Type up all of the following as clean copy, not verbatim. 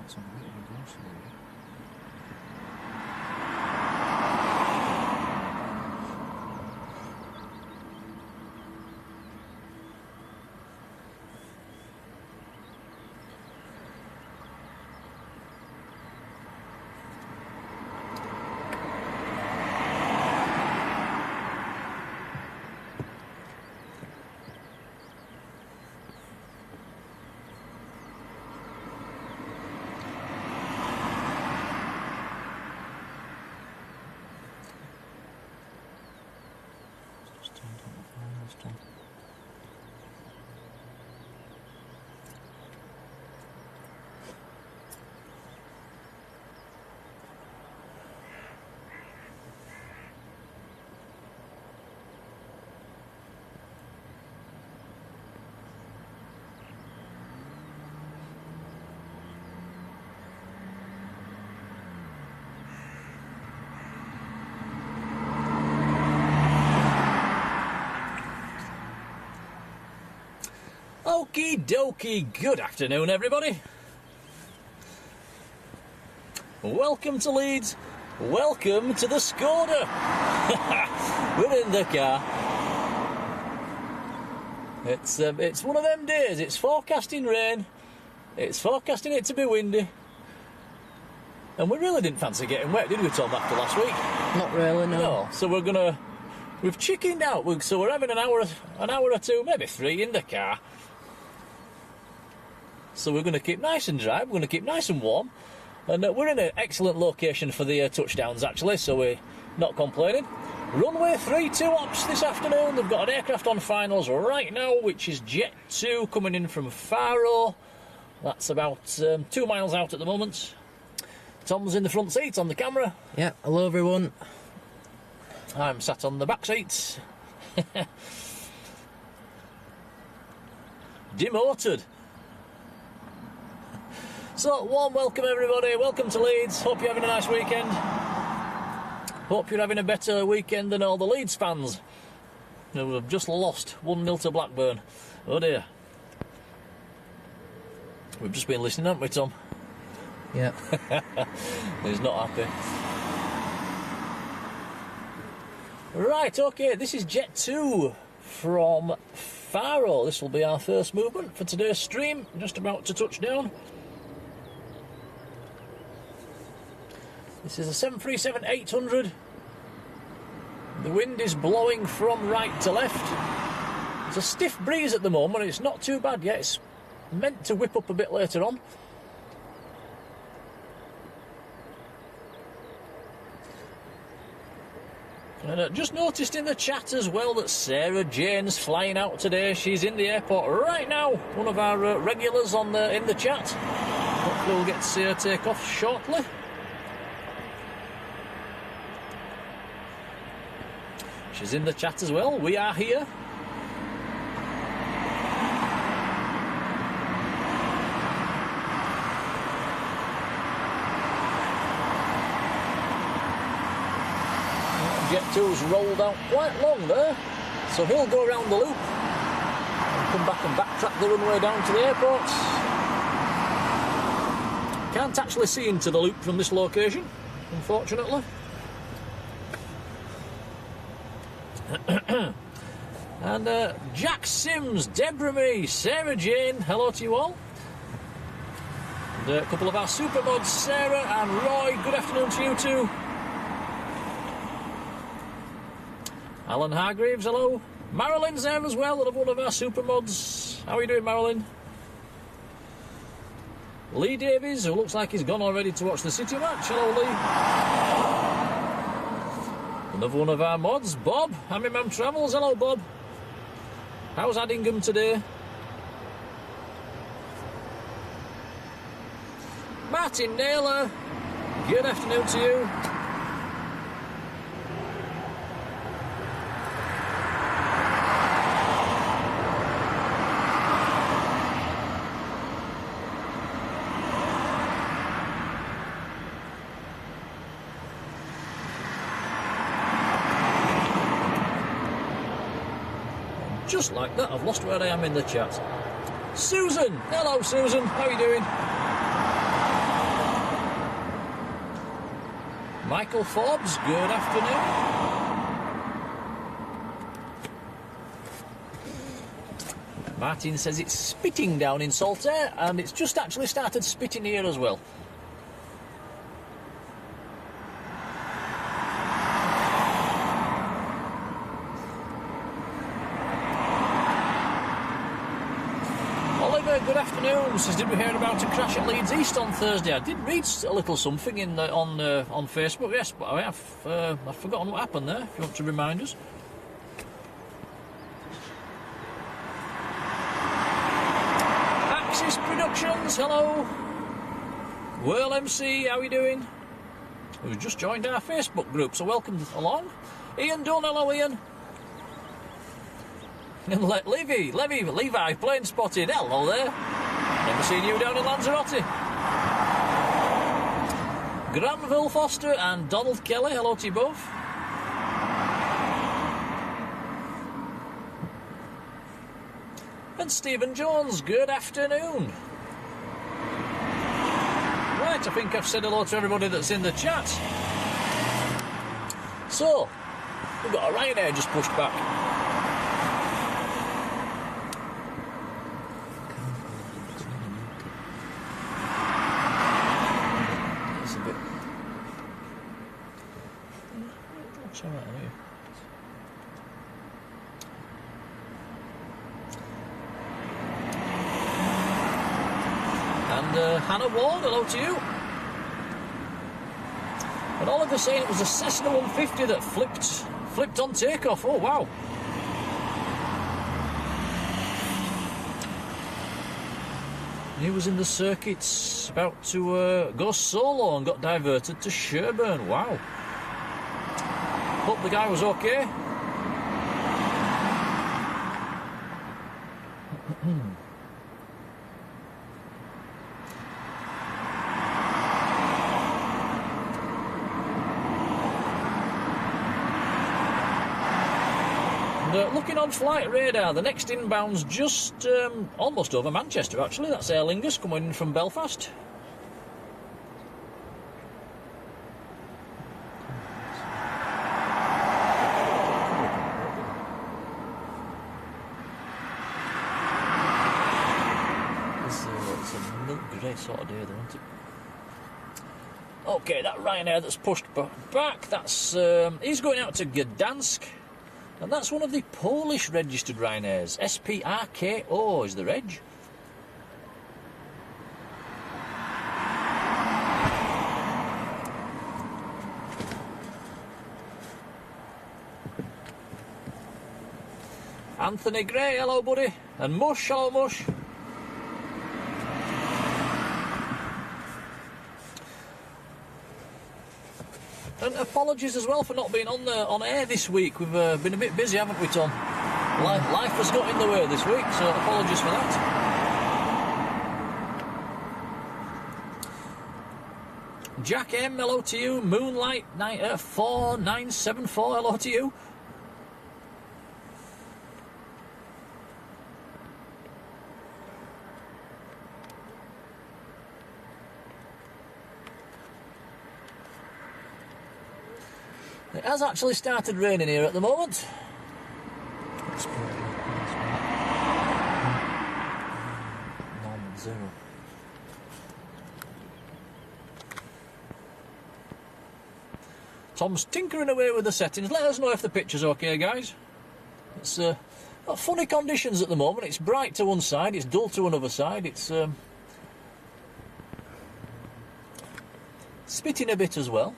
That's on a bit of a go slowly. Okie dokie, good afternoon everybody. Welcome to Leeds, welcome to the Skoda. We're in the car. It's one of them days, it's forecasting rain, it's forecasting it to be windy. And we really didn't fancy getting wet, did we, Tom, after last week? Not really, no. So we've chickened out, so we're having an hour or two, maybe 3 in the car. So we're going to keep nice and dry, we're going to keep nice and warm. And we're in an excellent location for the touchdowns, actually, so we're not complaining. Runway 3 ops this afternoon. They've got an aircraft on finals right now, which is Jet 2 coming in from Faro. That's about 2 miles out at the moment. Tom's in the front seat on the camera. Yeah, hello everyone. I'm sat on the back seat. Demoted. So, warm welcome everybody, welcome to Leeds, hope you're having a nice weekend. Hope you're having a better weekend than all the Leeds fans who have just lost 1-0 to Blackburn. Oh dear. We've just been listening, haven't we, Tom? Yeah. He's not happy. Right, okay, this is Jet 2 from Faro. This will be our first movement for today's stream, just about to touch down. This is a 737-800. The wind is blowing from right to left. It's a stiff breeze at the moment. It's not too bad yet. It's meant to whip up a bit later on. And just noticed in the chat as well that Sarah Jane's flying out today. She's in the airport right now. One of our regulars in the chat. Hopefully we'll get to see her take off shortly. She's in the chat as well. We are here. Jet 2's rolled out quite long there, so he'll go around the loop and come back and backtrack the runway down to the airport. Can't actually see into the loop from this location, unfortunately. And Jack Sims, Deborah Mee, Sarah Jane, hello to you all. And a couple of our super mods, Sarah and Roy, good afternoon to you too. Alan Hargreaves, hello. Marjoleine's there as well, another one of our super mods. How are you doing, Marjolein? Lee Davies, who looks like he's gone already to watch the City match. Hello, Lee. Another one of our mods, Bob, Hammy Man Travels. Hello, Bob. How's Addingham today? Martin Naylor, good afternoon to you. Just like that, I've lost where I am in the chat. Susan! Hello, Susan. How are you doing? Michael Forbes, good afternoon. Martin says it's spitting down in Saltaire, and it's just actually started spitting here as well. Oliver, good afternoon. Says, did we hear about a crash at Leeds East on Thursday? I did read a little something on Facebook, yes, but I've forgotten what happened there, if you want to remind us. Axis Productions, hello. Whirl MC, how are you doing? We've just joined our Facebook group, so welcome along. Ian Dunn, hello Ian. And Levi, Planespotting, hello there. Never seen you down in Lanzarote. Granville Foster and Donald Kelly, hello to you both. And Stephen Jones, good afternoon. Right, I think I've said hello to everybody that's in the chat. So, we've got a Ryanair just pushed back. It's a bit... What's all right here? And Hannah Ward, hello to you. And Oliver saying it was a Cessna 150 that flipped on takeoff. Oh, wow. He was in the circuits about to go solo and got diverted to Sherburn. Wow. Hope the guy was okay. Looking on flight radar, the next inbound's just almost over Manchester, actually. That's Aer Lingus coming in from Belfast. It's a milk grey sort of day, though, isn't it? Okay, that Ryanair that's pushed back, that's he's going out to Gdansk. And that's one of the Polish registered Ryanairs. SPRKO is the reg. Anthony Gray, hello buddy. And Mush, hello Mush. And apologies as well for not being on air this week. We've been a bit busy, haven't we, Tom? Life has got in the way this week, so apologies for that. Jack M, hello to you. Moonlight 4974, hello to you. It has actually started raining here at the moment. Normal zero. Tom's tinkering away with the settings. Let us know if the picture's okay, guys. It's got funny conditions at the moment. It's bright to one side, it's dull to another side. It's spitting a bit as well.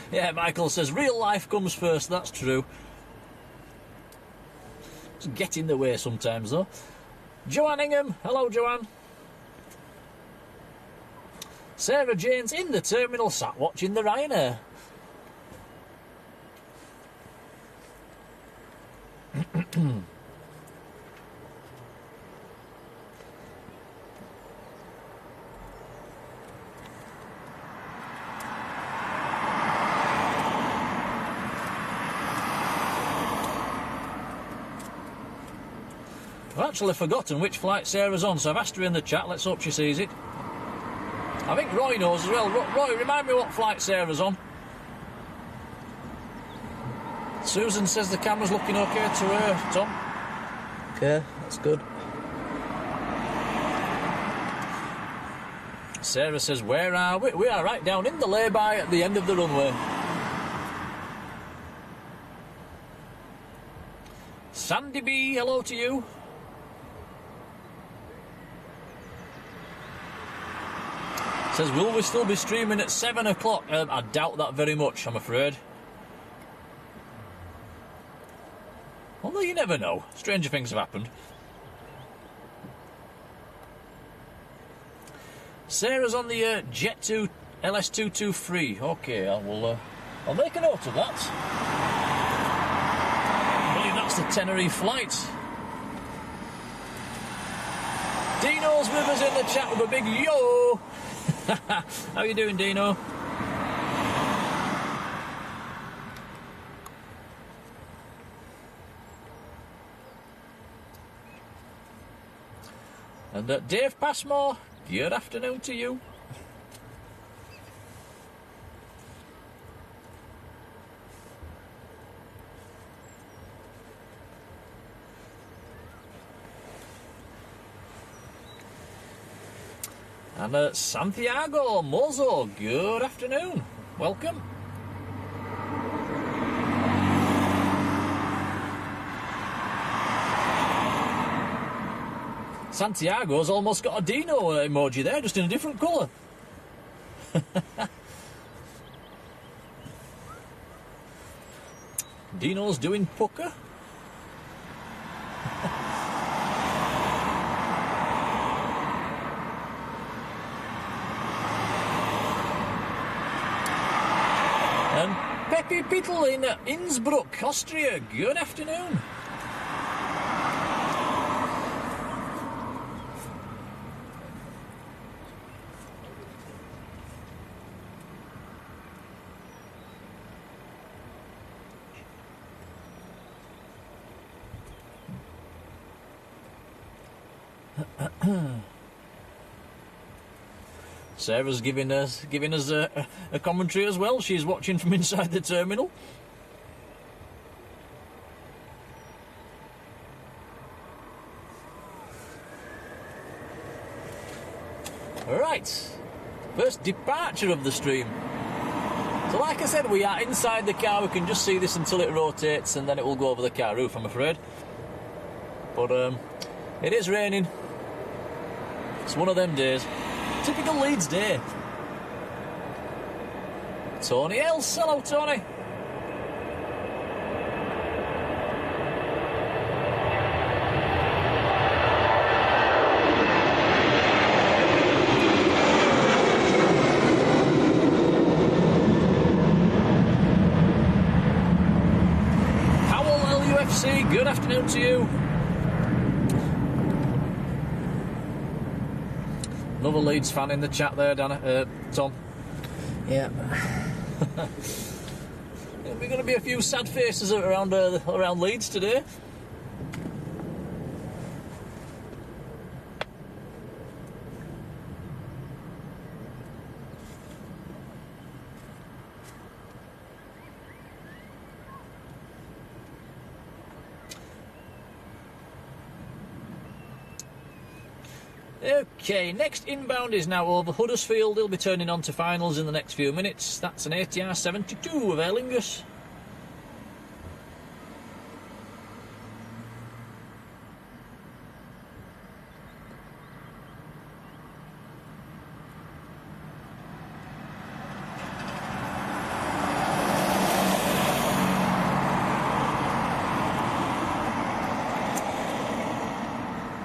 Yeah, Michael says real life comes first, that's true. Just get in the way sometimes though. Joanne Ingham, hello Joanne. Sarah Jane's in the terminal sat watching the Ryanair. actually forgotten which flight Sarah's on, so I've asked her in the chat. Let's hope she sees it. I think Roy knows as well. Roy, remind me what flight Sarah's on. Susan says the camera's looking okay to her, Tom. Okay, that's good. Sarah says, where are we? We are right down in the lay-by at the end of the runway. Sandy B, hello to you. Says, will we still be streaming at 7 o'clock? I doubt that very much, I'm afraid. Although you never know. Stranger things have happened. Sarah's on the Jet 2 LS223. Okay, I'll make a note of that. I believe that's the Tenerife flight. Dino's with us in the chat with a big yo. How you doing, Dino? And Dave Passmore, good afternoon to you. And Santiago Mozo, good afternoon. Welcome. Santiago's almost got a Dino emoji there, just in a different colour. Dino's doing pucker. And Peppy Pittel in Innsbruck, Austria, good afternoon. Sarah's giving us a commentary as well. She's watching from inside the terminal. Right, first departure of the stream. So like I said, we are inside the car. We can just see this until it rotates and then it will go over the car roof, I'm afraid. But it is raining. It's one of them days. Typical Leeds day. Tony Else, hello Tony. Powell LUFC, good afternoon to you. Another Leeds fan in the chat there, Tom. Yeah. We're going to be a few sad faces around Leeds today. Okay, next inbound is now over Huddersfield. He'll be turning on to finals in the next few minutes. That's an ATR 72 of Aer Lingus.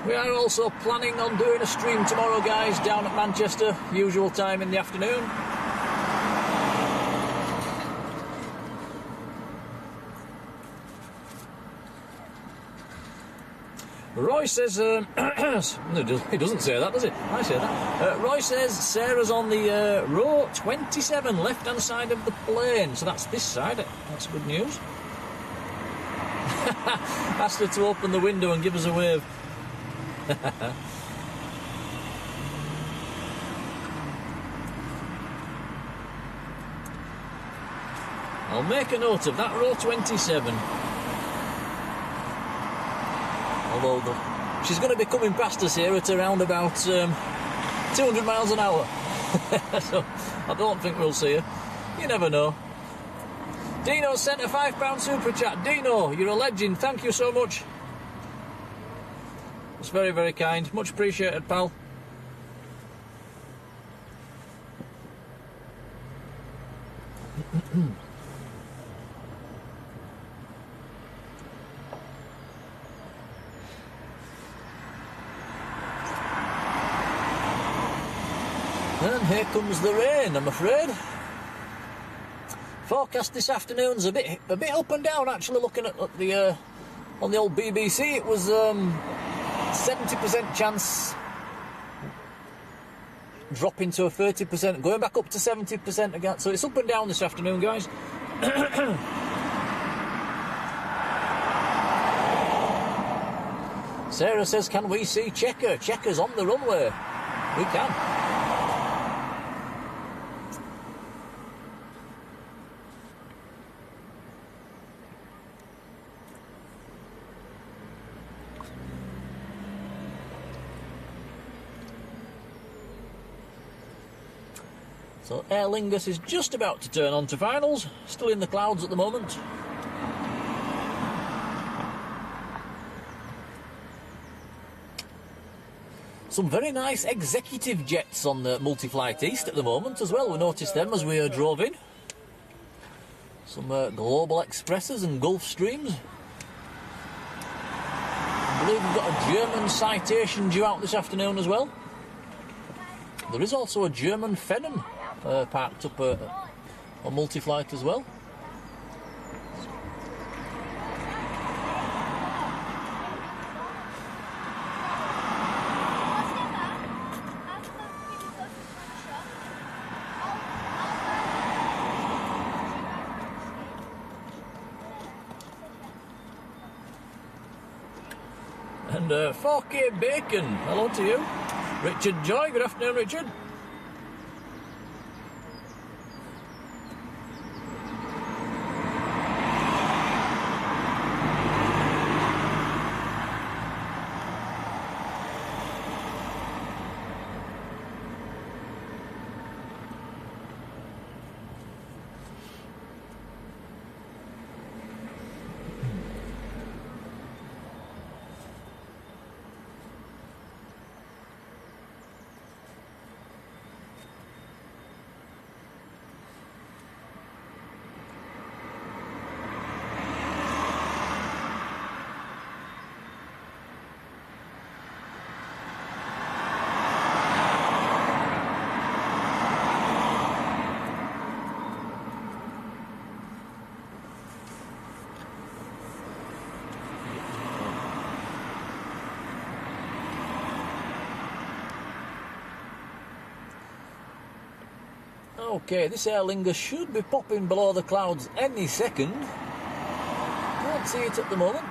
We are also planning on doing a stream tomorrow, guys, down at Manchester, usual time in the afternoon. Roy says, no, he doesn't say that, does he? I say that. Roy says Sarah's on the row 27, left-hand side of the plane. So that's this side. That's good news. Asked her to open the window and give us a wave. I'll make a note of that, row 27. Although she's going to be coming past us here at around about 200 miles an hour. So I don't think we'll see her. You never know. Dino sent a £5 super chat. Dino, you're a legend. Thank you so much. It's very, very kind. Much appreciated, pal. And here comes the rain, I'm afraid. Forecast this afternoon's a bit up and down. Actually, looking at the on the old BBC, it was 70% chance dropping to a 30%, going back up to 70% again. So it's up and down this afternoon, guys. Sarah says, "Can we see Checker? Checker's on the runway." We can. So Aer Lingus is just about to turn on to finals, still in the clouds at the moment. Some very nice executive jets on the Multi-Flight East at the moment as well. We noticed them as we drove in. Some Global Expresses and Gulf Streams. I believe we've got a German Citation due out this afternoon as well. There is also a German Phenom parked up on Multi-Flight as well. And 4K Bacon, hello to you. Richard Joy, good afternoon, Richard. Okay, this Aer Lingus should be popping below the clouds any second. Can't see it at the moment.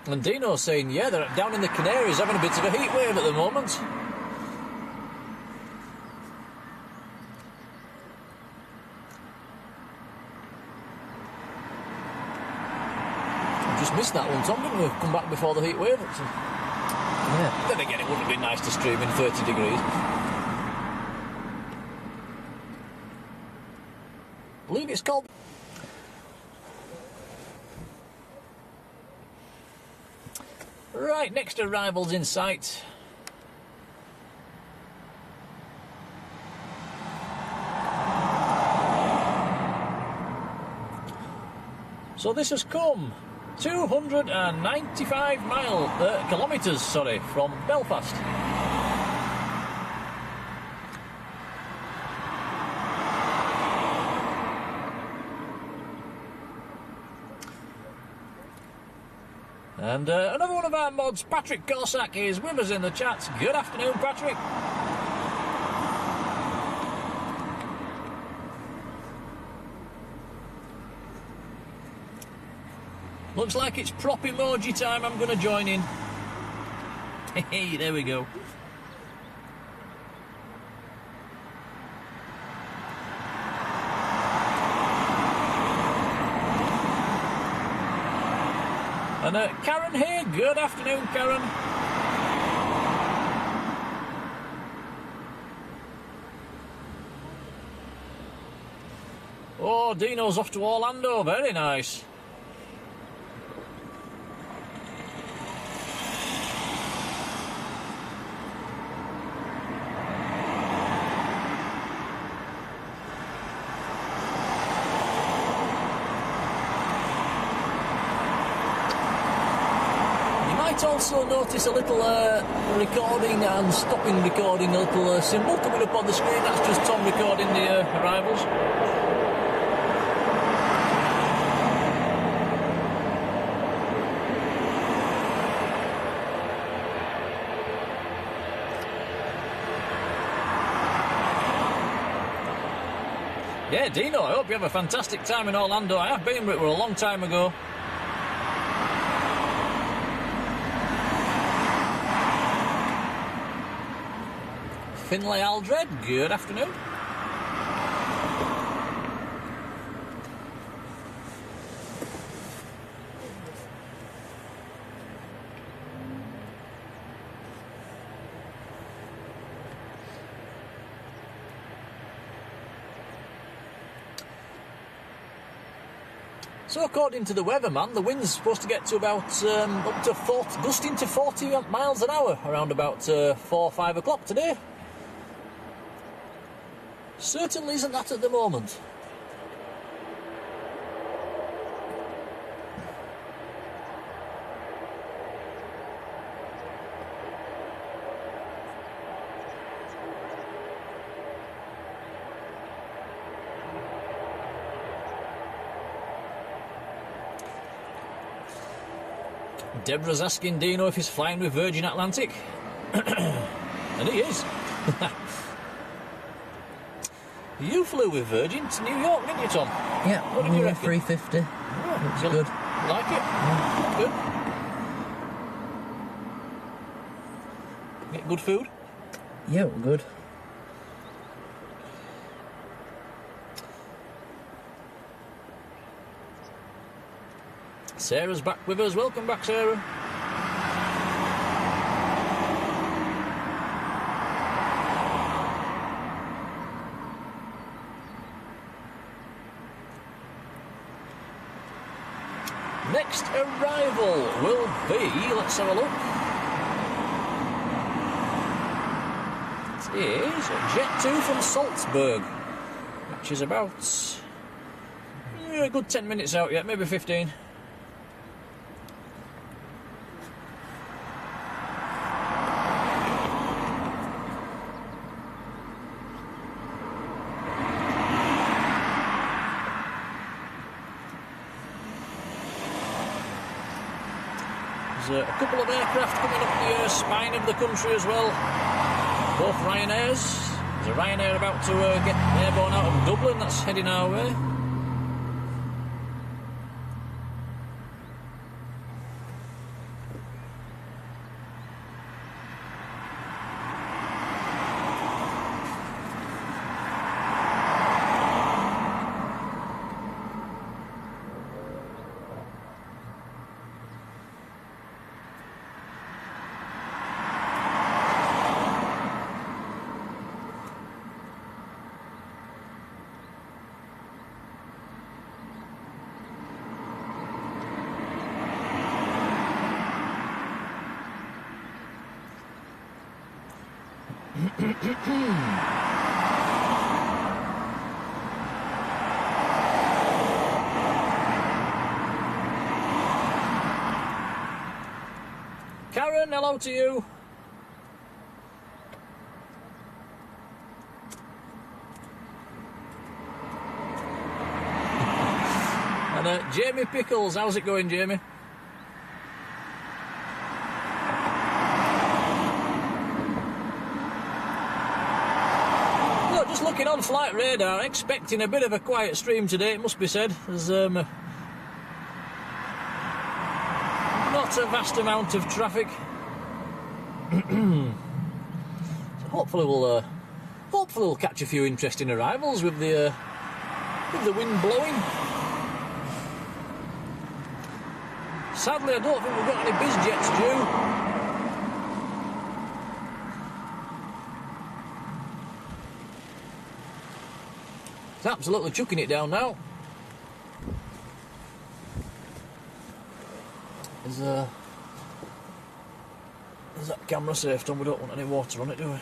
And Dino's saying, yeah, they're down in the Canaries having a bit of a heat wave at the moment. We just missed that one, Tom, didn't we? Come back before the heat wave. Yeah. Then again, it wouldn't have been nice to stream in 30 degrees. I believe it's called... Right, next arrival's in sight. So this has come 295 kilometres, sorry, from Belfast. And another one of our mods, Patryk Corsack, is with us in the chat. Good afternoon, Patryk. Looks like it's prop emoji time. I'm going to join in. Hey, there we go. And Karen here. Good afternoon, Karen. Oh, Dino's off to Orlando. Very nice. Also notice a little recording and stopping recording, a little symbol coming up on the screen. That's just Tom recording the arrivals. Yeah, Dino, I hope you have a fantastic time in Orlando. I have been, but it was a long time ago. Finlay Aldred, good afternoon. So according to the weatherman, the wind's supposed to get to about up to 40, gusting to 40 miles an hour around about 4 or 5 o'clock today. Certainly isn't that at the moment. Deborah's asking Dino if he's flying with Virgin Atlantic. And he is. You flew with Virgin to New York, didn't you, Tom? Yeah, what did you reckon? 350. Yeah, It's good. Like it? Yeah. Good. Get good food? Yeah, good. Sarah's back with us. Welcome back, Sarah. Next arrival will be, let's have a look. It is Jet 2 from Salzburg, which is about a good 10 minutes out yet, maybe 15. A couple of aircraft coming up the spine of the country as well. Both Ryanairs. There's a Ryanair about to get airborne out of Dublin. That's heading our way. Jen, hello to you. And Jamie Pickles, how's it going, Jamie? Look, just looking on Flight Radar, expecting a bit of a quiet stream today, it must be said. There's not a vast amount of traffic. So hopefully we'll catch a few interesting arrivals with the wind blowing. Sadly, I don't think we've got any Bizjets due. It's absolutely chucking it down now. Is that camera safe on? We don't want any water on it, do we?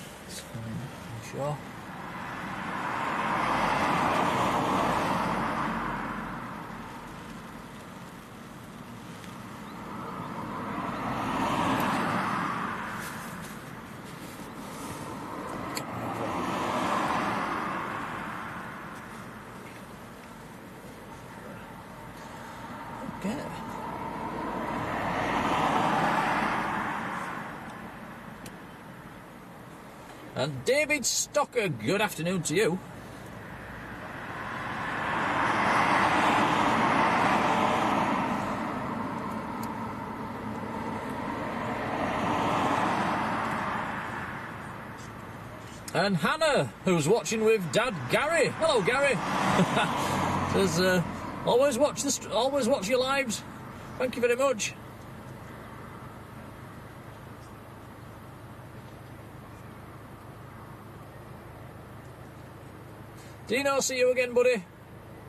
Sure. Okay. And David Stocker, good afternoon to you. And Hannah, who's watching with Dad Gary. Hello, Gary. Says, always watch your lives. Thank you very much. Dino, see you again, buddy.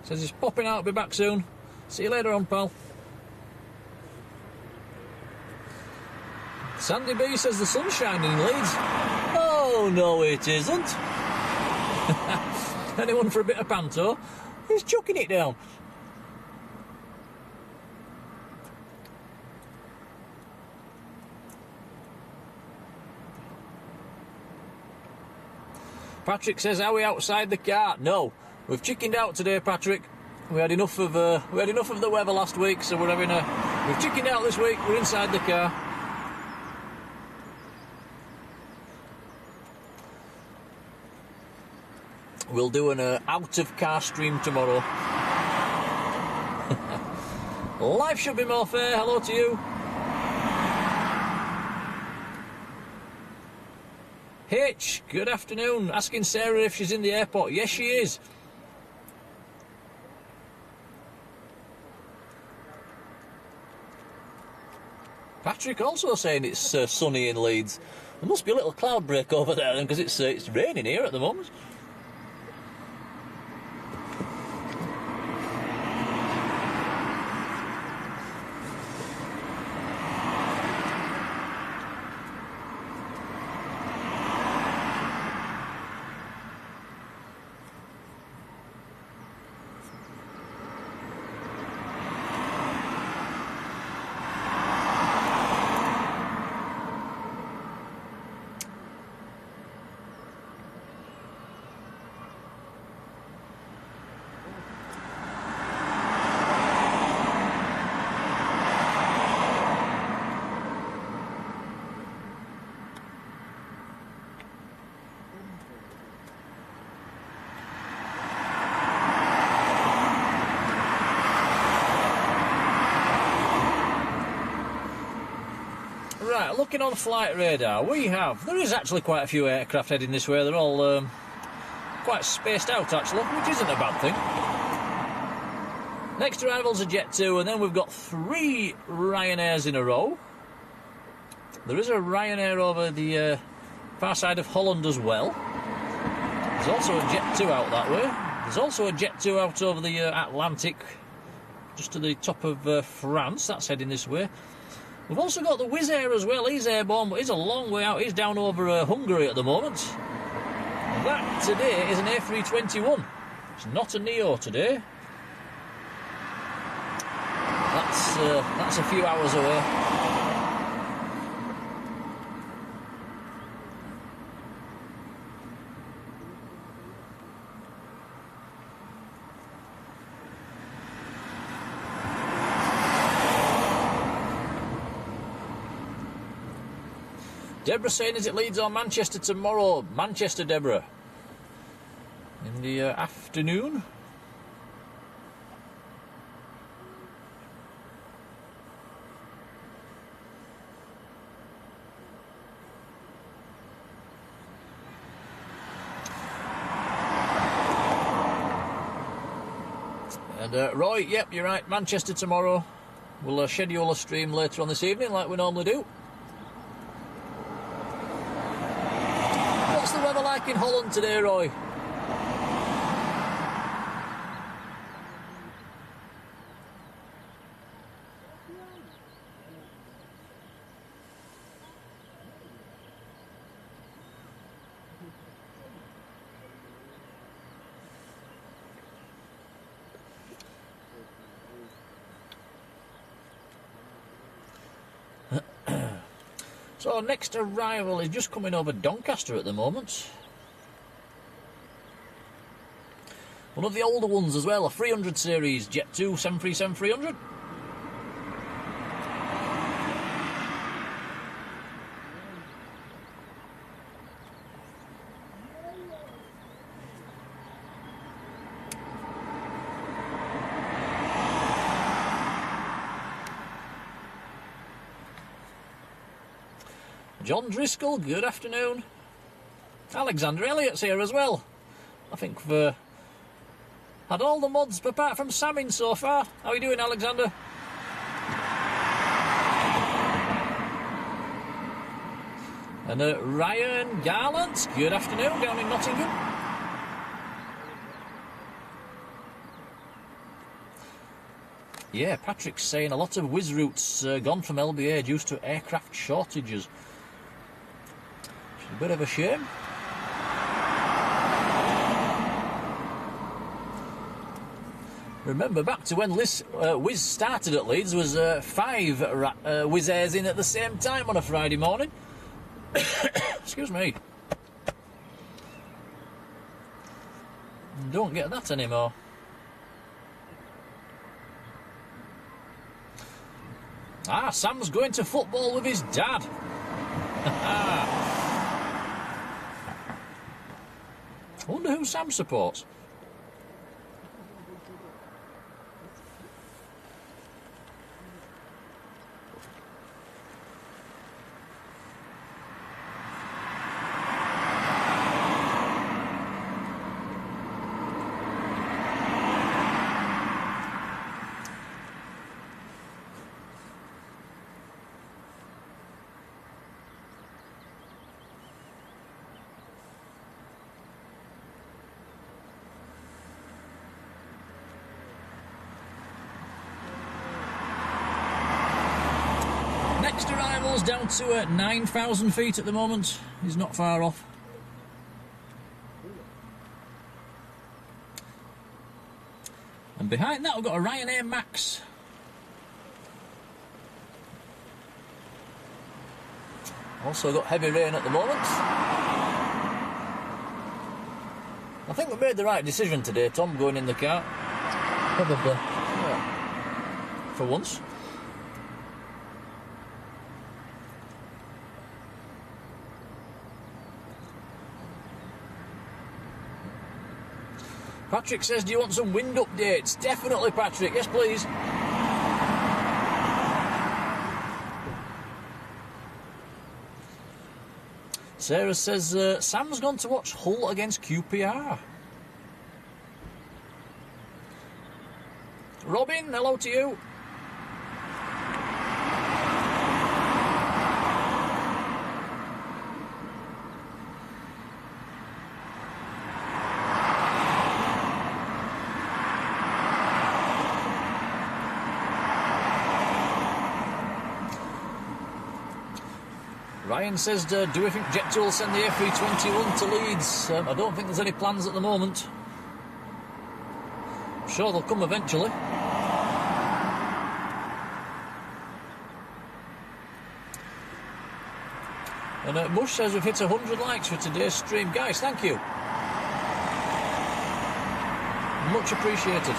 Says he's popping out, be back soon. See you later on, pal. Sandy B says the sun's shining in Leeds. Oh, no, it isn't. Anyone for a bit of panto? He's chucking it down. Patryk says, "Are we outside the car?" No, we've chickened out today, Patryk. We had enough of the weather last week, so we've chickened out this week. We're inside the car. We'll do an out-of-car stream tomorrow. Life should be more fair. Hello to you. H, good afternoon. Asking Sarah if she's in the airport. Yes, she is. Patryk also saying it's sunny in Leeds. There must be a little cloud break over there then, because it's raining here at the moment. Right, looking on Flight Radar, there is actually quite a few aircraft heading this way. They're all quite spaced out, actually, which isn't a bad thing. Next arrival's a Jet 2, and then we've got 3 Ryanairs in a row. There is a Ryanair over the far side of Holland as well. There's also a Jet 2 out that way. There's also a Jet 2 out over the Atlantic, just to the top of France. That's heading this way. We've also got the Wizz Air as well. He's airborne, but he's a long way out. He's down over Hungary at the moment. That today is an A321. It's not a Neo today. That's a few hours away. Deborah saying, is it Leeds or Manchester tomorrow? Manchester, Deborah. In the afternoon. And Roy, yep, you're right, Manchester tomorrow. We'll schedule a stream later on this evening like we normally do. What's the weather like in Holland today, Roy? So next arrival is just coming over Doncaster at the moment. One of the older ones as well, a 300 series, Jet 2 737-300. John Driscoll, good afternoon. Alexander Elliott's here as well. I think we've had all the mods apart from Sam in so far. How are you doing, Alexander? And Ryan Garland, good afternoon, down in Nottingham. Yeah, Patrick's saying a lot of whiz routes gone from LBA due to aircraft shortages. A bit of a shame. Remember back to when Wiz started at Leeds, was 5 Wizz Airs in at the same time on a Friday morning. Excuse me. Don't get that anymore. Ah, Sam's going to football with his dad. I wonder who Sam supports. Next arrival's down to 9,000 feet at the moment. He's not far off. And behind that we've got a Ryanair Max. Also got heavy rain at the moment. I think we made the right decision today, Tom, going in the car. Probably. Yeah. For once. Patrick says, do you want some wind updates? Definitely, Patrick. Yes, please. Sarah says, Sam's gone to watch Hull against QPR. Robin, hello to you. Ryan says, do we think Jet2 will send the A321 to Leeds? I don't think there's any plans at the moment. I'm sure they'll come eventually. And Mush says we've hit 100 likes for today's stream. Guys, thank you. Much appreciated.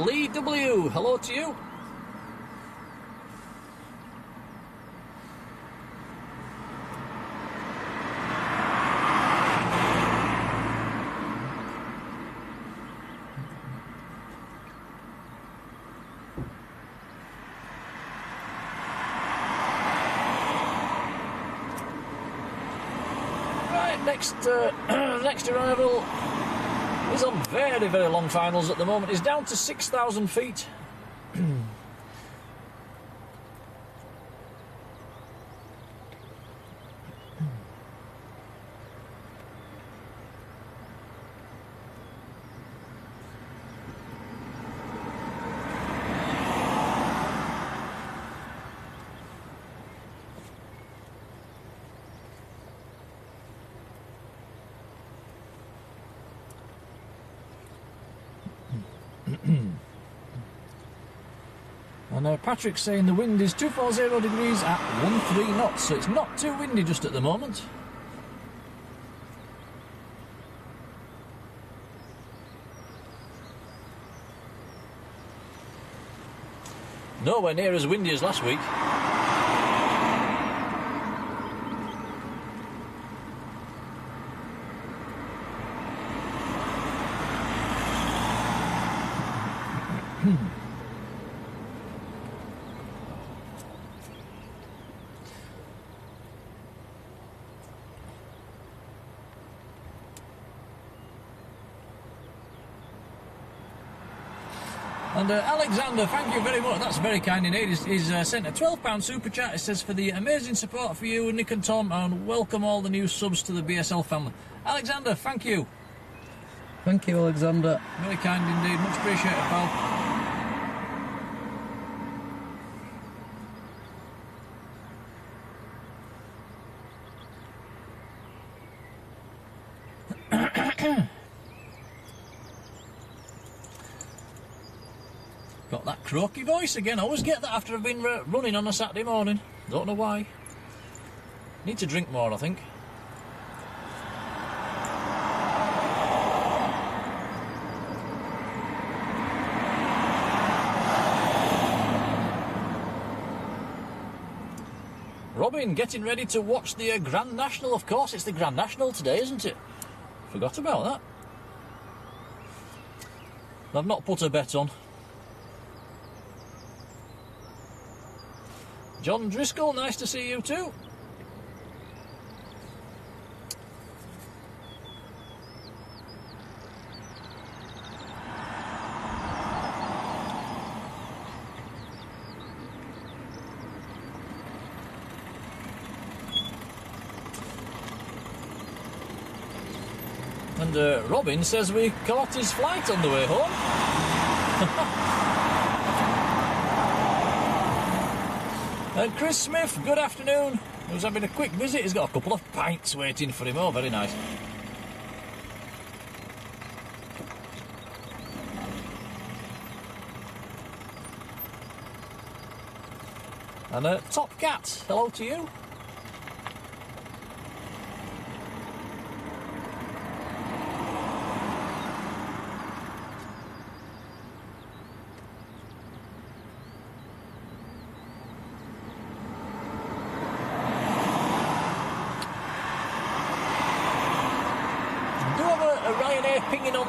Lee W, hello to you. Next arrival is on very, very long finals at the moment. It's down to 6,000 feet. And Patryk's saying the wind is 240 degrees at 13 knots, so it's not too windy just at the moment. Nowhere near as windy as last week. And Alexander, thank you very much. That's very kind indeed. He's sent a £12 super chat. It says, for the amazing support for you, Nick and Tom, and welcome all the new subs to the BSL family. Alexander, thank you. Thank you, Alexander. Very kind indeed. Much appreciated, pal. Got that croaky voice again. I always get that after I've been running on a Saturday morning. Don't know why. Need to drink more, I think. Robin, getting ready to watch the Grand National. Of course, it's the Grand National today, isn't it? Forgot about that. I've not put a bet on. John Driscoll, nice to see you too. And Robin says we caught his flight on the way home. And Chris Smith, good afternoon. He was having a quick visit. He's got a couple of pints waiting for him. Oh, very nice. And Top Cat, hello to you.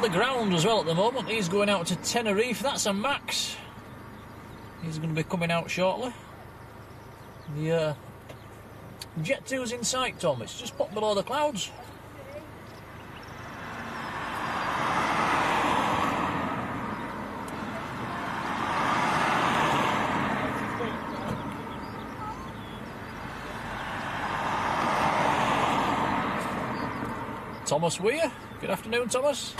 The ground as well at the moment. He's going out to Tenerife. That's a Max. He's going to be coming out shortly. The Jet 2's in sight, Tom. It's just popped below the clouds. Thomas Weir. Good afternoon, Thomas.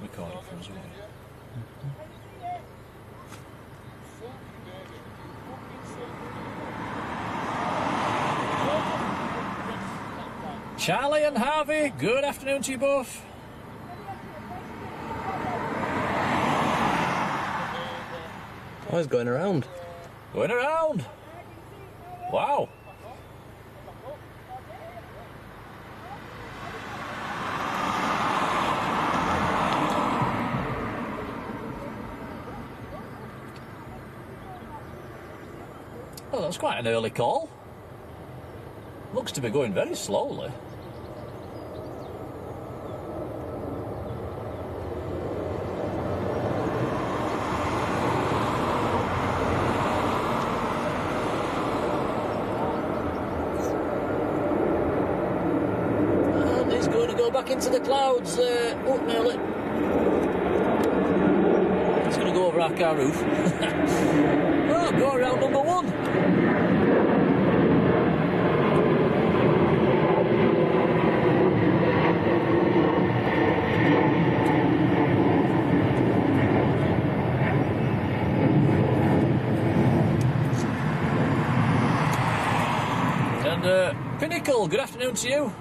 Record it for us, will you? Charlie and Harvey, good afternoon to you both. Oh, he's going around. Going around. Wow. Well, that's quite an early call. Looks to be going very slowly. And he's going to go back into the clouds. Oh, nearly. He's going to go over our car roof. Oh, go around number one. Pinnacle, good afternoon to you.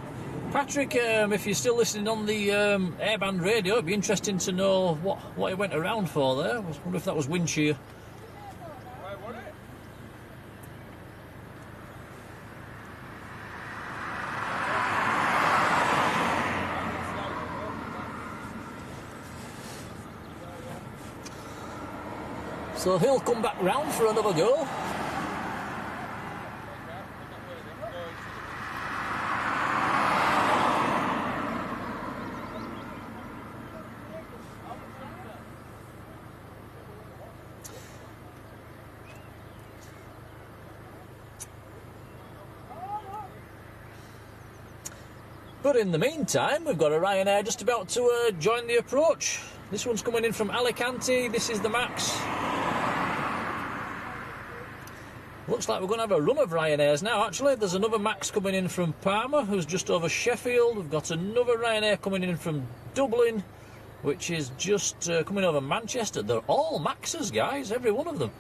Patryk, if you're still listening on the airband radio, it'd be interesting to know what it went around for there. I wonder if that was wind shear. So he'll come back round for another go. But in the meantime, we've got a Ryanair just about to join the approach. This one's coming in from Alicante. This is the Max. Looks like we're going to have a run of Ryanairs now, actually. There's another Max coming in from Parma, who's just over Sheffield. We've got another Ryanair coming in from Dublin, which is just coming over Manchester. They're all Maxes, guys, every one of them.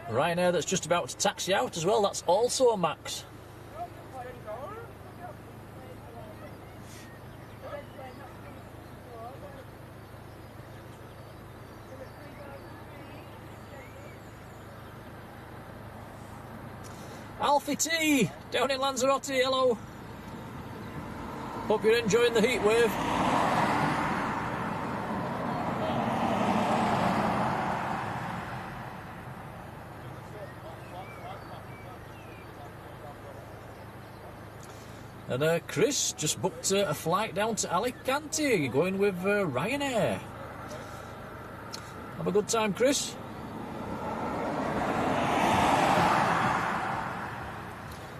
Ryanair that's just about to taxi out as well, that's also a Max. Alfie T, down in Lanzarote, hello. Hope you're enjoying the heat wave. And Chris just booked a flight down to Alicante, going with Ryanair. Have a good time, Chris.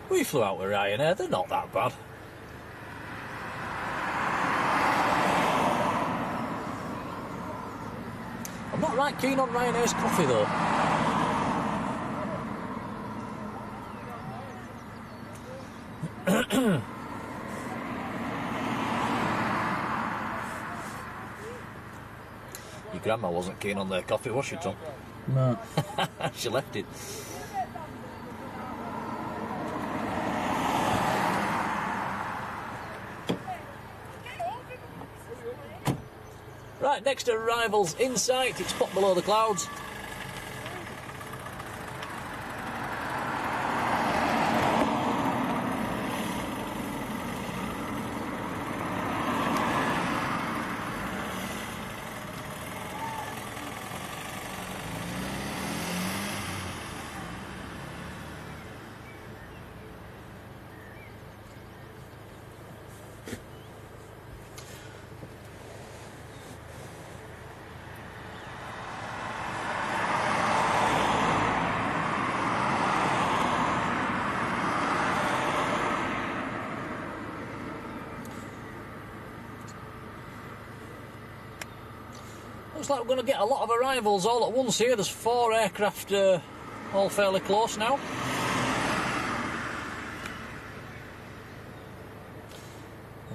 We flew out with Ryanair, they're not that bad. I'm not right keen on Ryanair's coffee, though. Your grandma wasn't keen on their coffee, was she, Tom? No. She left it. Right, next arrival's in sight. It's pop below the clouds. looks like we're going to get a lot of arrivals all at once here. There's 4 aircraft all fairly close now.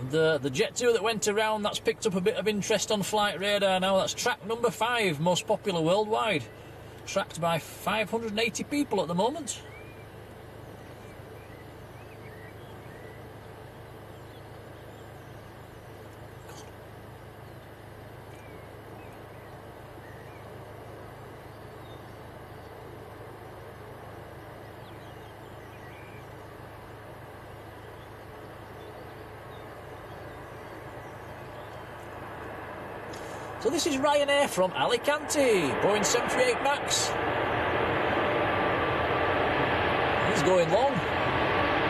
And the Jet 2 that went around, that's picked up a bit of interest on flight radar now. That's track number 5, most popular worldwide. Tracked by 580 people at the moment. So this is Ryanair from Alicante, Boeing 738 MAX. He's going long.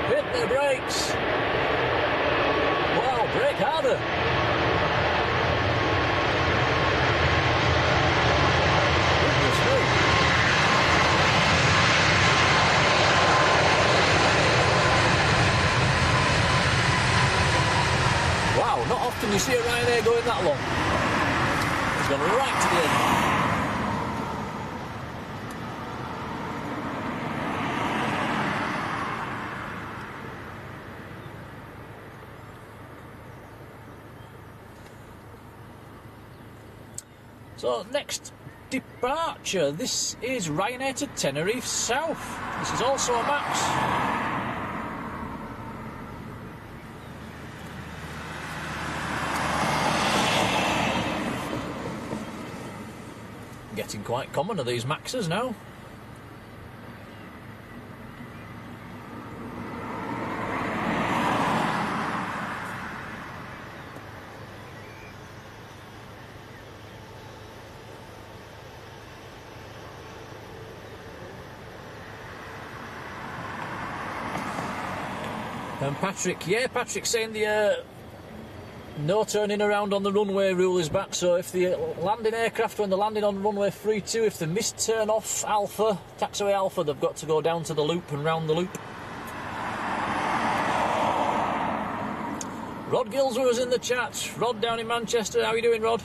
Hit the brakes. Wow, brake harder. Goodness me. Wow, not often you see a Ryanair going that long. Gone right to the end. So next departure, this is Ryanair to Tenerife South. This is also a MAX. Getting quite common are these Maxes now. And Patryk saying the no turning around on the runway rule is back, so if the landing aircraft, when they're landing on runway 32, if they miss turn off Alpha, taxiway Alpha, they've got to go down to the loop and round the loop. Rod Gills was in the chat. Rod down in Manchester, how are you doing, Rod?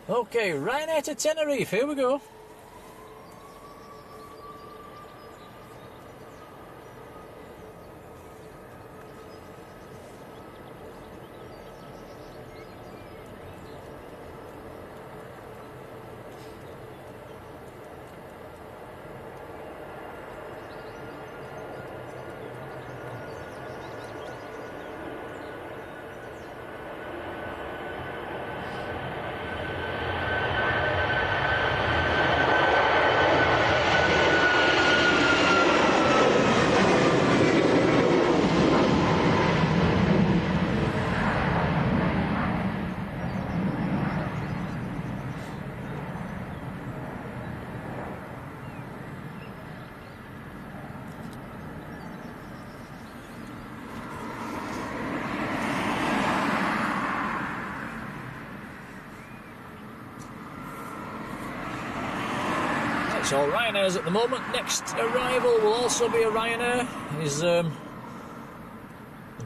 Okay, Ryanair to Tenerife, here we go. So Ryanair's at the moment. Next arrival will also be a Ryanair. He's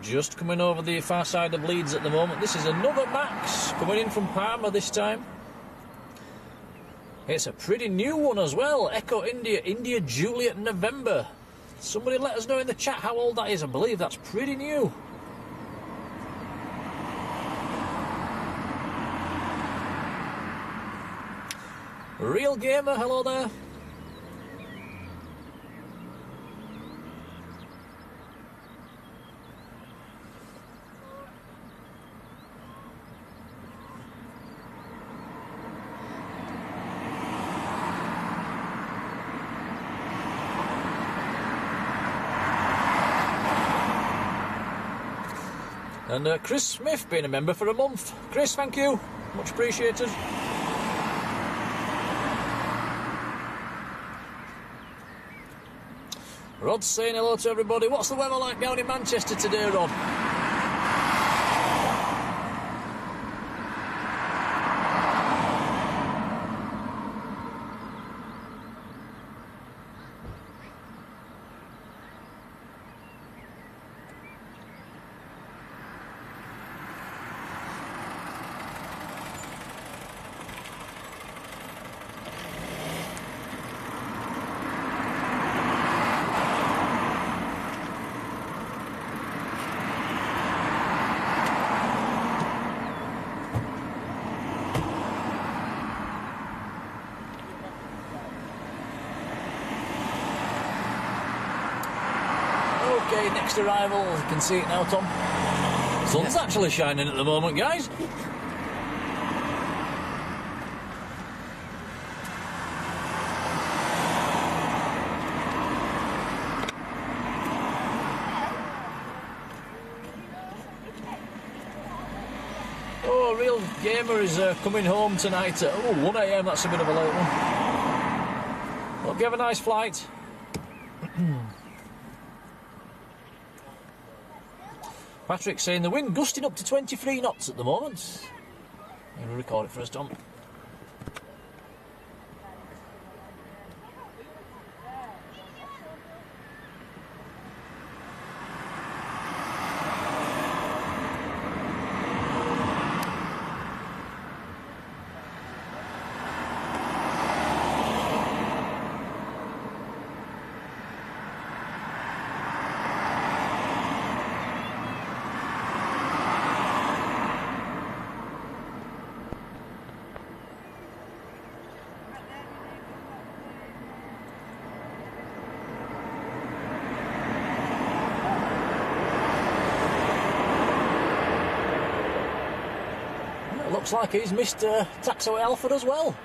just coming over the far side of Leeds at the moment. This is another MAX coming in from Parma this time. It's a pretty new one as well. Echo India, India Juliet November. Somebody let us know in the chat how old that is. I believe that's pretty new. Real Gamer, hello there. And Chris Smith being a member for a month. Chris, thank you. Much appreciated. Rod's saying hello to everybody. What's the weather like down in Manchester today, Rod? Okay, next arrival. You can see it now, Tom. Sun's actually shining at the moment, guys. Oh, Real Gamer is coming home tonight at 1 AM. That's a bit of a late one. Hope you have a nice flight. Patryk saying the wind gusting up to 23 knots at the moment. I'm going to record it for us, Tom. Looks like he's missed Taxaway Alfred as well.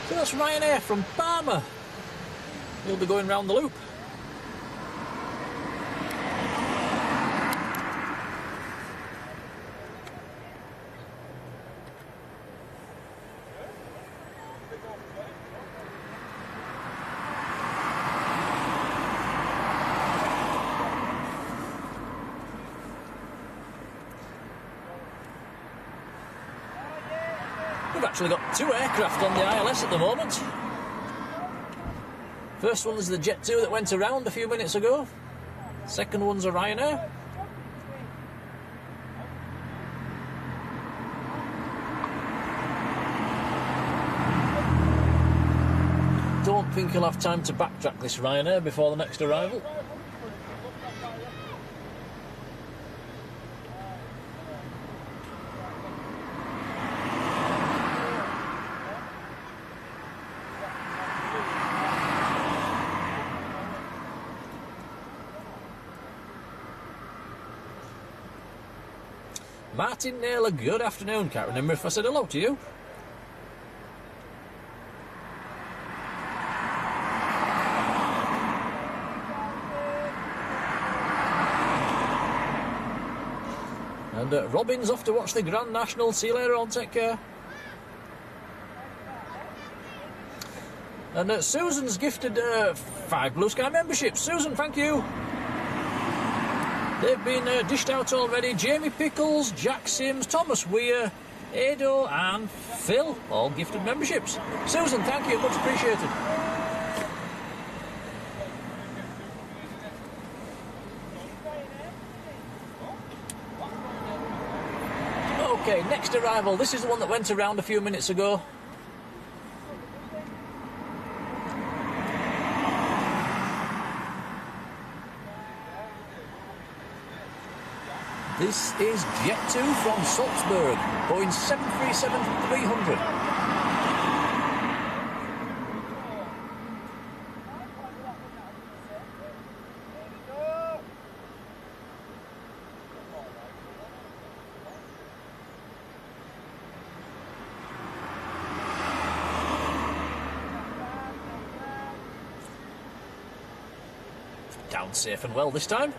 So that's Ryanair from Parma. He'll be going round the loop. We've actually got 2 aircraft on the ILS at the moment. First one is the Jet 2 that went around a few minutes ago. Second one's a Ryanair. Don't think he'll have time to backtrack this Ryanair before the next arrival. Martin Naylor, good afternoon. Can't remember if I said hello to you. And Robin's off to watch the Grand National. See you later on, take care. And Susan's gifted 5 Blue Sky memberships. Susan, thank you. They've been dished out already. Jamie Pickles, Jack Sims, Thomas Weir, Ado and Phil, all gifted memberships. Susan, thank you, much appreciated. Okay, next arrival. This is the one that went around a few minutes ago. This is Jet 2 from Salzburg, Boeing 737-300. Down safe and well this time.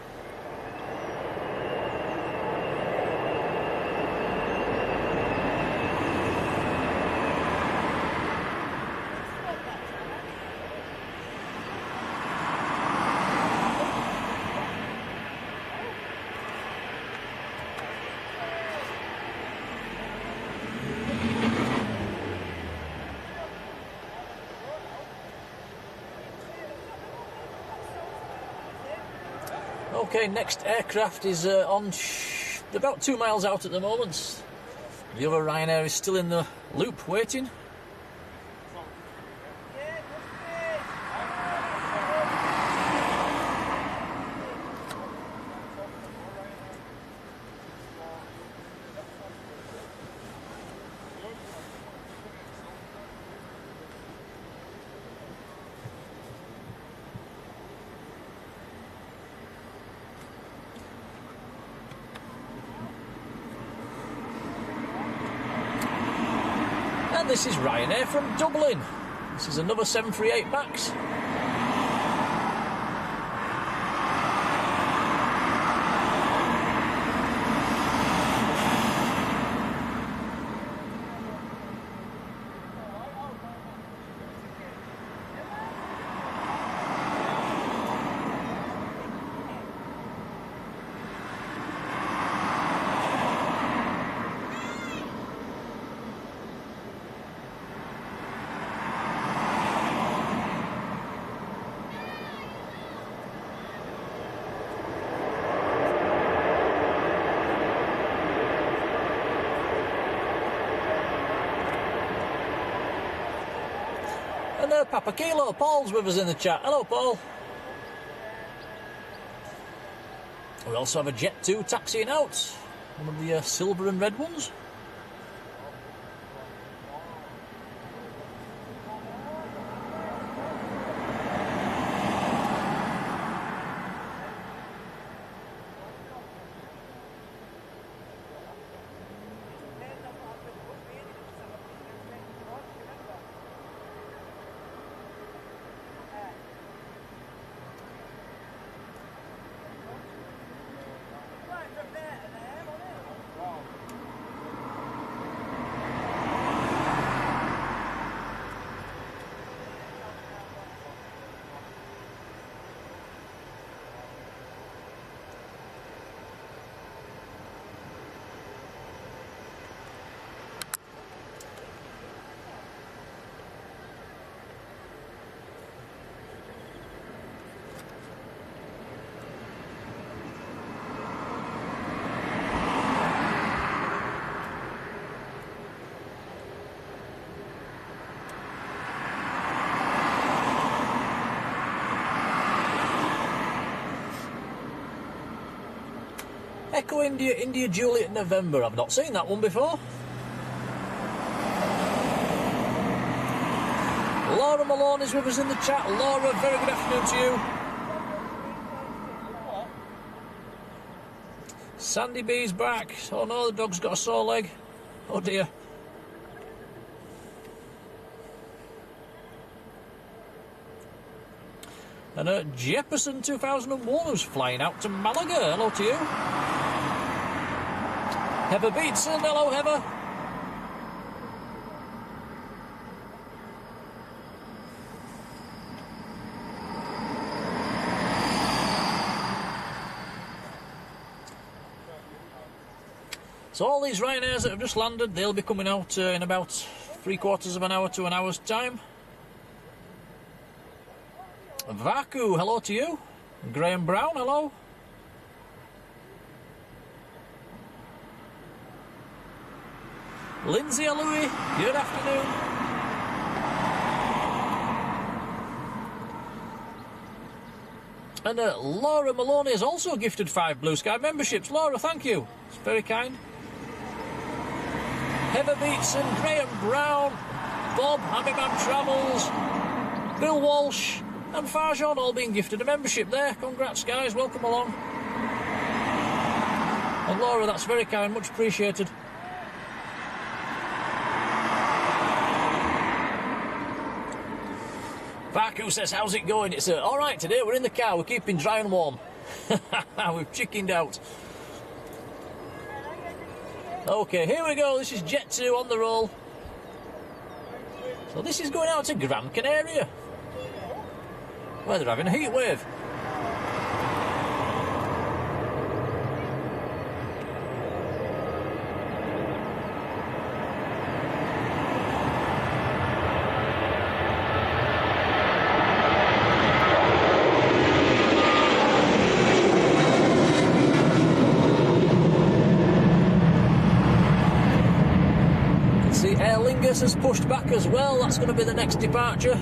Okay, next aircraft is about 2 miles out at the moment. The other Ryanair is still in the loop waiting. And this is Ryanair from Dublin. This is another 738 MAX. And Papa Kilo, Paul's with us in the chat. Hello, Paul. We also have a Jet 2 taxiing out. One of the silver and red ones. Echo India, India Juliet November. I've not seen that one before. Laura Malone is with us in the chat. Laura, very good afternoon to you. Sandy B's back. Oh no, the dog's got a sore leg. Oh dear. And Jefferson 2001 who's flying out to Malaga. Hello to you. Heather Beatson. Hello, Heather. So all these Ryanairs that have just landed, they'll be coming out in about 3/4 of an hour to an hour's time. Vaku, hello to you. Graham Brown, hello. Lindsay Louis, good afternoon. And Laura Maloney has also gifted 5 Blue Sky memberships. Laura, thank you. It's very kind. Heather Beatson, Graham Brown, Bob, Happy Man Travels, Bill Walsh, and Farjon all being gifted a membership there. Congrats, guys. Welcome along. And Laura, that's very kind. Much appreciated. Thankyou says, how's it going? It's alright today, we're in the car, we're keeping dry and warm. We've chickened out. Okay, here we go, this is Jet 2 on the roll. So this is going out to Gran Canaria, where they're having a heat wave. Has pushed back as well, that's going to be the next departure.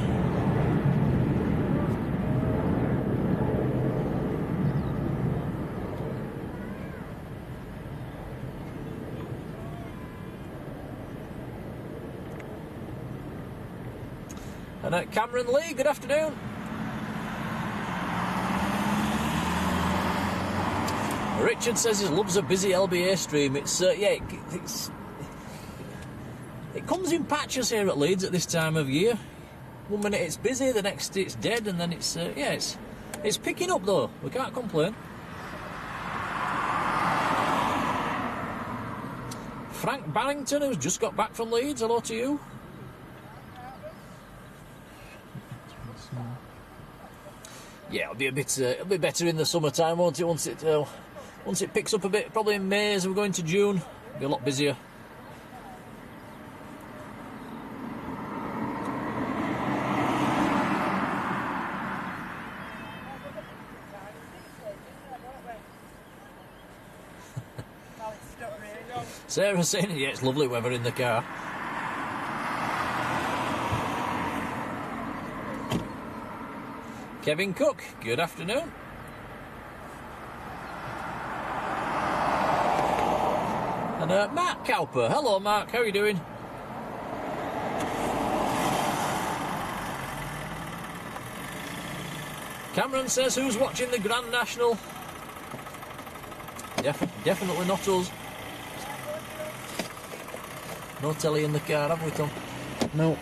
And Cameron Lee, good afternoon. Richard says he loves a busy LBA stream. It's it comes in patches here at Leeds at this time of year. One minute it's busy, the next it's dead, and then it's picking up though. We can't complain. Frank Barrington, who's just got back from Leeds, hello to you. Yeah, it'll be better in the summertime, won't it? Once it picks up a bit, probably in May as we're going to June, it'll be a lot busier. Sarah's saying, yeah, it's lovely weather in the car. Kevin Cook, good afternoon. And Mark Cowper, hello Mark, how are you doing? Cameron says, who's watching the Grand National? Definitely not us. No telly in the car, have we, Tom? No.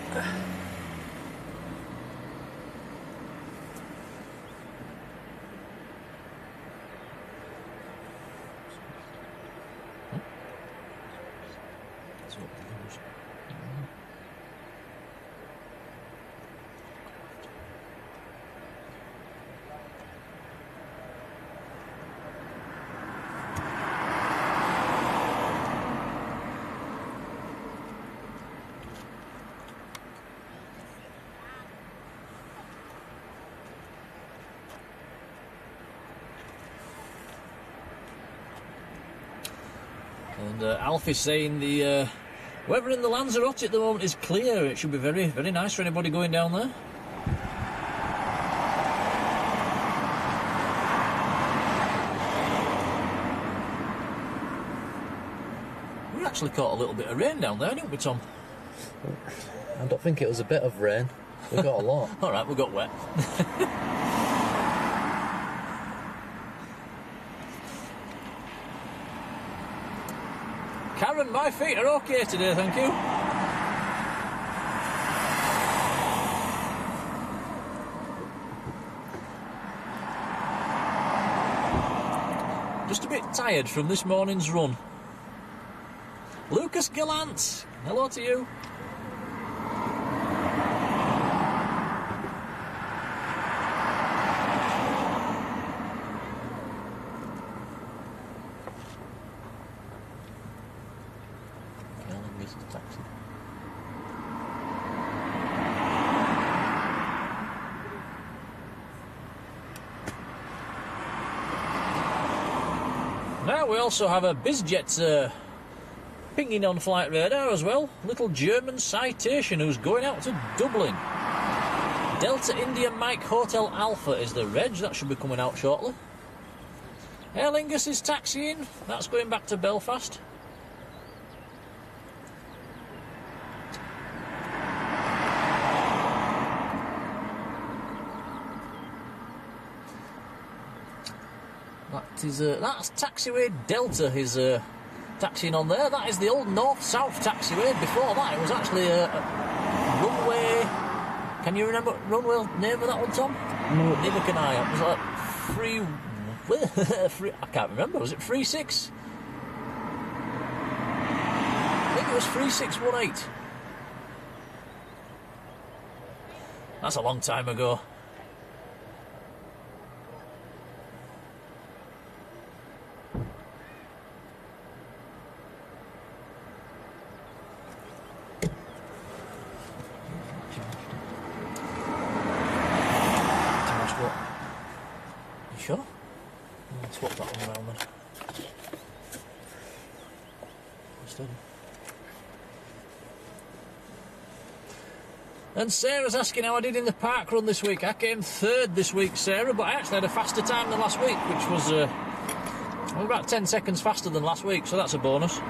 And Alfie's saying the weather in the Lanzarote at the moment is clear. It should be very, very nice for anybody going down there. We actually caught a little bit of rain down there, didn't we, Tom? I don't think it was a bit of rain. We got a lot. All right, we got wet. Karen, my feet are okay today, thank you. Just a bit tired from this morning's run. Lucas Gallant, hello to you. Now we also have a Bizjet pinging on flight radar as well. Little German citation who's going out to Dublin. Delta India Mike Hotel Alpha is the reg. That should be coming out shortly. Aer Lingus is taxiing. That's going back to Belfast. That's taxiway Delta is taxiing on there. That is the old north-south taxiway. Before that, it was actually a runway Can you remember Runway name of that one, Tom? No. Neither can I. It was like I can't remember. Was it 36? I think it was 3618. That's a long time ago. You sure? Swap that one around then. Steady. And Sarah's asking how I did in the park run this week. I came third this week, Sarah, but I actually had a faster time than last week, which was about 10 seconds faster than last week, so that's a bonus.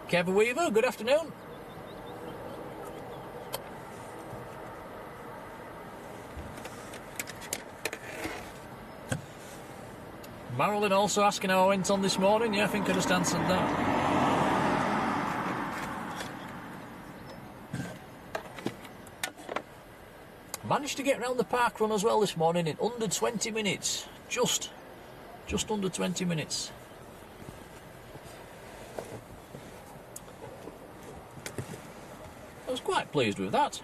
Kev Weaver, good afternoon. Marjolein also asking how I went on this morning. Yeah, I think I just answered that. Managed to get round the park run as well this morning in under 20 minutes. Just under 20 minutes. I was quite pleased with that.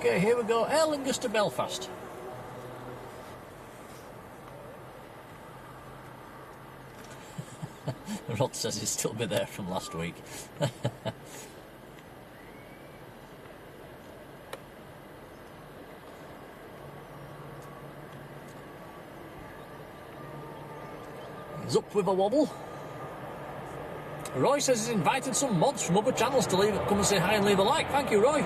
Okay, here we go. Aer Lingus to Belfast. Rod says he'll still be there from last week. He's up with a wobble. Roy says he's invited some mods from other channels to come and say hi and leave a like. Thank you, Roy.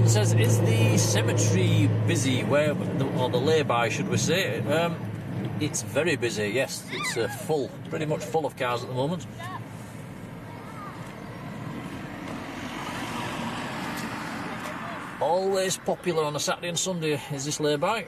Says, is the cemetery busy? Or the lay-by, should we say? It's very busy, yes. It's full, pretty much full of cars at the moment. Always popular on a Saturday and Sunday is this lay-by.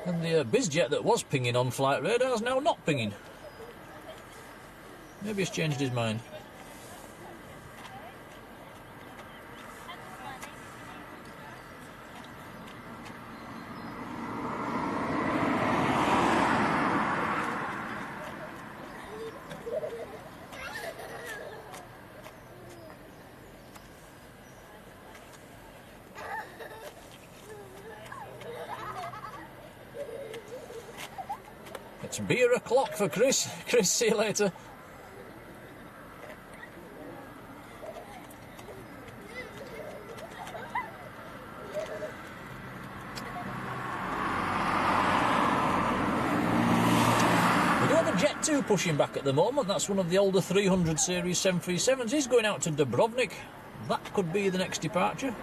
And the Bizjet that was pinging on flight radar is now not pinging. Maybe he's changed his mind. It's beer o'clock for Chris. Chris, see you later. We do have a Jet 2 pushing back at the moment. That's one of the older 300 series 737s. He's going out to Dubrovnik. That could be the next departure.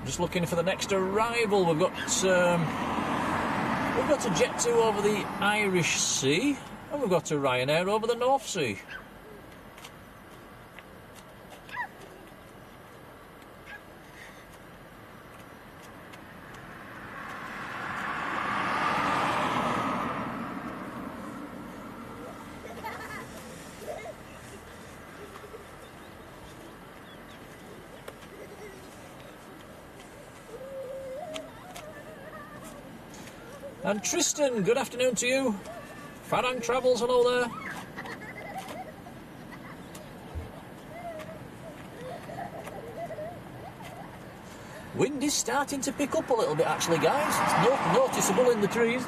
Just looking for the next arrival. We've got a Jet 2 over the Irish Sea, and we've got a Ryanair over the North Sea. And Tristan, good afternoon to you. Farang Travels, hello there. Wind is starting to pick up a little bit actually, guys. It's noticeable in the trees.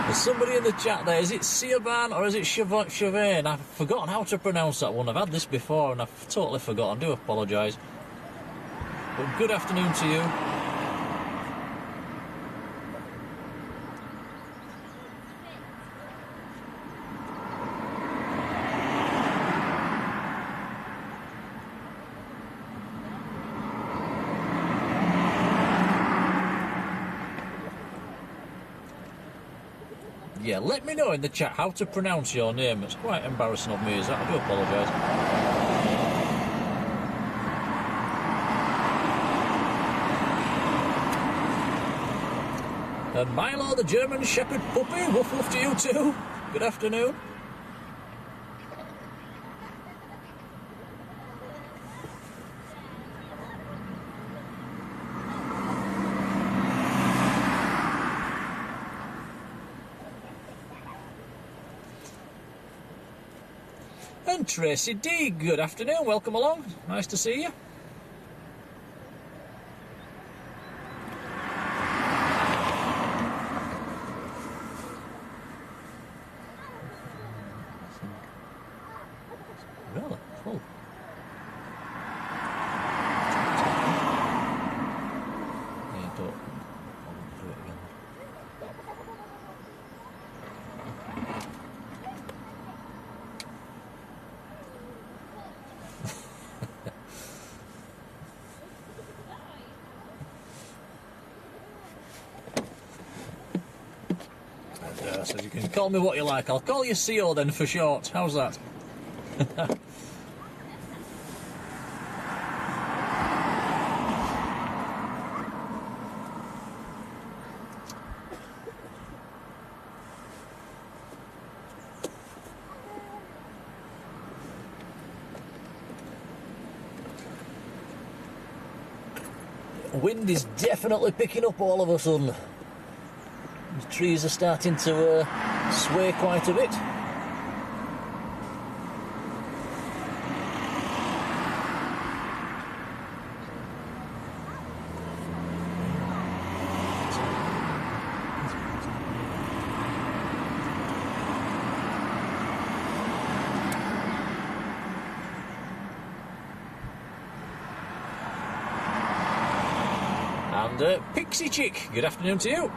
There's somebody in the chat there. Is it Siaban or is it Chavain? I've forgotten how to pronounce that one. I've had this before and I've totally forgotten. I do apologise. But good afternoon to you. Yeah, let me know in the chat how to pronounce your name. It's quite embarrassing of me, is that? I do apologise. And Milo, the German Shepherd puppy, woof woof to you too. Good afternoon. And Tracy D, good afternoon, welcome along, nice to see you. Really full. Yeah, I won't do it again. So you can call me what you like. I'll call you CO then for short. How's that? Wind is definitely picking up all of a sudden. The trees are starting to sway quite a bit. And Pixie Chick, good afternoon to you.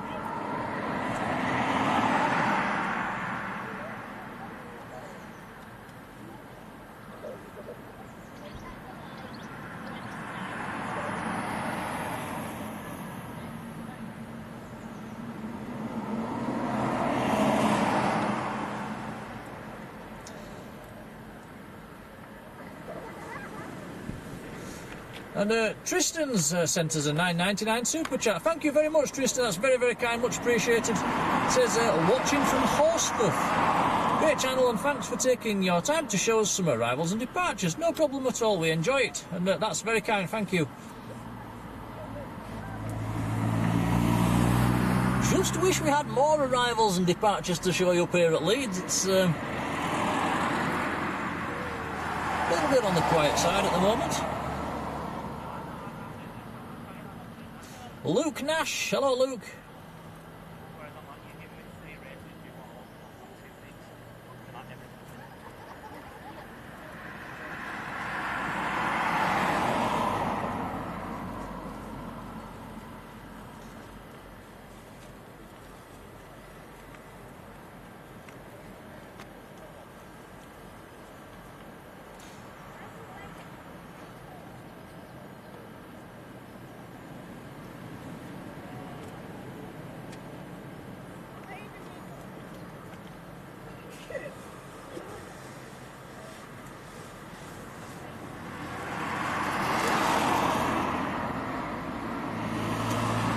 And Tristan's sent us a $9.99 super chat. Thank you very much, Tristan. That's very, very kind. Much appreciated. It says, watching from Horsforth. Great channel, and thanks for taking your time to show us some arrivals and departures. No problem at all. We enjoy it. And that's very kind. Thank you. Just wish we had more arrivals and departures to show you up here at Leeds. It's a little bit on the quiet side at the moment. Luke Nash. Hello, Luke.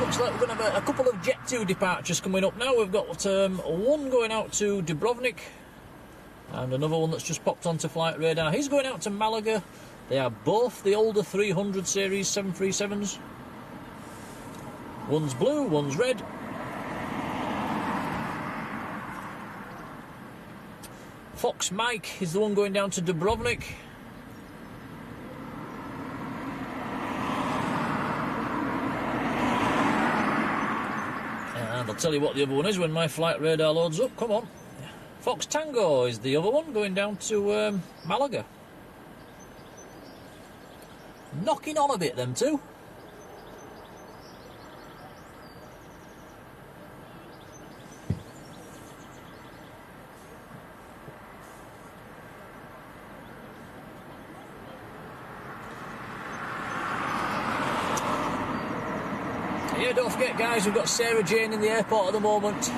Looks like we're going to have a couple of Jet 2 departures coming up now. We've got one going out to Dubrovnik and another one that's just popped onto flight radar. He's going out to Malaga. They are both the older 300 series 737s. One's blue, one's red. Fox Mike is the one going down to Dubrovnik. And I'll tell you what the other one is when my flight radar loads up. Come on. Fox Tango is the other one going down to Malaga. Knocking on a bit, them two. Yeah, don't forget, guys, we've got Sarah Jane in the airport at the moment.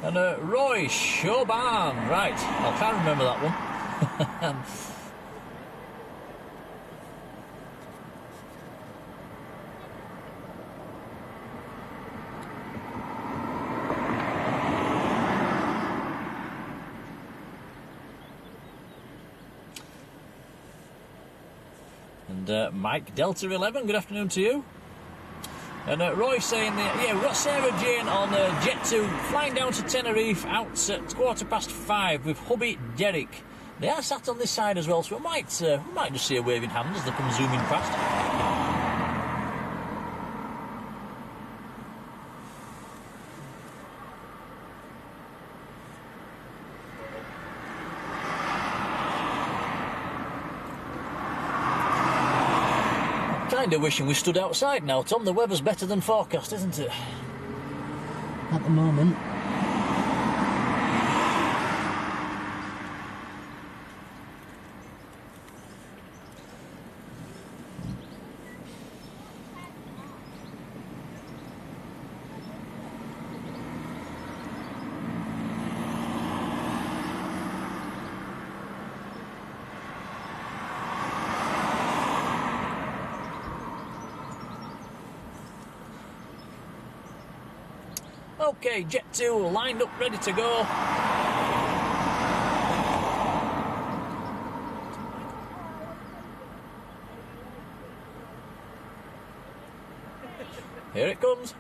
And Roy Choban, right, I can't remember that one. And Mike Delta 11, good afternoon to you. And Roy saying that, yeah, we've got Sarah Jane on Jet 2 flying down to Tenerife out at 5:15 with hubby Derek. They are sat on this side as well, so we might just see a waving hand as they come zooming past. Kinda wishing we stood outside now, Tom. The weather's better than forecast, isn't it? At the moment. Okay, Jet 2 lined up, ready to go. Here it comes.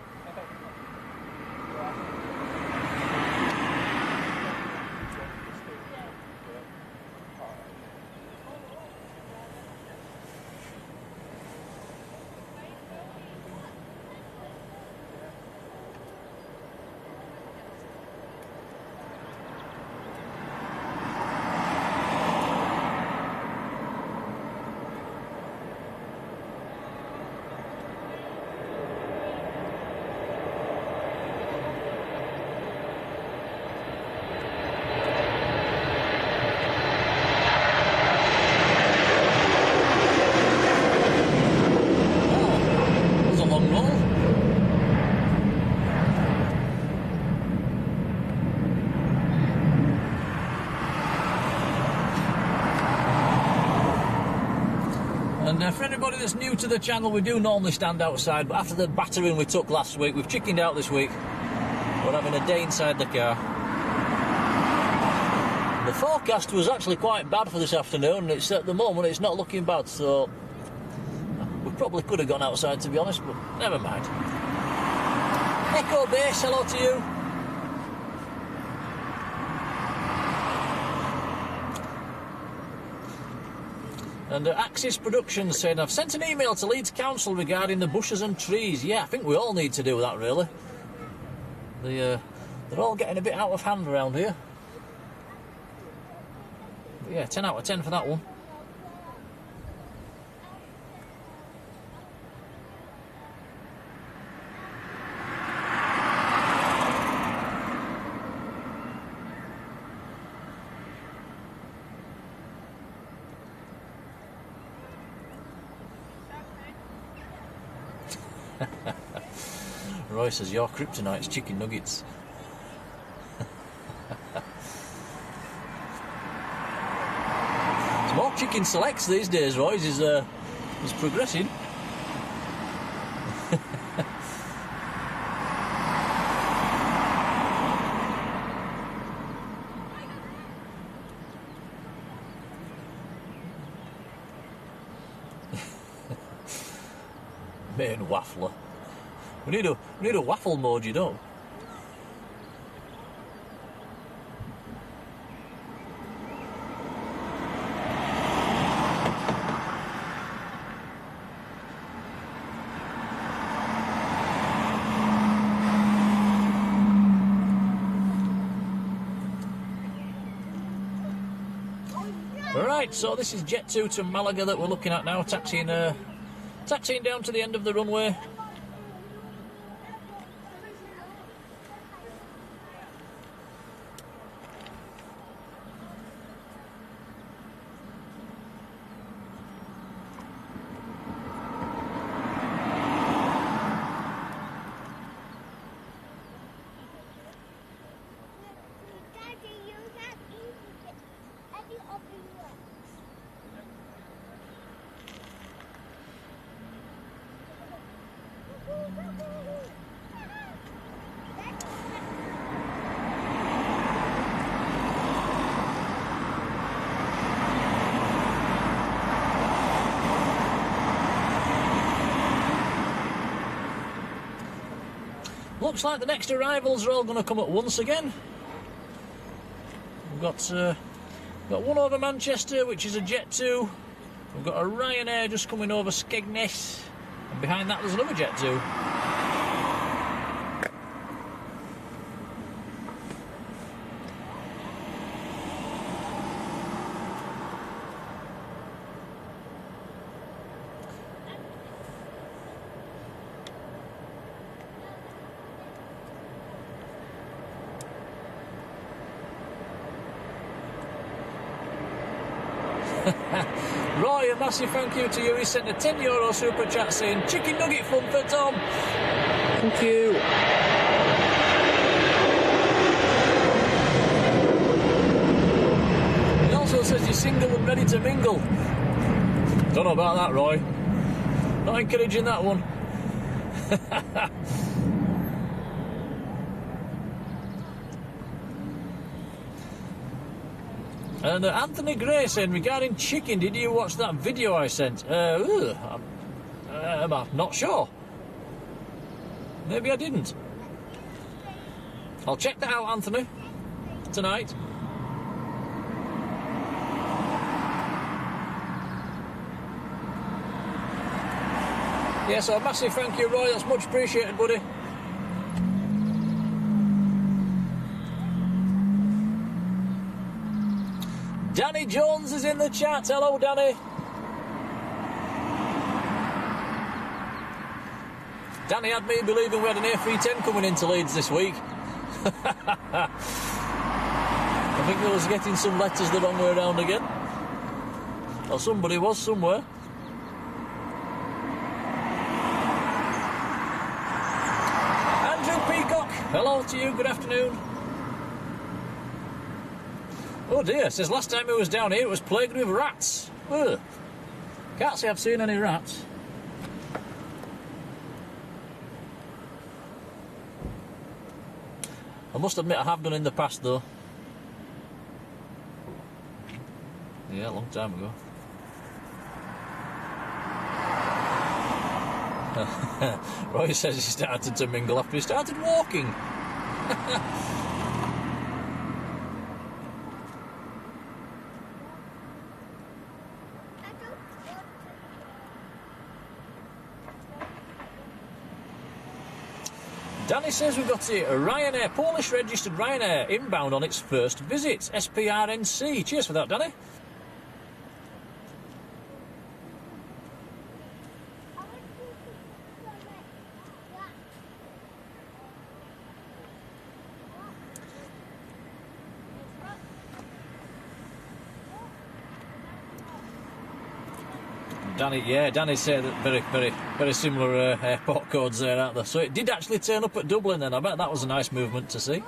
And for anybody that's new to the channel, we do normally stand outside, but after the battering we took last week, we've chickened out this week. We're having a day inside the car. The forecast was actually quite bad for this afternoon. It's at the moment it's not looking bad, so we probably could have gone outside, to be honest, but never mind. Echo Base, hello to you. And Axis Productions saying, I've sent an email to Leeds Council regarding the bushes and trees. Yeah, I think we all need to do that, really. They're all getting a bit out of hand around here. But yeah, 10 out of 10 for that one. Roy says, your kryptonite's chicken nuggets. It's more chicken selects these days, Roy's is progressing. Main waffler. We need a waffle mode, you know. Right, so this is Jet 2 to Malaga that we're looking at now, taxiing down to the end of the runway. Looks like the next arrivals are all going to come at once again. We've got one over Manchester, which is a Jet 2. We've got a Ryanair just coming over Skegness, and behind that there's another Jet 2. Roy, a massive thank you to you. He sent a €10 super chat saying chicken nugget fun for Tom. Thank you. He also says you're single and ready to mingle. Don't know about that, Roy. Not encouraging that one. And Anthony Gray saying, regarding chicken, did you watch that video I sent? I'm not sure. Maybe I didn't. I'll check that out, Anthony, tonight. Yeah, so a massive thank you, Roy. That's much appreciated, buddy. Danny Jones is in the chat. Hello, Danny. Danny had me believing we had an A310 coming into Leeds this week. I think I was getting some letters the wrong way around again. Or somebody was somewhere. Andrew Peacock. Hello to you. Good afternoon. Oh dear, says last time he was down here it was plagued with rats. Ugh. Can't say I've seen any rats. I must admit I have done in the past though. Yeah, a long time ago. Roy says he started to mingle after he started walking. Danny says we've got a Ryanair, Polish registered Ryanair, inbound on its first visit. SPRNC. Cheers for that, Danny. Danny said that very similar airport codes there, aren't there? So it did actually turn up at Dublin then. I bet that was a nice movement to see.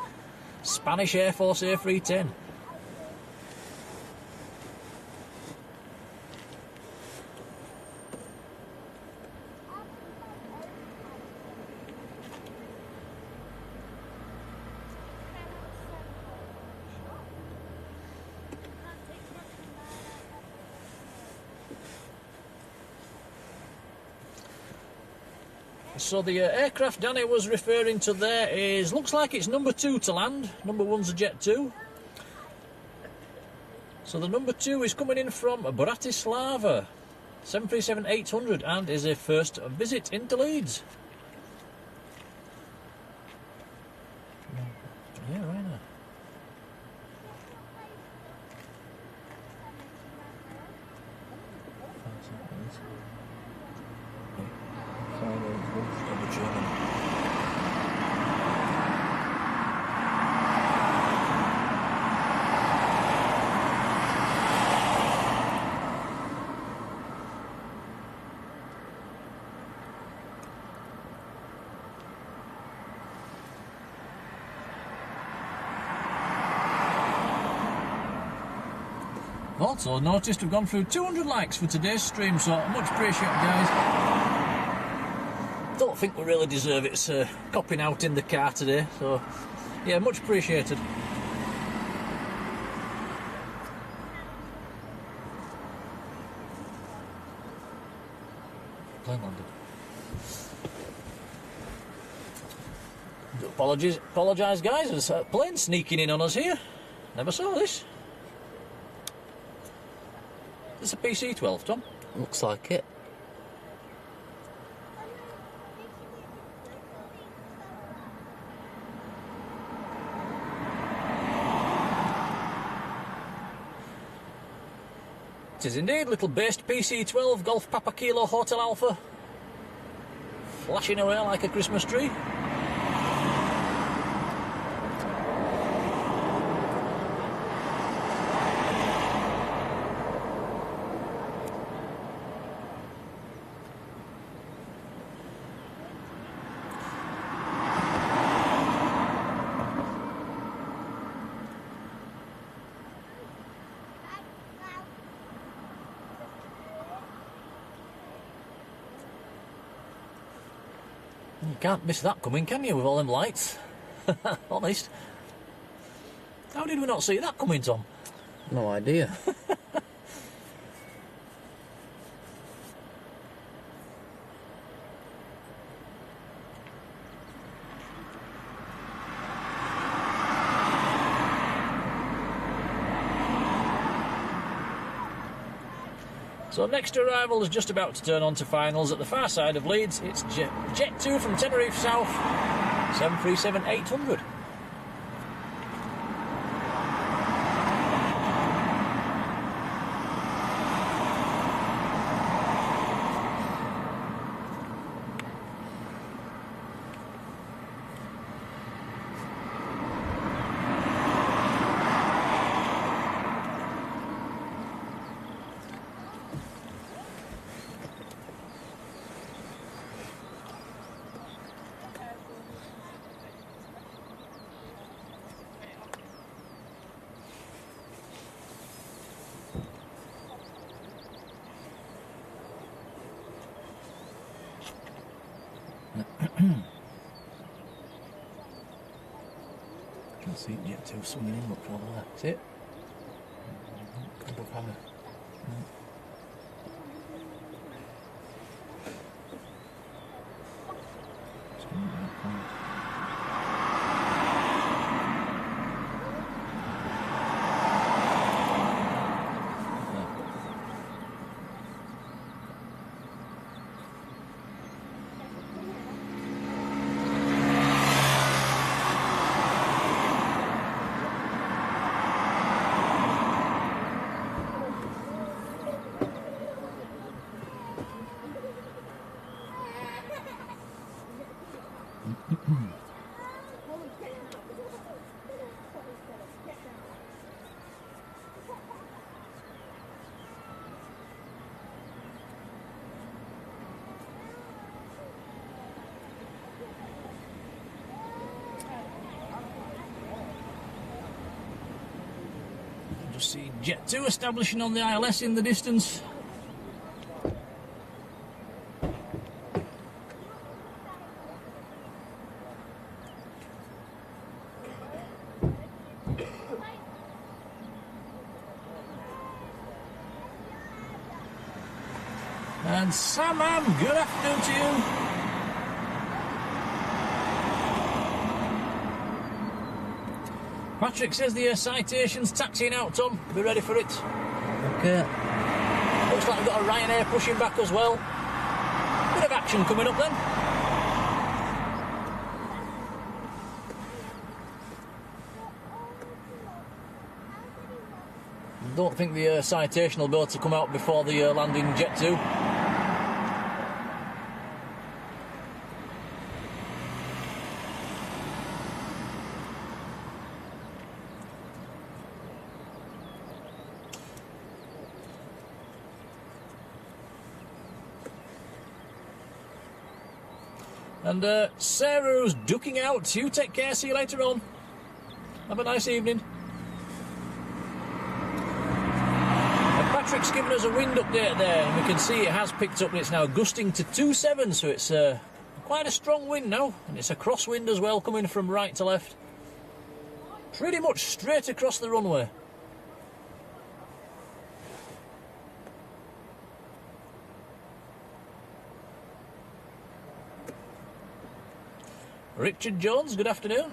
Spanish Air Force A310. So the aircraft Danny was referring to there looks like it's number 2 to land. Number 1's a Jet 2. So the number 2 is coming in from Bratislava, 737-800, and is a first visit into Leeds. Yeah, right now. Also noticed we've gone through 200 likes for today's stream, so much appreciated, guys. Don't think we really deserve it copping out in the car today, so yeah, much appreciated. Plane landed. Apologise, guys. There's a plane sneaking in on us here. Never saw this. Is this a PC-12, Tom? Looks like it. It is indeed, little based PC-12 Golf Papa Kilo Hotel Alpha. Flashing away like a Christmas tree. You can't miss that coming, can you, with all them lights? Honest. How did we not see that coming, Tom? No idea. So next arrival is just about to turn on to finals at the far side of Leeds. It's Jet 2 from Tenerife South, 737-800. can see Jet 2 swinging in, look over there. See it? Above hammer. Just see Jet 2 establishing on the ILS in the distance. And Sam Am, good afternoon to you. Patryk says the citation's taxiing out, Tom. Be ready for it. Okay. Looks like we've got a Ryanair pushing back as well. Bit of action coming up then. Don't think the citation will be able to come out before the landing Jet 2. And Sarah's ducking out. You take care. See you later on. Have a nice evening. And Patryk's given us a wind update there, and we can see it has picked up, and it's now gusting to 2.7, so it's quite a strong wind now, and it's a crosswind as well, coming from right to left. Pretty much straight across the runway. Richard Jones, good afternoon.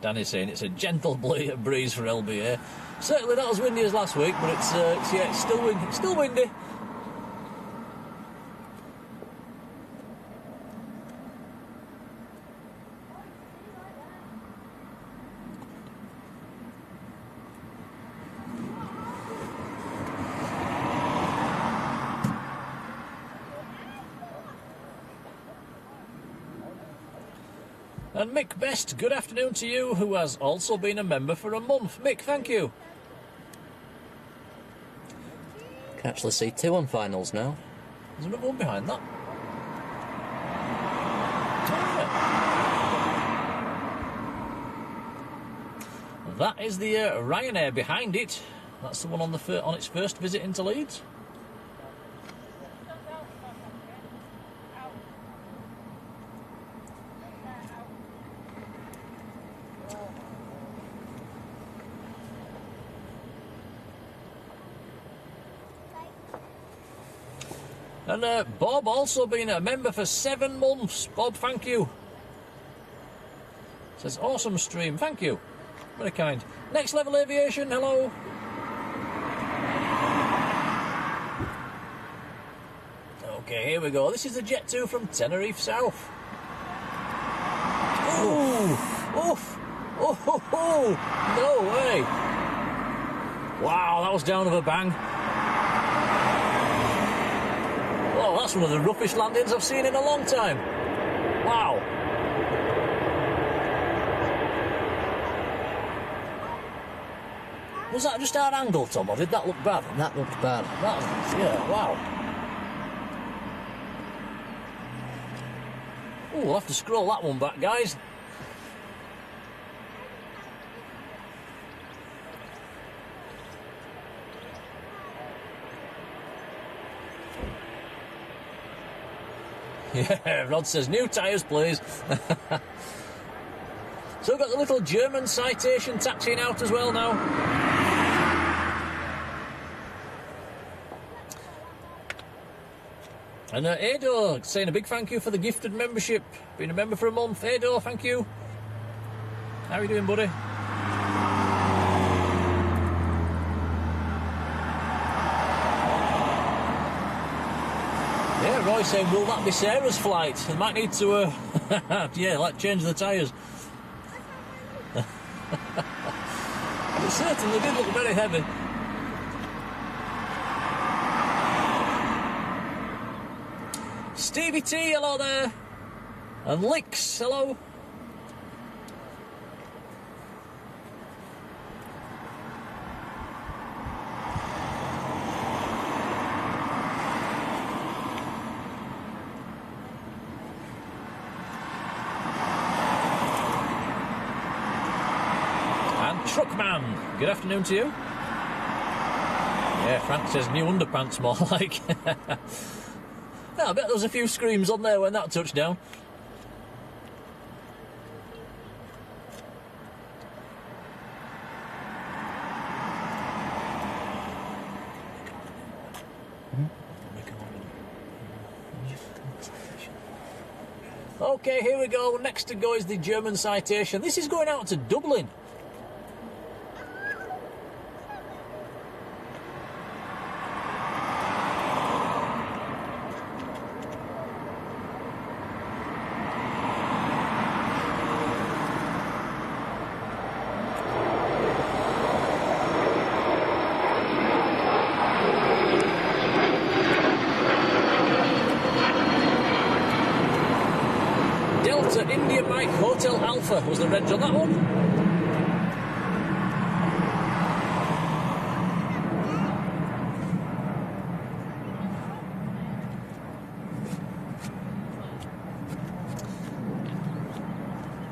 Danny's saying it's a gentle breeze for LBA. Certainly not as windy as last week, but it's still windy. And Mick Best, good afternoon to you, who has also been a member for a month. Mick, thank you. Can actually see 2 on finals now. There's another one behind that. Oh, yeah. That is the Ryanair behind it. That's the one on its first visit into Leeds. And Bob also been a member for 7 months. Bob, thank you. Says, awesome stream. Thank you. Very kind. Next Level Aviation, hello. Okay, here we go. This is the Jet 2 from Tenerife South. Oh, oof. Oh, no way. Wow, that was down with a bang. Oh, that's one of the roughest landings I've seen in a long time. Wow. Was that just our angle, Tom, or did that look bad? That looked bad. Yeah, wow. Ooh, we'll have to scroll that one back, guys. Yeah, Rod says, new tyres, please. So we've got the little German citation taxiing out as well now. And Ado saying a big thank you for the gifted membership. Been a member for a month. Ado, thank you. How are you doing, buddy? Yeah, Roy saying, will that be Sarah's flight? They might need to, yeah, like change the tyres. It certainly did look very heavy. Stevie T, hello there. And Licks, hello. Truckman, good afternoon to you. Yeah, Frank says new underpants more like. No, I bet there was a few screams on there when that touched down. Okay, here we go. Next to go is the German citation. This is going out to Dublin. India Mike Hotel Alpha was the reg on that one.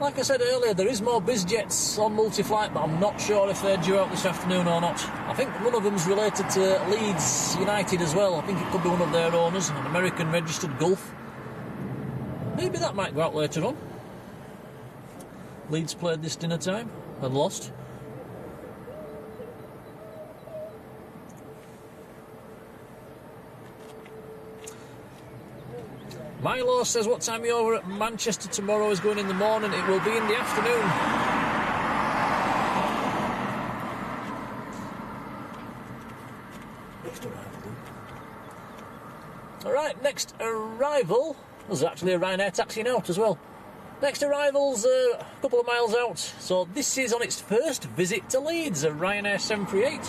Like I said earlier, there is more Bizjets on multi-flight, but I'm not sure if they're due out this afternoon or not. I think one of them's related to Leeds United as well. I think it could be one of their owners, an American registered Gulf. Maybe that might go out later on. Leeds played this dinner time and lost. Milo says, what time are you over at Manchester tomorrow? Is going in the morning. It will be in the afternoon. Alright, next arrival. There's actually a Ryanair taxiing out as well. Next arrival's a couple of miles out. So this is on its first visit to Leeds, a Ryanair 738.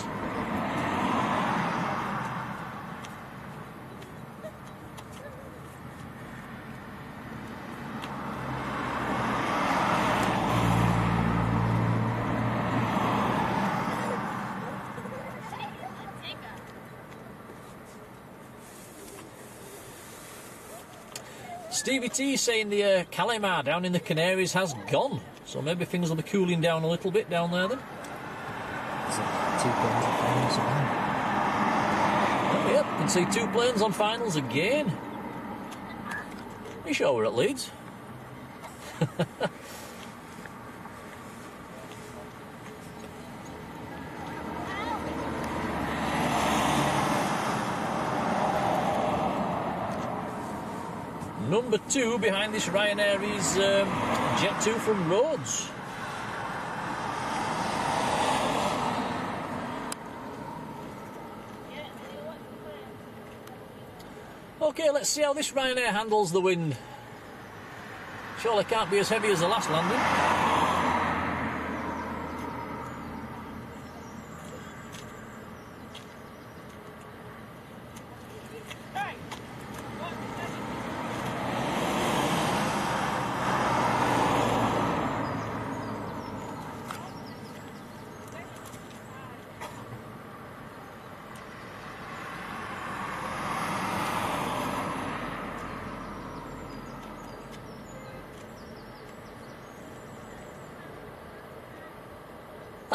Stevie T saying the Calimar down in the Canaries has gone. So maybe things will be cooling down a little bit down there then. Oh, yep, can see 2 planes on finals again. Are you sure we're at Leeds? Number 2 behind this Ryanair is Jet 2 from Rhodes. Okay, let's see how this Ryanair handles the wind. Surely can't be as heavy as the last landing.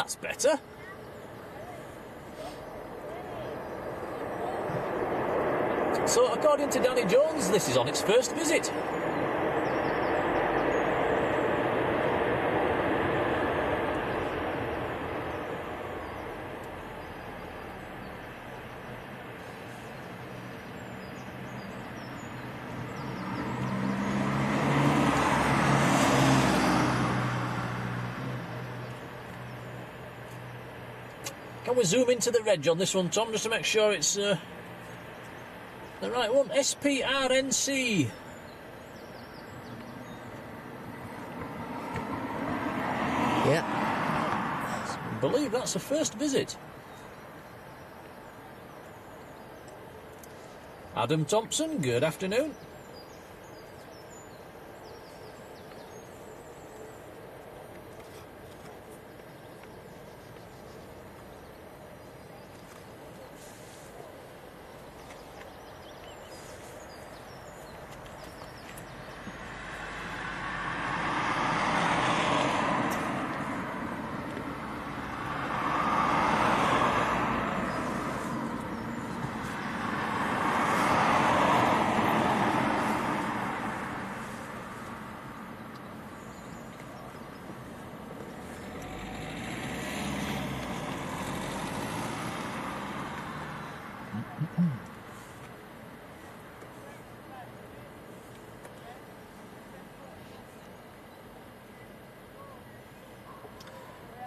That's better. So, according to Danny Jones, this is on its first visit. Can we zoom into the reg on this one, Tom, just to make sure it's the right one? SPRNC. Yeah. I believe that's the first visit. Adam Thompson, good afternoon.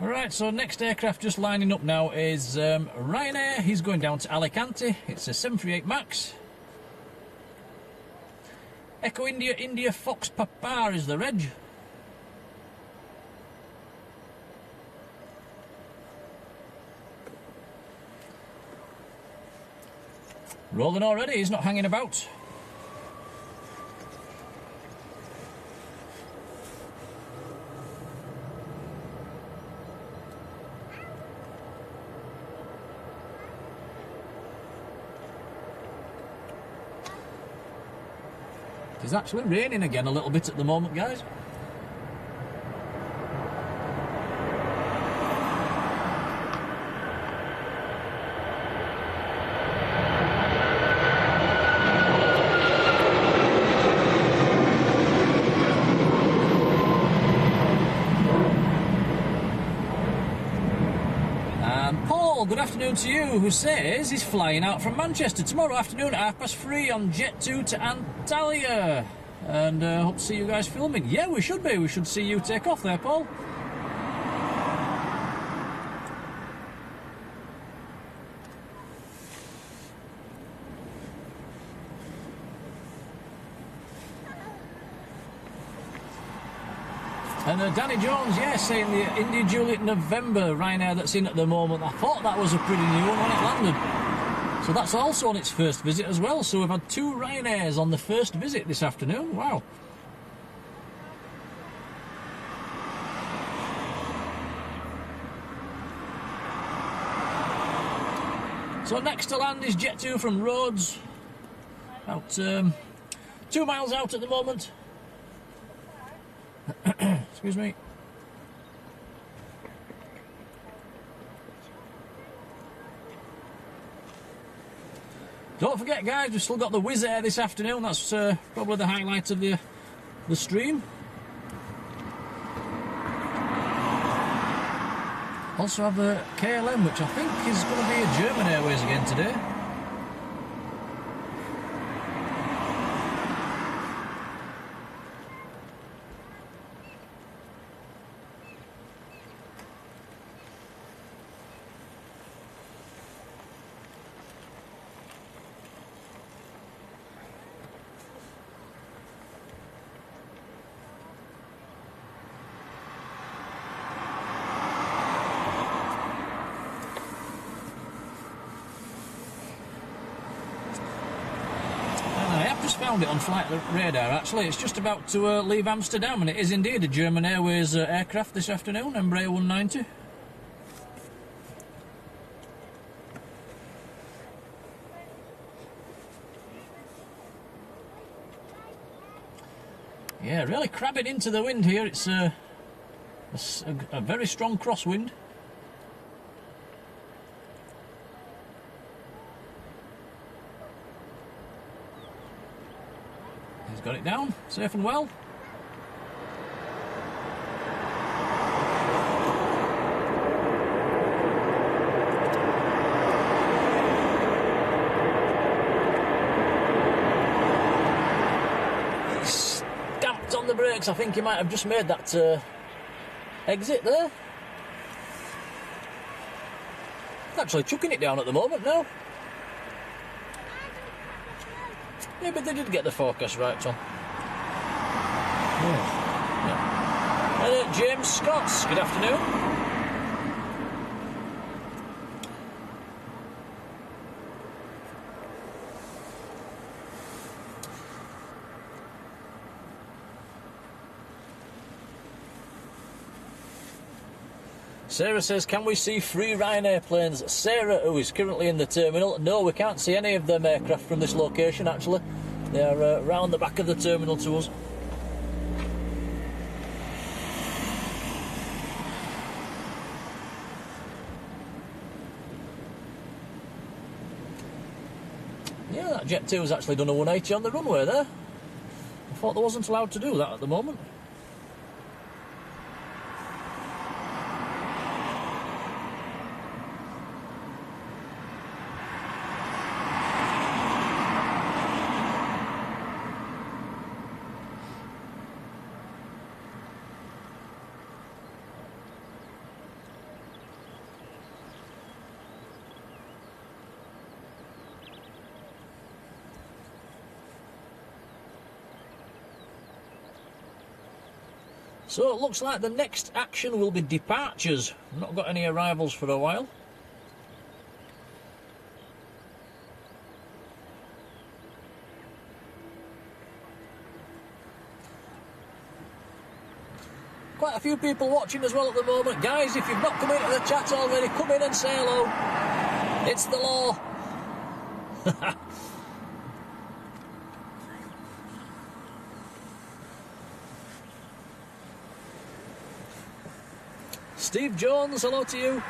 Alright, so next aircraft just lining up now is Ryanair. He's going down to Alicante. It's a 738 MAX. Echo India, India Fox Papa is the reg. Rolling already, he's not hanging about. It's actually raining again a little bit at the moment, guys. Good afternoon to you, who says he's flying out from Manchester tomorrow afternoon at 3:30 on Jet 2 to Antalya. And hope to see you guys filming. Yeah, we should be. We should see you take off there, Paul. And Danny Jones, yeah, saying the India Juliet November Ryanair that's in at the moment. I thought that was a pretty new one when it landed. So that's also on its first visit as well. So we've had 2 Ryanairs on the first visit this afternoon. Wow. So next to land is Jet 2 from Rhodes. About 2 miles out at the moment. Excuse me. Don't forget, guys, we've still got the Wizz Air this afternoon. That's probably the highlight of the stream. Also have the KLM, which I think is going to be a German Airways again today. Found it on flight radar. Actually, it's just about to leave Amsterdam, and it is indeed a German Airways aircraft this afternoon, Embraer 190. Yeah, really crabbing into the wind here. It's a very strong crosswind. got it down, safe and well. Stamped on the brakes. I think he might have just made that exit there. Actually chucking it down at the moment now. Yeah, but they did get the focus right, Tom. Yeah. And James Scotts, good afternoon. Sarah says, can we see 3 Ryanair planes? Sarah, who is currently in the terminal, no, we can't see any of them aircraft from this location, actually. They are round the back of the terminal to us. Yeah, that Jet 2 has actually done a 180 on the runway there. I thought they wasn't allowed to do that at the moment. So it looks like the next action will be departures. Not got any arrivals for a while. Quite a few people watching as well at the moment. Guys, if you've not come into the chat already, come in and say hello. It's the law. Steve Jones, hello to you.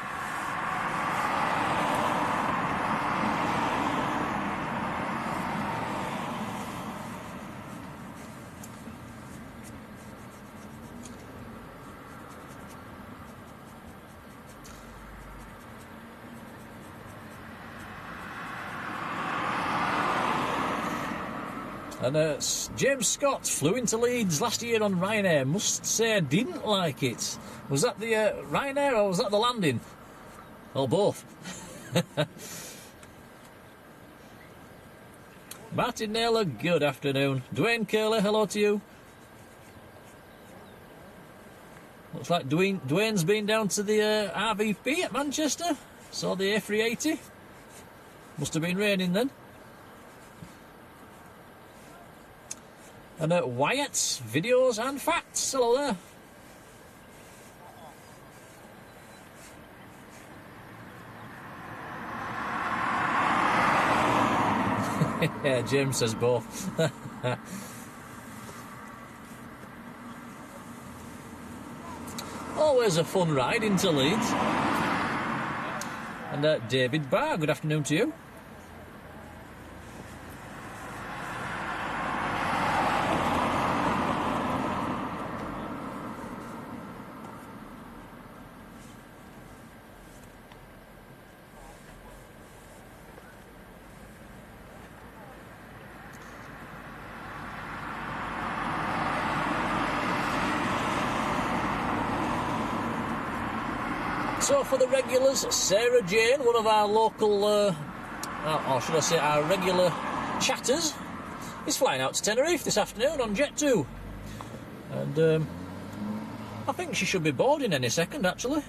And James Scott flew into Leeds last year on Ryanair. Must say I didn't like it. Was that the Ryanair or was that the landing? Or both? Martin Naylor, good afternoon. Dwayne Curley, hello to you. Looks like Dwayne's been down to the RVP at Manchester. Saw the A380. Must have been raining then. And Wyatt's videos and facts. Hello there. Yeah, James says both. Always a fun ride into Leeds. And David Barr, good afternoon to you. So for the regulars, Sarah Jane, one of our local, or should I say our regular chatters, is flying out to Tenerife this afternoon on Jet 2. And I think she should be boarding any second, actually.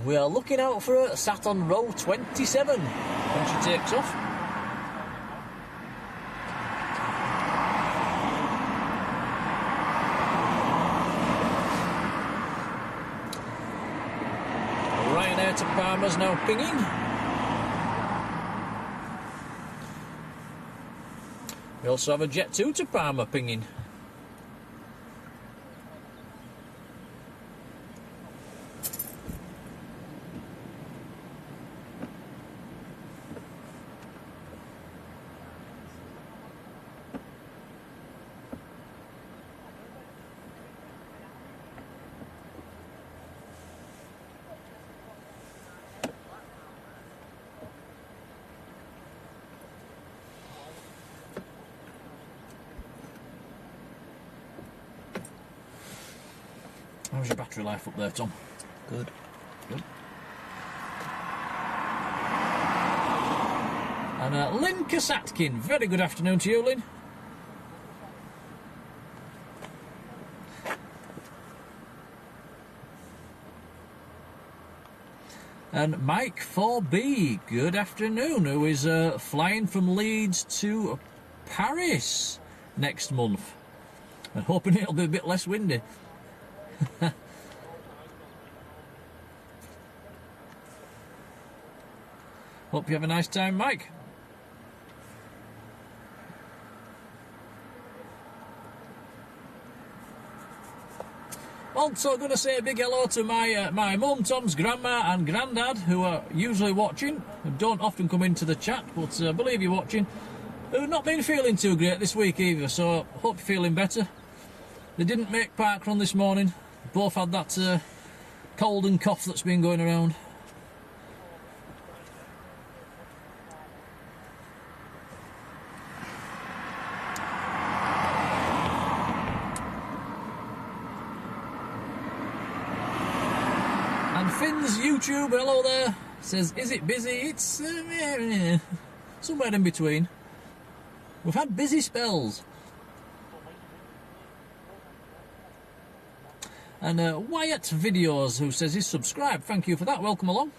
We are looking out for her, sat on row 27 when she takes off. To Parma's now pinging. We also have a Jet 2 to Parma pinging. How's your battery life up there, Tom? Good. Good. And Lynn Kasatkin, very good afternoon to you, Lynn. And Mike 4B, good afternoon, who is flying from Leeds to Paris next month. And hoping it'll be a bit less windy. Hope you have a nice time, Mike. Also going to say a big hello to my mum, Tom's grandma and granddad, who are usually watching and don't often come into the chat, but I believe you're watching, who've not been feeling too great this week either, so hope you're feeling better. They didn't make parkrun this morning. Both had that cold and cough that's been going around. And Finn's YouTube, hello there, says, is it busy? It's somewhere in between. We've had busy spells. And Wyatt Videos, who says he's subscribed. Thank you for that. Welcome along.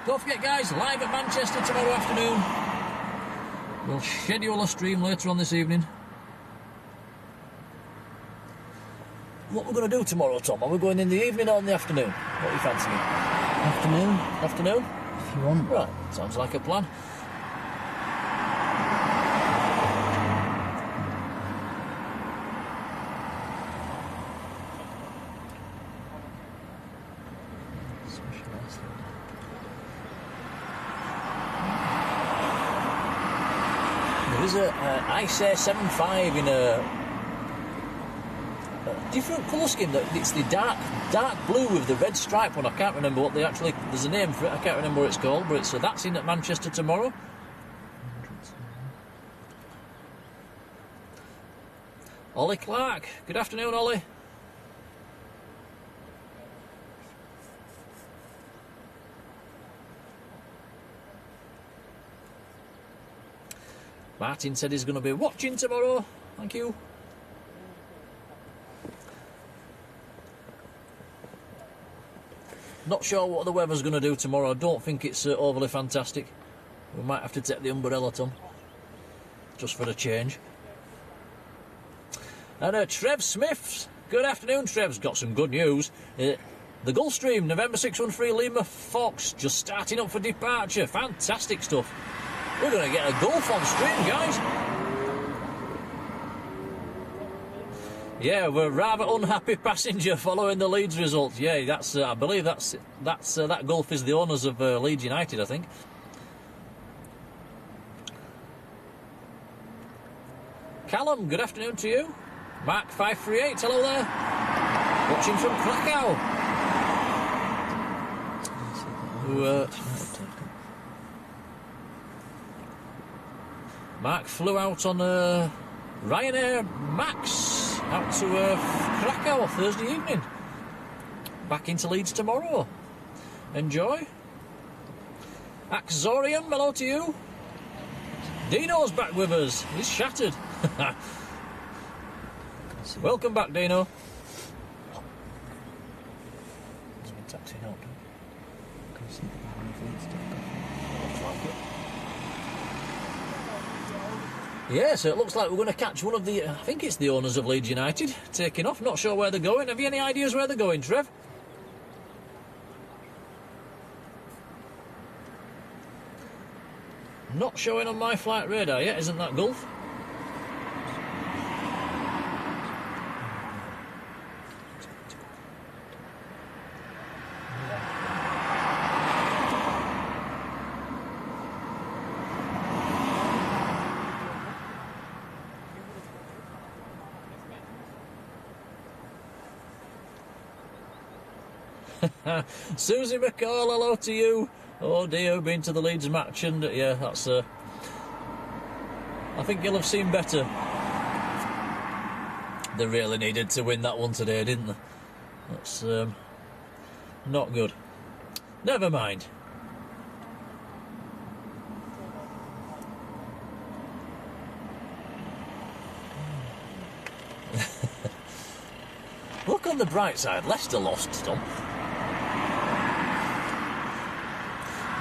Don't forget, guys, live at Manchester tomorrow afternoon. We'll schedule a stream later on this evening. What we're going to do tomorrow, Tom? Are we going in the evening or in the afternoon? What are you fancying? Afternoon, Afternoon? if you want. Right, sounds like a plan. There is a ICE 75 in a different colour scheme. It's the dark blue with the red stripe one. I can't remember what they actually... There's a name for it. I can't remember what it's called. But that's in at Manchester tomorrow. Ollie Clark. Good afternoon, Ollie. Martin said he's going to be watching tomorrow. Thank you. Not sure what the weather's going to do tomorrow. I don't think it's overly fantastic. We might have to take the umbrella, Tom. Just for a change. And Trev Smiths. Good afternoon, Trev's got some good news. The Gulfstream, November 613 Lima Fox, just starting up for departure. Fantastic stuff. We're going to get a Gulf on stream, guys. Yeah, we're a rather unhappy passenger following the Leeds result. Yeah, that's I believe that Gulf is the owners of Leeds United, I think. Callum, good afternoon to you. Mark 538, hello there. Watching from Krakow. Mark flew out on Ryanair Max out to Krakow Thursday evening. Back into Leeds tomorrow. Enjoy. Axorium, hello to you. Dino's back with us. He's shattered. Welcome back, Dino. Yeah, so it looks like we're going to catch one of the, I think it's the owners of Leeds United, taking off. Not sure where they're going. Have you any ideas where they're going, Trev? Not showing on my flight radar yet, isn't that Gulf? Susie McCall, hello to you. Oh dear, been to the Leeds match, and yeah, that's I think you'll have seen better. They really needed to win that one today, didn't they? That's not good. Never mind. Look on the bright side, Leicester lost, Tom.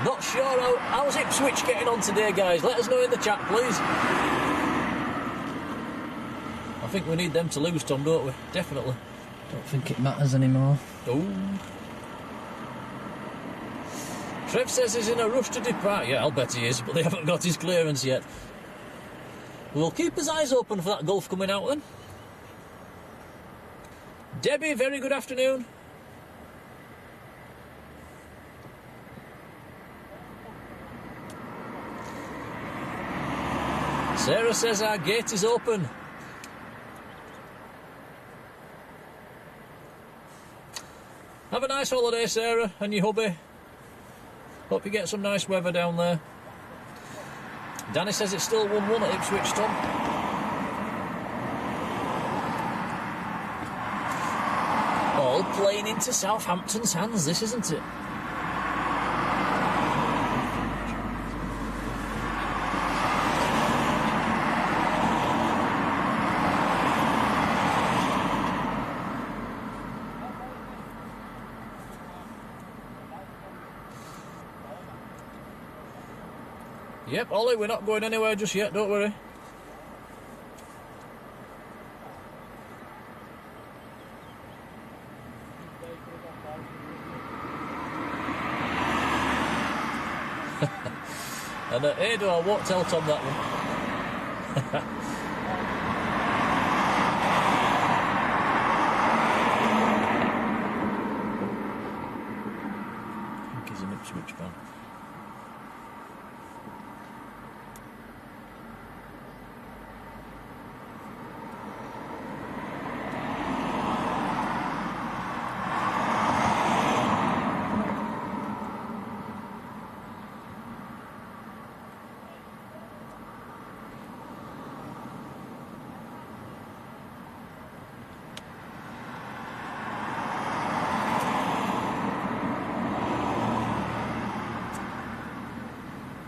Not sure how's Ipswich getting on today, guys. Let us know in the chat, please. I think we need them to lose, Tom, don't we? Definitely. Don't think it matters anymore. Oh. Trev says he's in a rush to depart. Yeah, I'll bet he is, but they haven't got his clearance yet. We'll keep his eyes open for that Gulf coming out then. Debbie, very good afternoon. Sarah says our gate is open. Have a nice holiday, Sarah, and your hubby. Hope you get some nice weather down there. Danny says it's still 1-1 at Ipswich, Tom. All playing into Southampton's hands, this, isn't it? Yep, Ollie, we're not going anywhere just yet, don't worry. And Ado, I won't tell Tom that one. I think he's an Ipswich fan.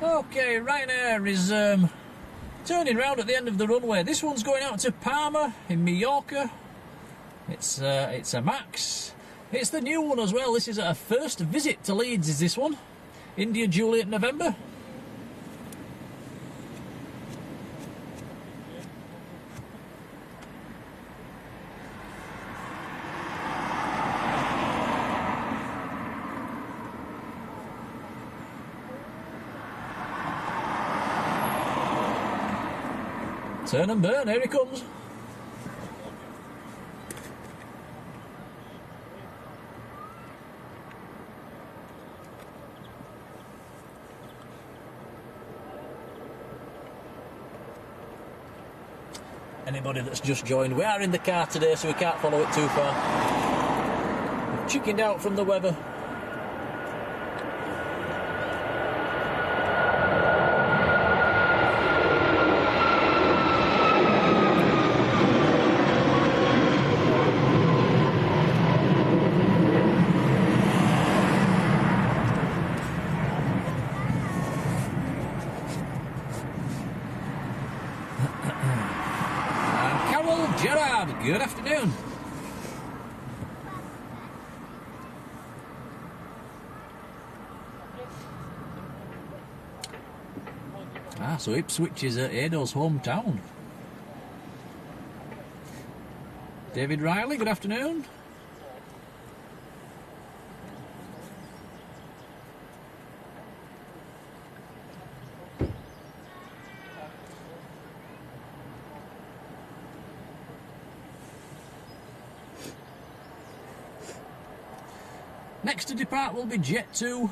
Okay, Ryanair is turning round at the end of the runway. This one's going out to Palma in Mallorca. It's a Max. It's the new one as well. This is a first visit to Leeds, is this one? India, Juliet, November. Turn and burn, here he comes. Anybody that's just joined, we are in the car today, so we can't follow it too far. We've chickened out from the weather. Good afternoon. So Ipswich is Ado's hometown. David Riley, good afternoon. Next to depart will be Jet 2.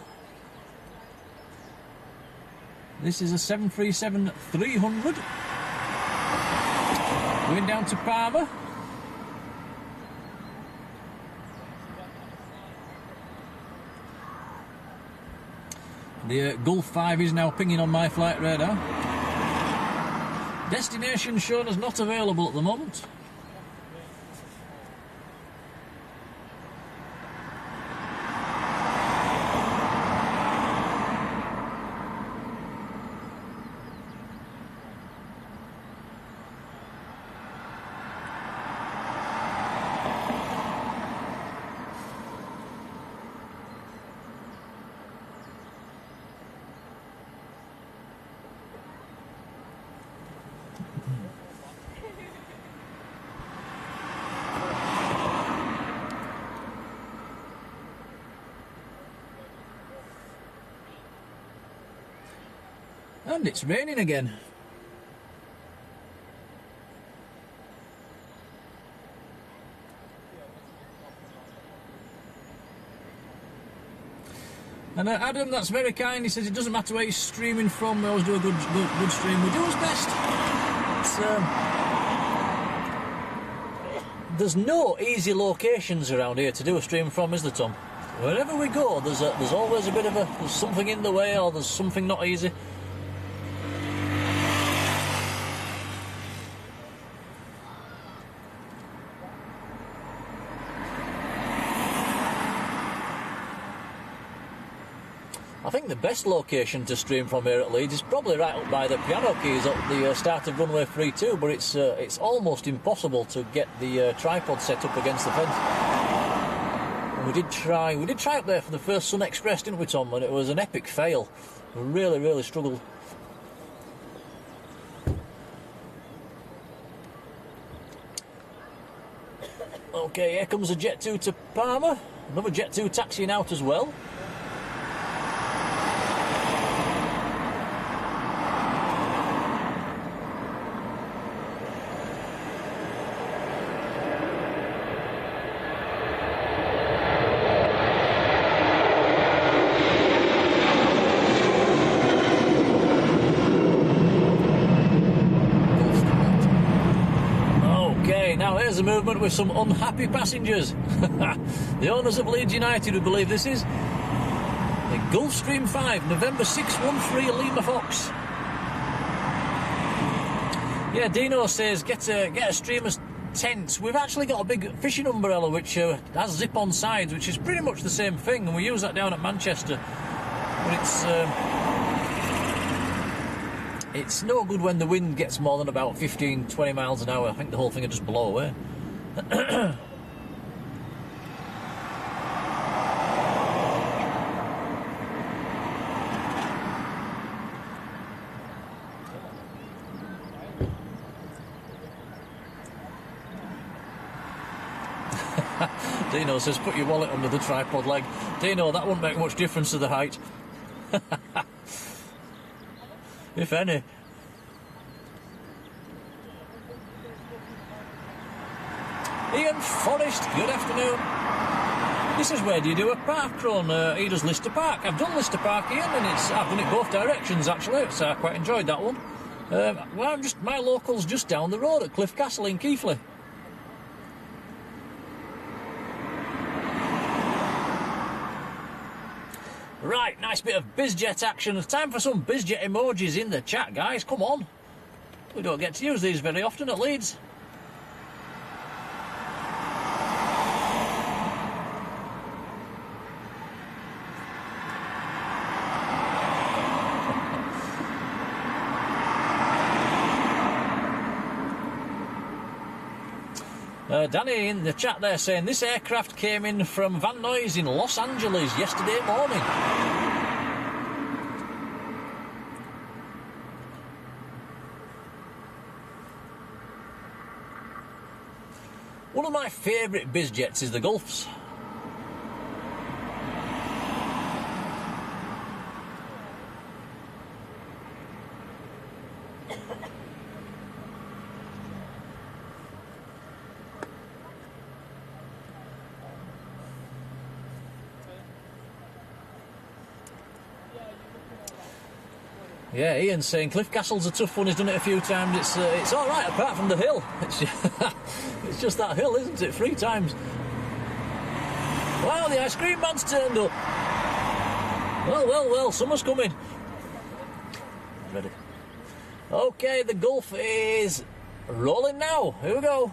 This is a 737-300. Going down to Palma. The Gulf 5 is now pinging on my flight radar. Destination shown as not available at the moment. And it's raining again. And Adam, that's very kind. He says it doesn't matter where you're streaming from. We always do a good stream. We do our best. There's no easy locations around here to do a stream from, is there, Tom? Wherever we go, there's always a bit of there's something in the way, or there's something not easy. I think the best location to stream from here at Leeds is probably right up by the piano keys at the start of Runway 3-2, but it's almost impossible to get the tripod set up against the fence. And we did try up there for the first Sun Express, didn't we, Tom? And it was an epic fail. We really struggled. Okay, here comes a Jet 2 to Palmer. Another Jet 2 taxiing out as well. A movement with some unhappy passengers. The owners of Leeds United would believe this is the Gulfstream 5, November 613 Lima Fox. Yeah, Dino says get a streamer's tent. We've actually got a big fishing umbrella which has zip-on sides, which is pretty much the same thing, and we use that down at Manchester. But it's no good when the wind gets more than about 15-20 miles an hour. I think the whole thing will just blow away. Dino says, put your wallet under the tripod leg. Dino, that wouldn't make much difference to the height. If any. Ian Forrest, good afternoon. He says, where do you do a park run? He does Lister Park. I've done Lister Park, Ian, and I've done it both directions actually, so I quite enjoyed that one. Well, my local's just down the road at Cliff Castle in Keighley. Right, nice bit of Bizjet action. It's time for some Bizjet emojis in the chat, guys. Come on. We don't get to use these very often at Leeds. Danny in the chat there saying this aircraft came in from Van Nuys in Los Angeles yesterday morning. One of my favourite Bizjets is the Gulfs. Yeah, Ian's saying Cliff Castle's a tough one. He's done it a few times. It's all right apart from the hill. It's just that hill, isn't it? 3 times. Wow, the ice cream man's turned up. Well, summer's coming. Ready. Okay, the Gulf is rolling now. Here we go.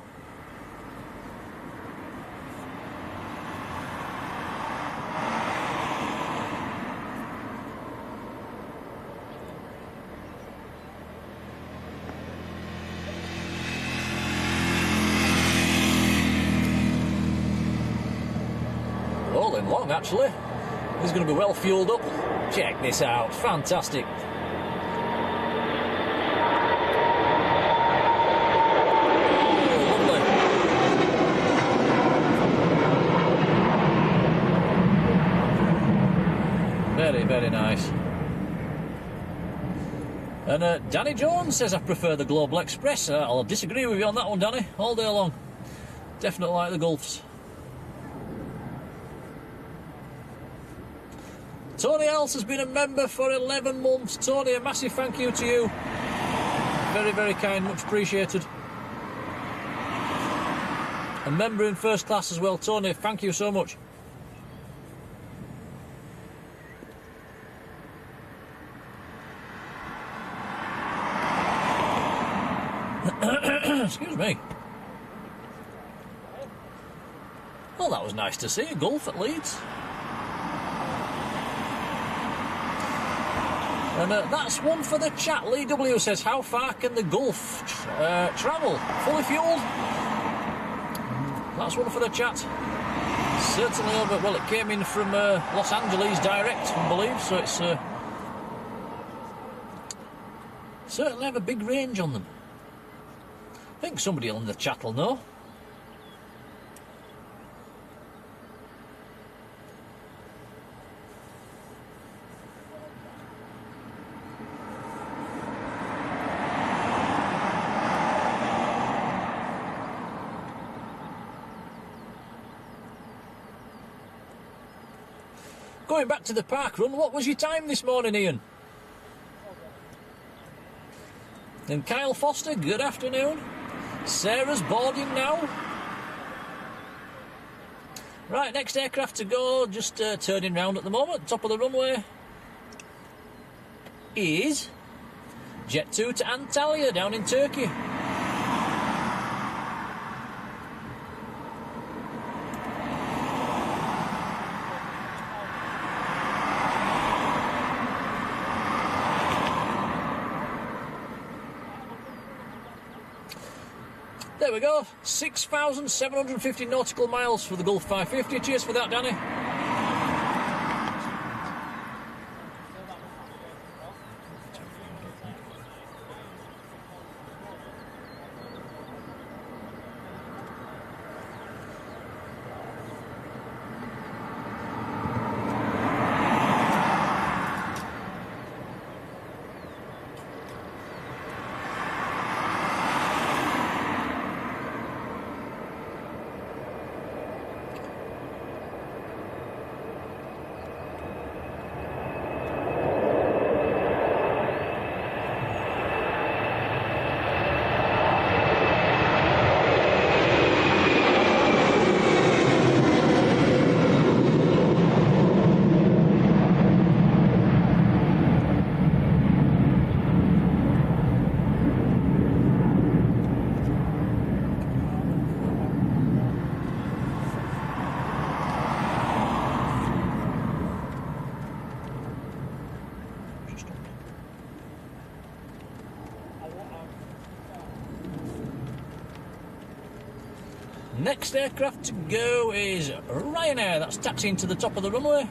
Long actually. He's going to be well fueled up. Check this out, fantastic. Oh, lovely. Very, very nice. And Danny Jones says, I prefer the Global Express. I'll disagree with you on that one, Danny, all day long. Definitely like the Gulfs. Tony Else has been a member for 11 months. Tony, a massive thank you to you. Very, very kind, much appreciated. A member in first class as well, Tony, thank you so much. Excuse me. Well, that was nice to see. Golf at Leeds. And that's one for the chat. Lee W says, how far can the Gulf travel? Fully fueled? That's one for the chat. Certainly over. Well, it came in from Los Angeles direct, I believe, so it's certainly have a big range on them. I think somebody on the chat will know. Going back to the park run, what was your time this morning, Ian? And Kyle Foster, good afternoon. Sarah's boarding now. Right, next aircraft to go, just turning round at the moment, top of the runway, is Jet 2 to Antalya down in Turkey. There we go, 6,750 nautical miles for the Gulf 550. Cheers for that, Danny. Next aircraft to go is Ryanair. That's taxiing to the top of the runway.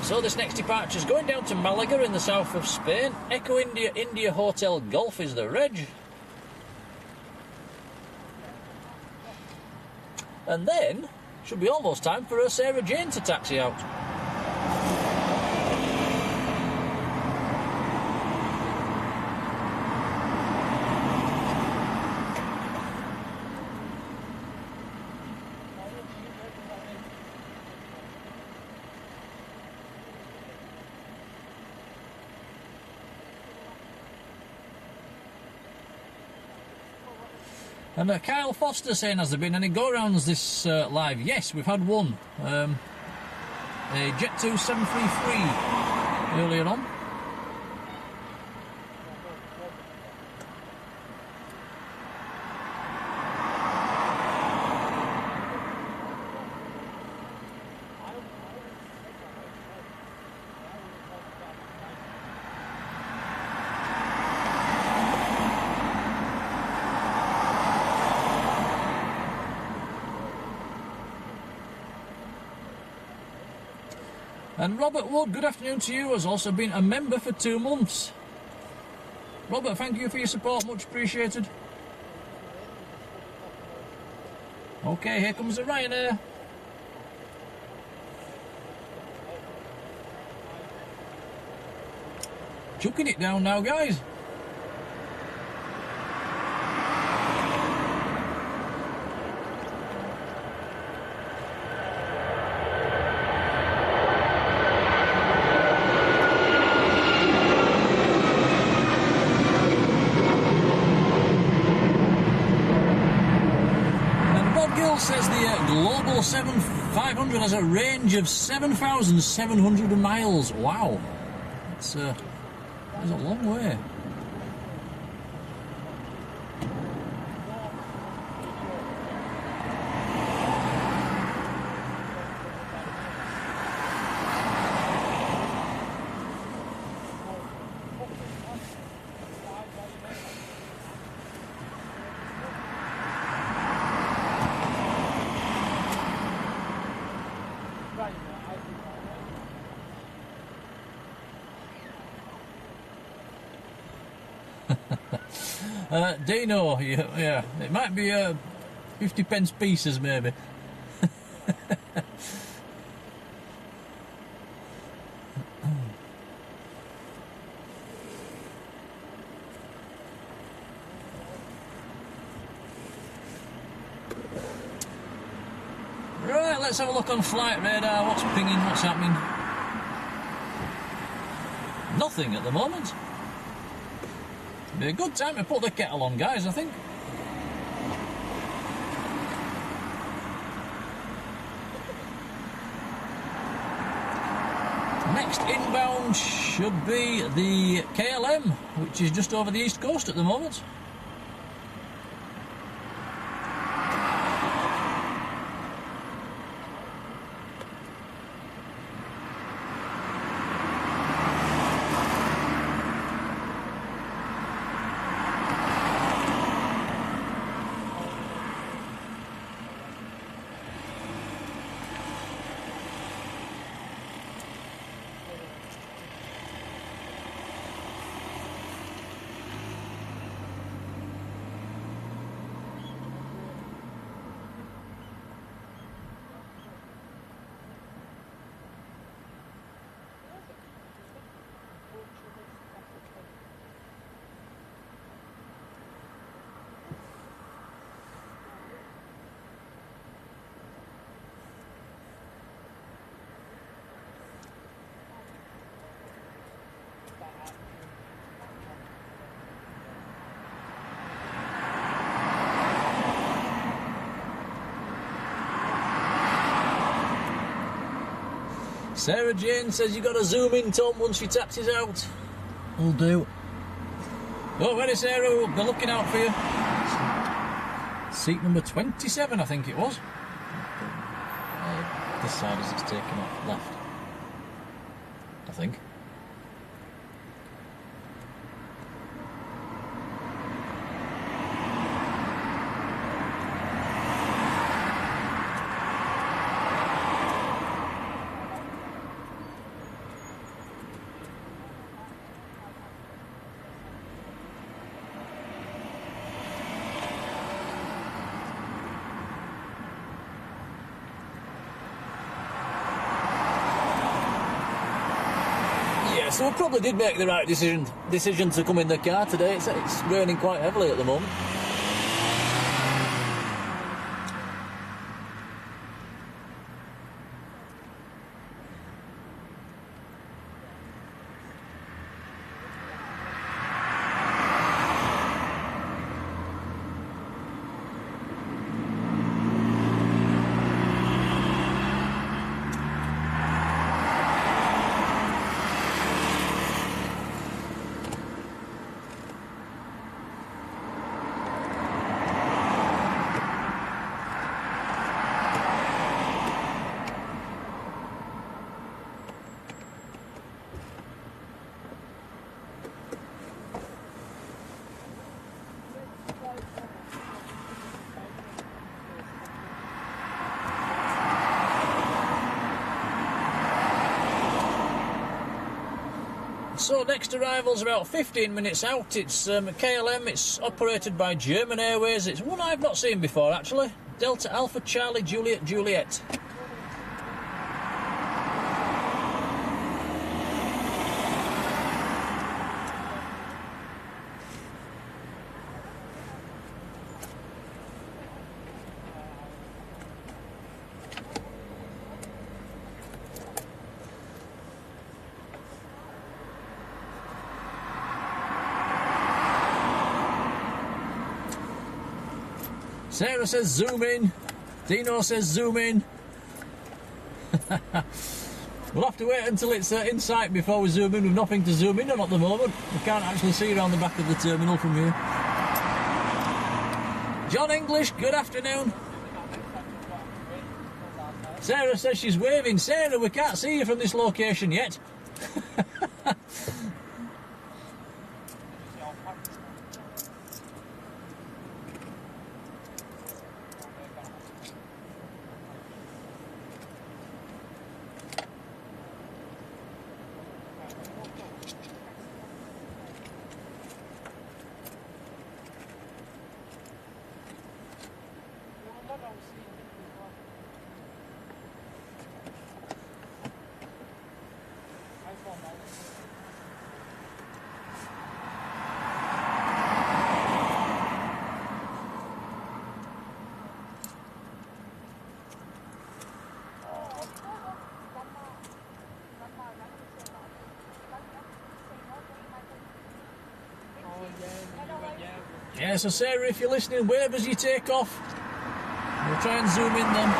So this next departure is going down to Malaga in the south of Spain. Echo India India Hotel Golf is the reg. And then, should be almost time for Sarah Jane to taxi out. And Kyle Foster saying, has there been any go-rounds this live? Yes, we've had one. A Jet 2 733 earlier on. And Robert Wood, good afternoon to you, has also been a member for 2 months. Robert, thank you for your support, much appreciated. Okay, here comes the Ryanair. Chucking it down now, guys. Says the Global 7500 has a range of 7,700 miles. Wow, that's a long way. Dino, yeah, it might be 50 pence pieces maybe. Right, let's have a look on flight radar. What's pinging, what's happening? Nothing at the moment. Be a good time to put the kettle on, guys, I think. Next inbound should be the KLM, which is just over the east coast at the moment. Sarah Jane says you got to zoom in, Tom, once she taxis out. Will do. Oh, ready, Sarah, we'll be looking out for you. Seat number 27, I think it was. This side as it's taken off left, I think. So we probably did make the right decision to come in the car today. It's raining quite heavily at the moment. So next arrival's about 15 minutes out. It's KLM. It's operated by German Airways. It's one I've not seen before actually. Delta Alpha Charlie Juliet Juliet. Sarah says zoom in. Dino says zoom in. We'll have to wait until it's in sight before we zoom in. We've nothing to zoom in on at the moment. We can't actually see around the back of the terminal from here. John English, good afternoon. Sarah says she's waving. Sarah, we can't see you from this location yet. Yeah, so Sarah, if you're listening, wave as you take off. We'll try and zoom in then.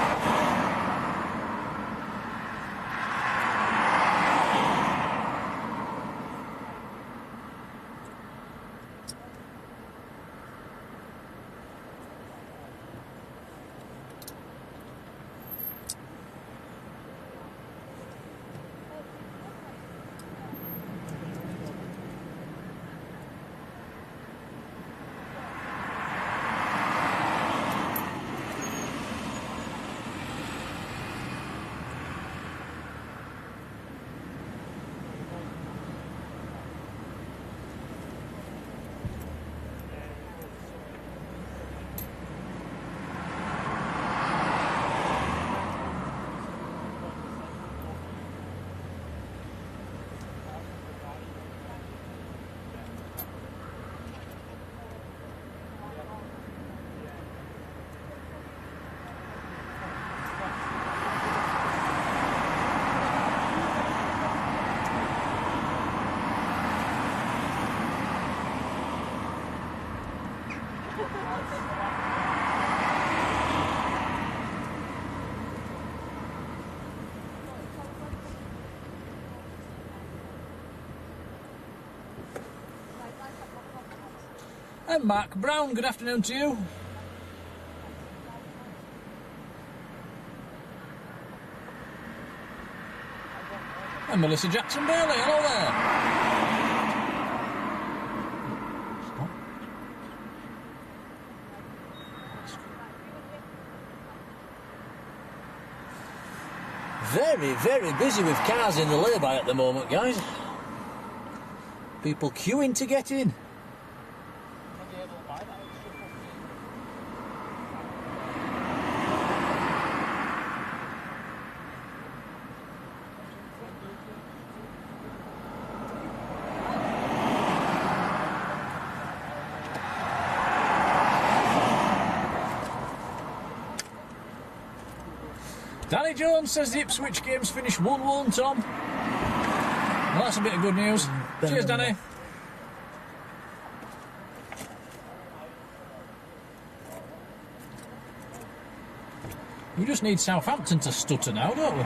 And Mark Brown, good afternoon to you. And Melissa Jackson Bailey, hello there. Very, very busy with cars in the lay-by at the moment, guys. People queuing to get in. Danny Jones says the Ipswich game's finished 1-1, Tom. Well, that's a bit of good news. Cheers, Danny. We just need Southampton to stutter now, don't we?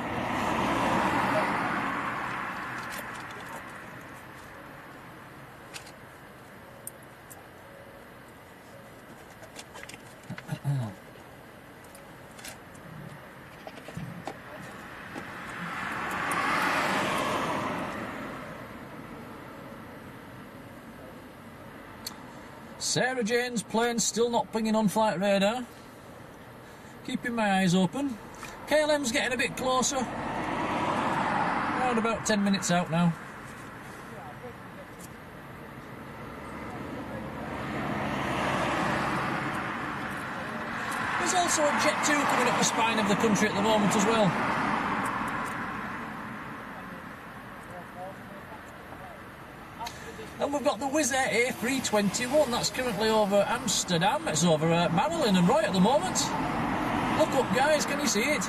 Sarah Jane's plane still not pinging on flight radar. Keeping my eyes open. KLM's getting a bit closer. Around about 10 minutes out now. There's also a Jet 2 coming up the spine of the country at the moment as well. And we've got the Wizz Air A321, that's currently over Amsterdam. It's over Marjolein and Roy at the moment. Look up, guys, can you see it?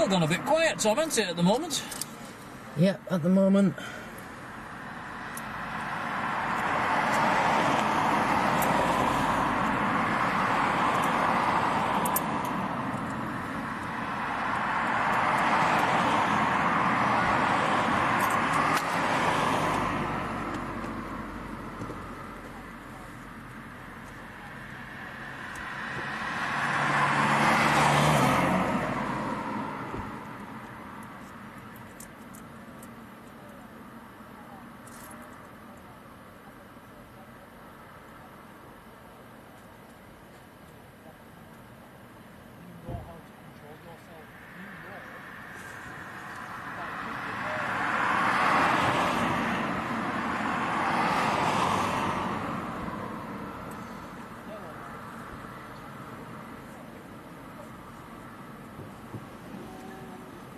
Gone a bit quiet, Tom, hasn't it, at the moment? Yeah, at the moment.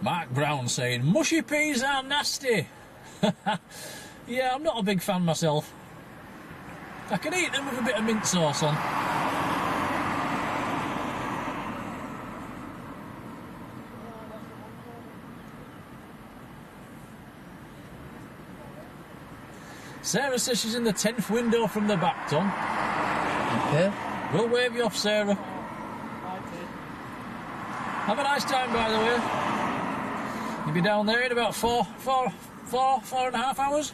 Mark Brown saying, mushy peas are nasty. Yeah, I'm not a big fan myself. I can eat them with a bit of mint sauce on. Sarah says she's in the 10th window from the back, Tom. Okay. We'll wave you off, Sarah. Have a nice time, by the way. You'll be down there in about four and a half hours.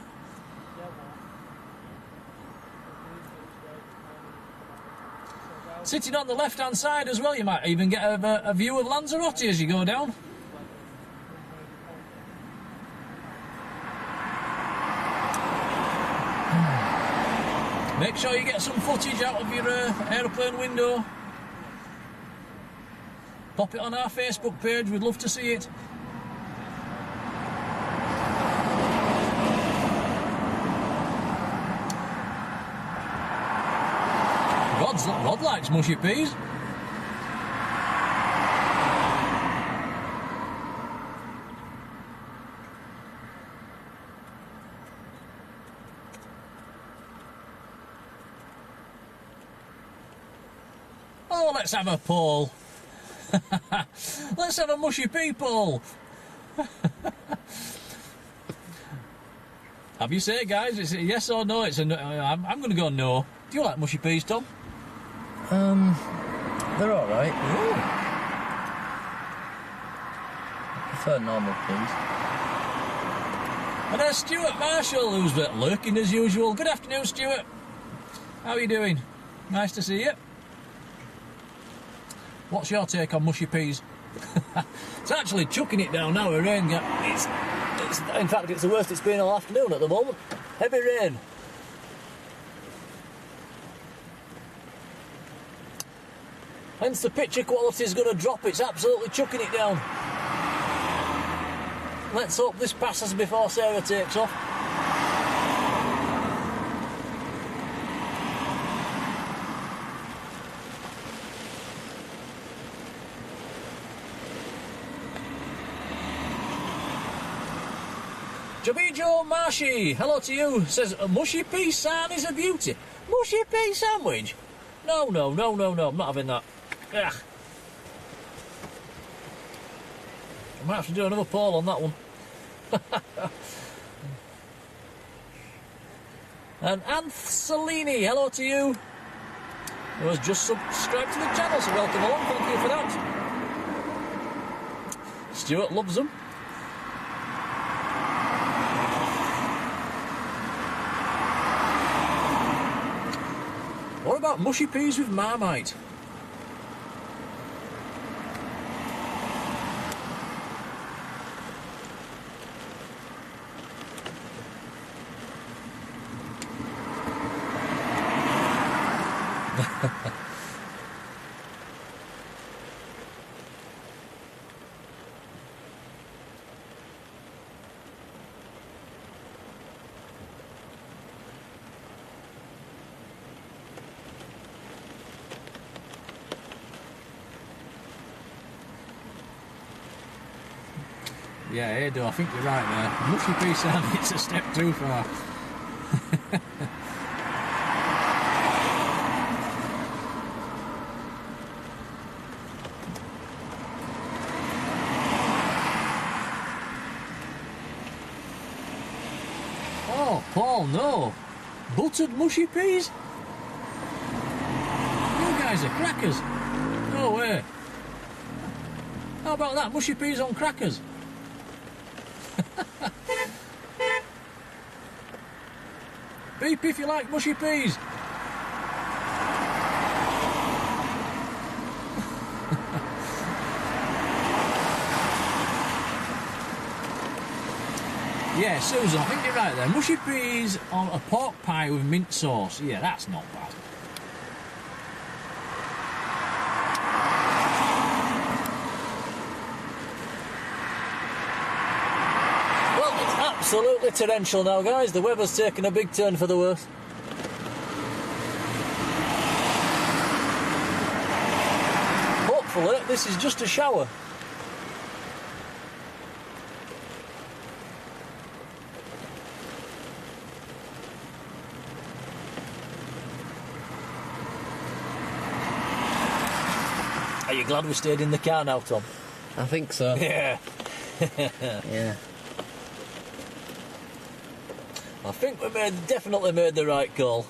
Sitting on the left-hand side as well, you might even get a view of Lanzarote as you go down. Make sure you get some footage out of your aeroplane window. Pop it on our Facebook page, we'd love to see it. Rod likes mushy peas. Oh, let's have a poll. Let's have a mushy pea poll. Have you say, guys? Is it yes or no? It's a no. I'm going to go no. Do you like mushy peas, Tom? They're all right. Ooh. I prefer normal peas. And there's Stuart Marshall, who's lurking as usual. Good afternoon, Stuart. How are you doing? Nice to see you. What's your take on mushy peas? It's actually chucking it down now, a rain gap. In fact, it's the worst it's been all afternoon at the moment. Heavy rain. Hence the picture quality is going to drop. It's absolutely chucking it down. Let's hope this passes before Sarah takes off. Jabijo Marshy, hello to you, says a mushy pea san is a beauty. Mushy pea sandwich? No, I'm not having that. Ugh. I might have to do another poll on that one. And Anthelini, hello to you. Who has just subscribed to the channel, so welcome along, thank you for that. Stuart loves them. What about mushy peas with Marmite? Yeah, Ado, I think you're right there. Mushy pea sandwich, it's a step too far. Oh, Paul, no. Buttered mushy peas? You guys are crackers. No way. How about that? Mushy peas on crackers? Beep if you like mushy peas. Yeah, Susan, I think you're right there. Mushy peas on a pork pie with mint sauce. Yeah, that's not bad. Absolutely torrential now, guys. The weather's taken a big turn for the worse. Hopefully, this is just a shower. Are you glad we stayed in the car now, Tom? I think so. Yeah. Yeah. I think we definitely made the right call.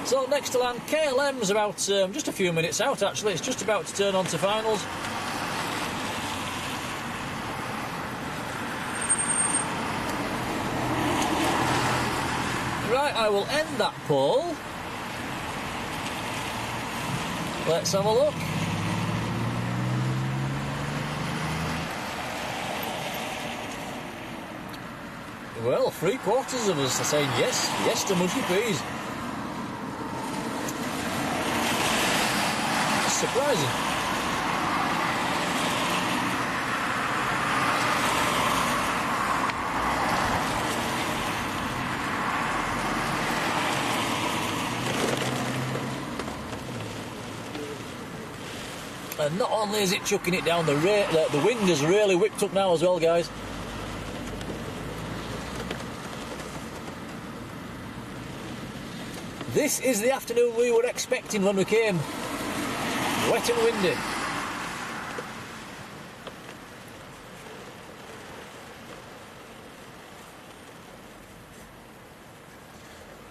So next to land, KLM's about just a few minutes out actually. It's just about to turn on to finals. Right, I will end that poll. Let's have a look. Well, 3/4 of us are saying yes to mushy peas. That's surprising. And not only is it chucking it down, the wind has really whipped up now as well, guys. This is the afternoon we were expecting when we came. Wet and windy.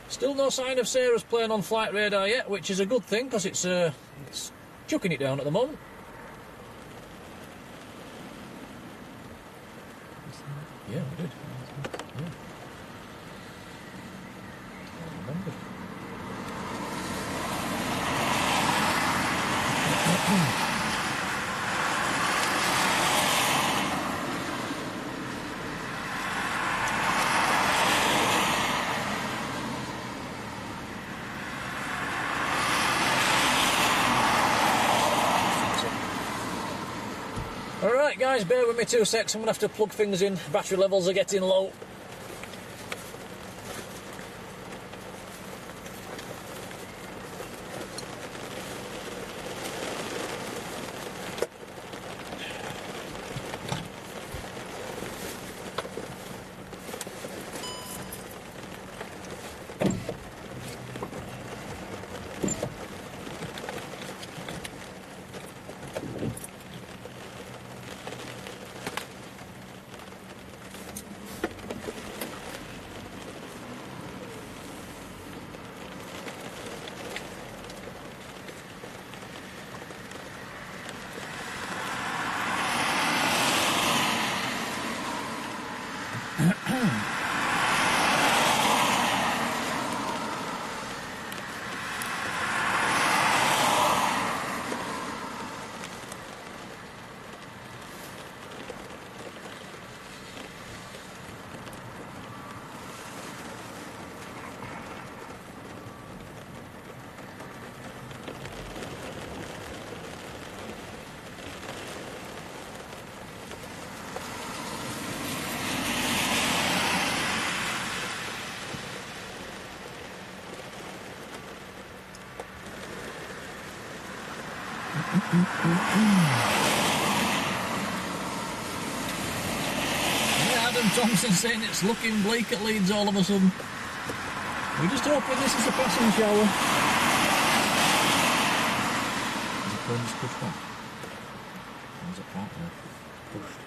Still no sign of Sarah's plane on flight radar yet, which is a good thing because it's chucking it down at the moment. Yeah, we did. Yeah. I remembered. Right, guys, bear with me 2 secs. I'm going to have to plug things in. Battery levels are getting low. Yeah, Adam Thompson saying it's looking bleak at Leeds all of a sudden. We're just hoping this is a passing shower. Is it going to push back? There's a part there. Pushed.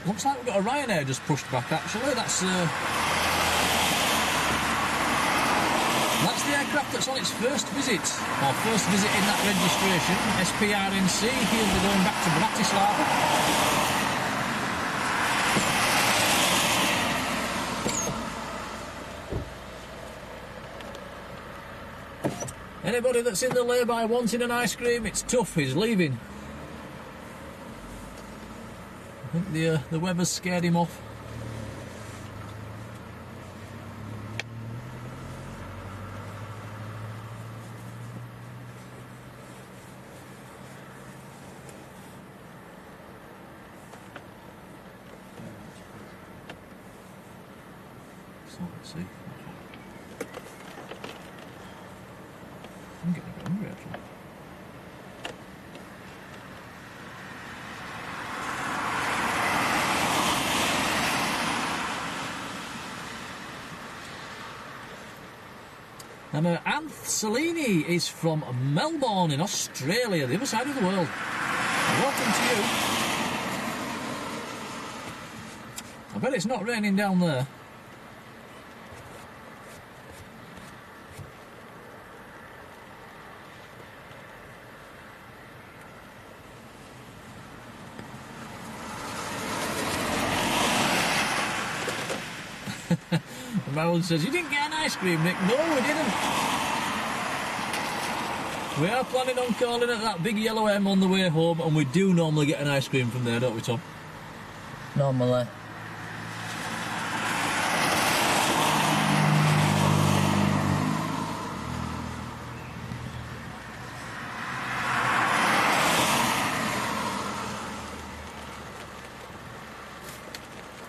Looks like we've got a Ryanair just pushed back, actually. That's the aircraft that's on its first visit, or first visit in that registration. SPRNC, he'll be going back to Bratislava. Anybody that's in the lay-by wanting an ice cream, it's tough, he's leaving. I think the weather's scared him off. So let's see. I'm getting a bit hungry, actually. And Anth Salini is from Melbourne in Australia, the other side of the world. Welcome to you. I bet it's not raining down there. Marjolein says, you didn't get an ice cream, Nick. No, we didn't. We are planning on calling at that big yellow M on the way home, and we do normally get an ice cream from there, don't we, Tom? Normally.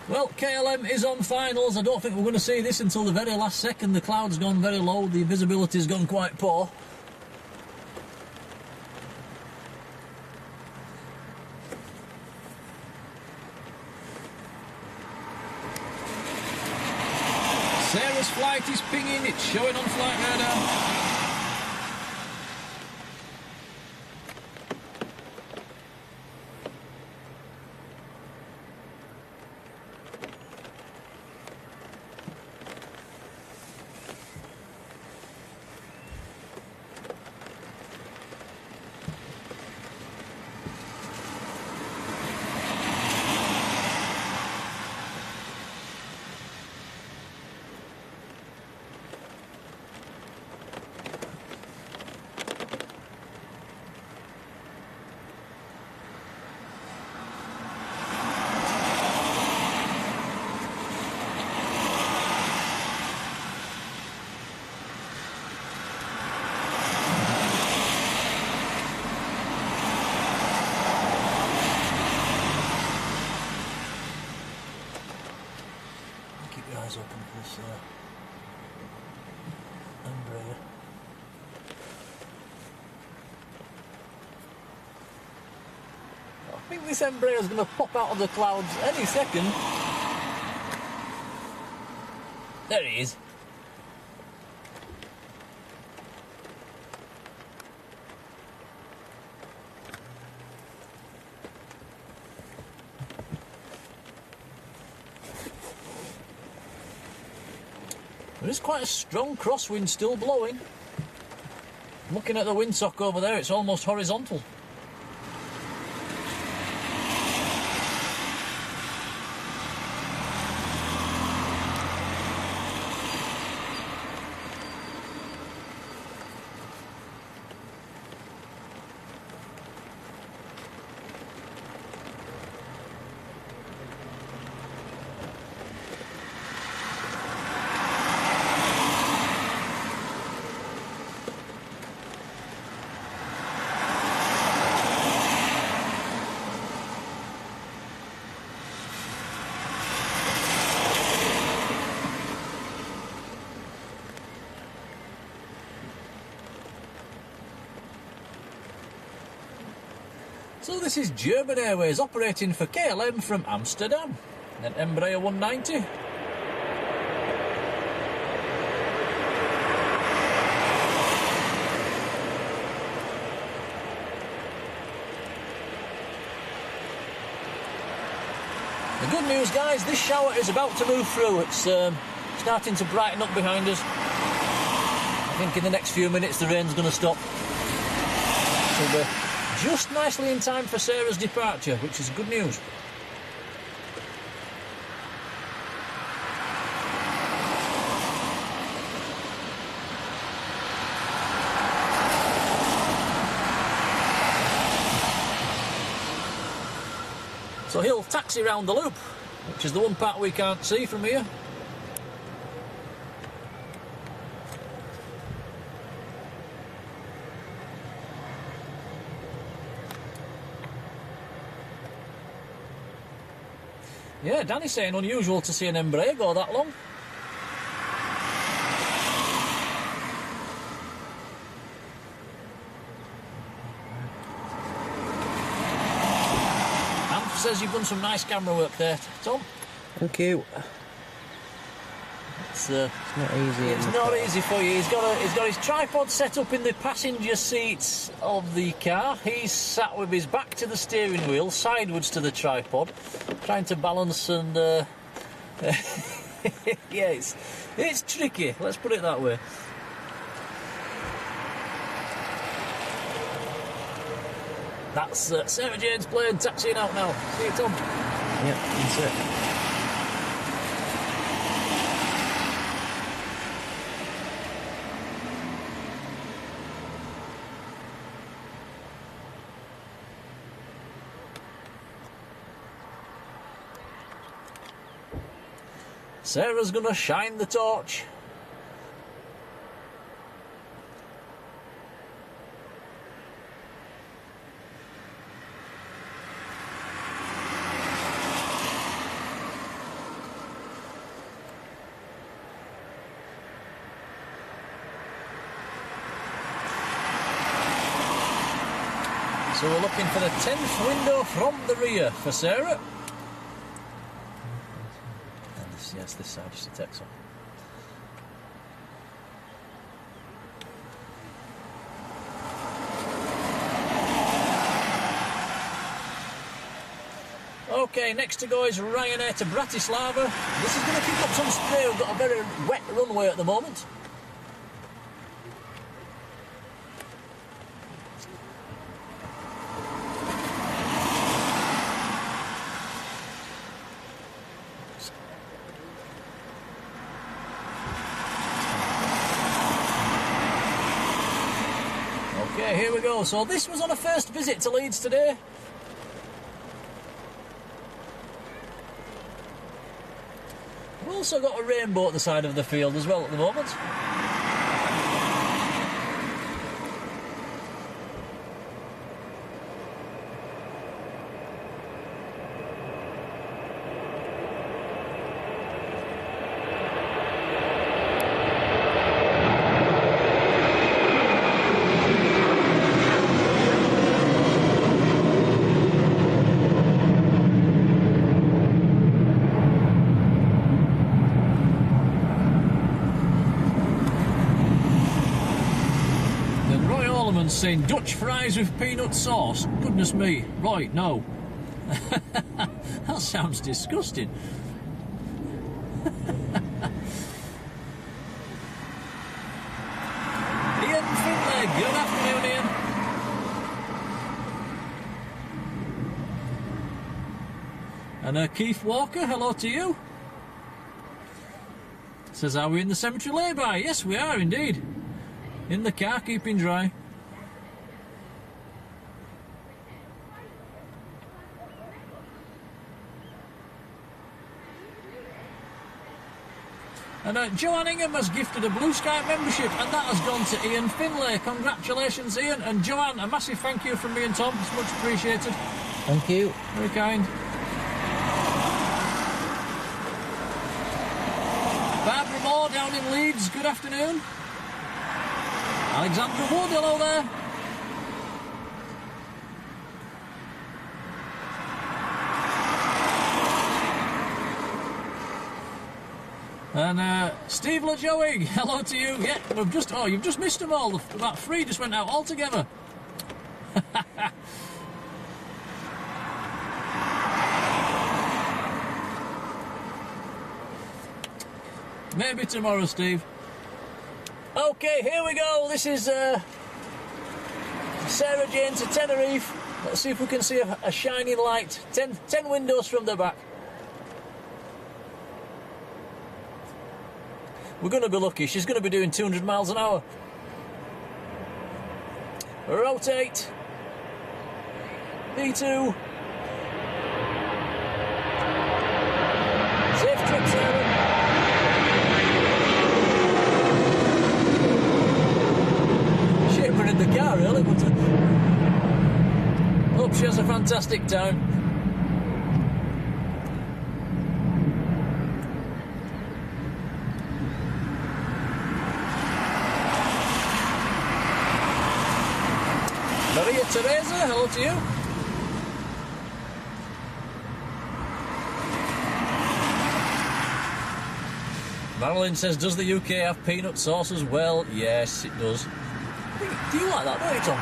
Well, KLM is on finals. I don't think we're going to see this until the very last second. The cloud's gone very low. The visibility's gone quite poor. Sarah's flight is pinging. It's showing on flight radar. this embraer. I think this embraer is going to pop out of the clouds any second. There he is. There is quite a strong crosswind still blowing. Looking at the windsock over there, it's almost horizontal. So this is German Airways operating for KLM from Amsterdam, an Embraer 190. The good news, guys, this shower is about to move through. It's starting to brighten up behind us. I think in the next few minutes the rain's going to stop. So we're just nicely in time for Sarah's departure, which is good news. So he'll taxi round the loop, which is the one part we can't see from here. Yeah, Danny's saying unusual to see an Embraer go that long. Amp says you've done some nice camera work there, Tom. Thank you. It's not easy. It's not easy for you. He's got his tripod set up in the passenger seats of the car. He's sat with his back to the steering wheel, sideways to the tripod, trying to balance and yeah, it's tricky. Let's put it that way. That's Sarah Jane's plane taxiing out now. See you, Tom. Yep, that's it. Sarah's gonna shine the torch. So we're looking for the 10th window from the rear for Sarah. Yes, this side just to take some. Okay, next to go is Ryanair to Bratislava. This is going to kick up some spray. We've got a very wet runway at the moment. Okay, here we go. So this was on a first visit to Leeds today. We've also got a rainbow at the side of the field as well at the moment. Someone's saying Dutch fries with peanut sauce. Goodness me. Right, no. That sounds disgusting. Ian Finlay, good afternoon, Ian. And Keith Walker, hello to you. Says, are we in the cemetery lay-by? Yes, we are indeed. In the car, keeping dry. And Joanne Ingham has gifted a Blue Sky membership, and that has gone to Ian Finlay. Congratulations, Ian. And Joanne, a massive thank you from me and Tom. It's much appreciated. Thank you. Very kind. Barbara Moore down in Leeds, good afternoon. Alexandra Wood, hello there. And Steve LaJoey, hello to you. Yeah, you've just missed them all. About 3 just went out altogether. Maybe tomorrow, Steve. Okay, here we go. This is Sarah Jane to Tenerife. Let's see if we can see a shining light. 10 windows from the back. We're going to be lucky. She's going to be doing 200 miles an hour. Rotate. V2. Safe trip, Sarah. Shaper in the car, really, but hope she has a fantastic time. Maria Teresa, hello to you. Marjolein says, does the UK have peanut sauce as well? Yes, it does. Do you like that, don't you, Tom?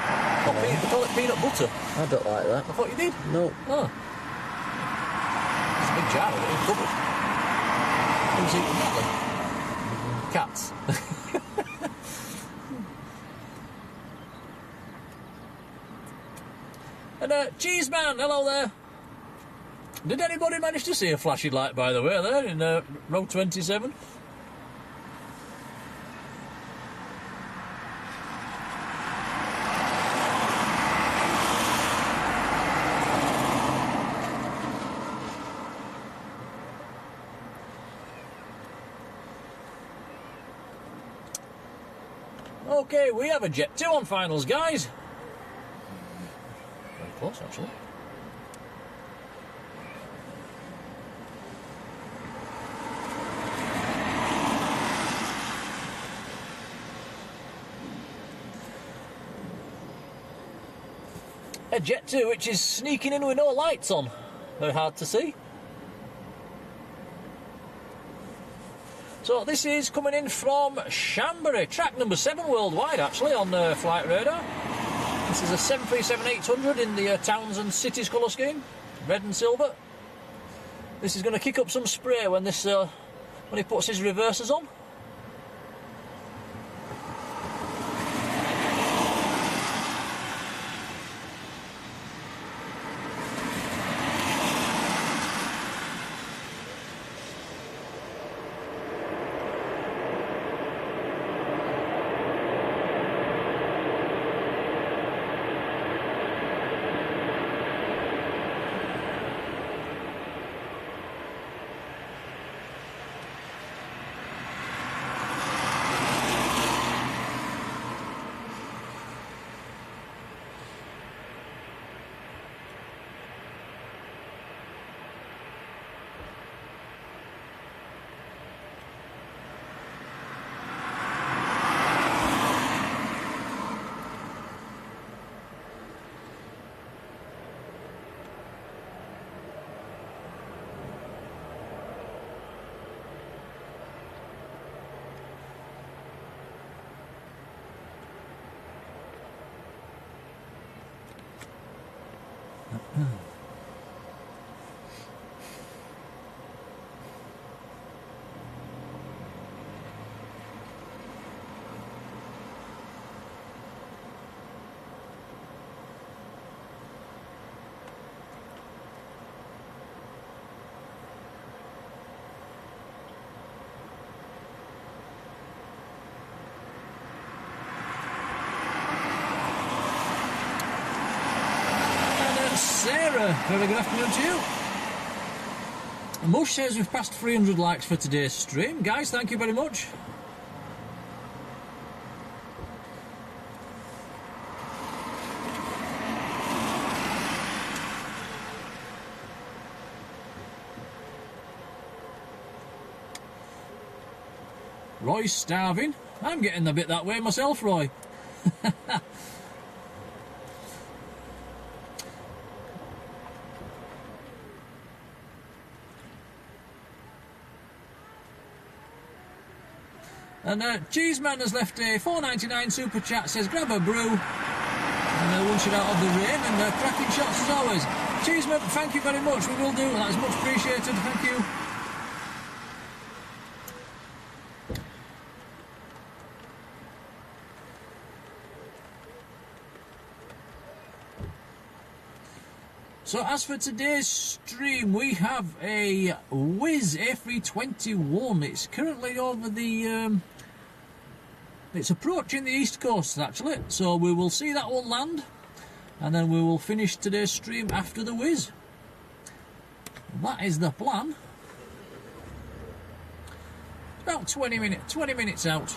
They call it peanut butter. I don't like that. I thought you did. No. Oh. It's a big jar of it in cupboard. Who's eating that then? Cats. And Cheese Man, hello there. Did anybody manage to see a flashing light, by the way, there in row 27? Okay, we have a Jet 2 on finals, guys. Very close, actually. A Jet 2 which is sneaking in with no lights on. Very hard to see. So this is coming in from Chambéry, track number 7 worldwide actually on Flight Radar. This is a 737-800 in the Towns and Cities colour scheme, red and silver. This is going to kick up some spray when this when he puts his reversers on. very good afternoon to you. Mush says we've passed 300 likes for today's stream. Guys, thank you very much. Roy's starving. I'm getting a bit that way myself, Roy. And Cheeseman has left a $4.99 super chat, says grab a brew and one shot out of the rain and cracking shots as always. Cheeseman, thank you very much, we will do, that is much appreciated, thank you. So as for today's stream, we have a Whiz A321. It's currently over the... it's approaching the east coast, actually. So we will see that one land. And then we will finish today's stream after the Whiz. That is the plan. About 20 minutes out.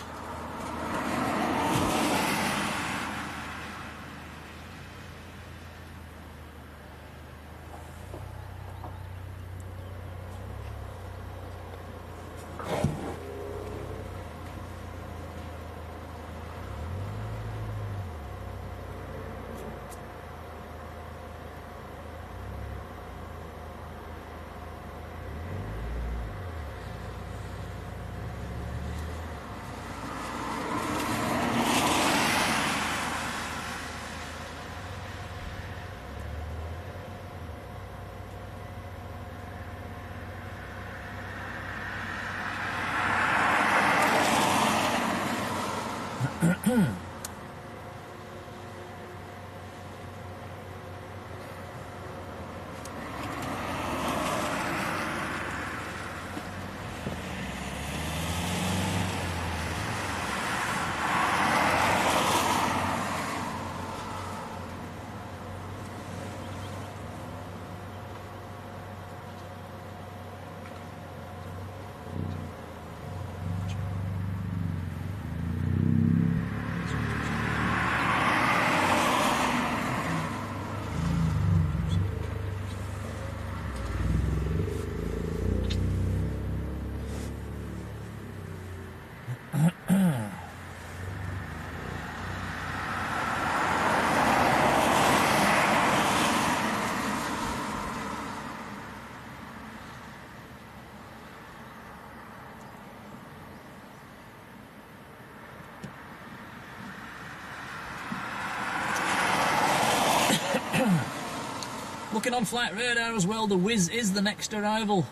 Looking on flight radar as well, the Whiz is the next arrival.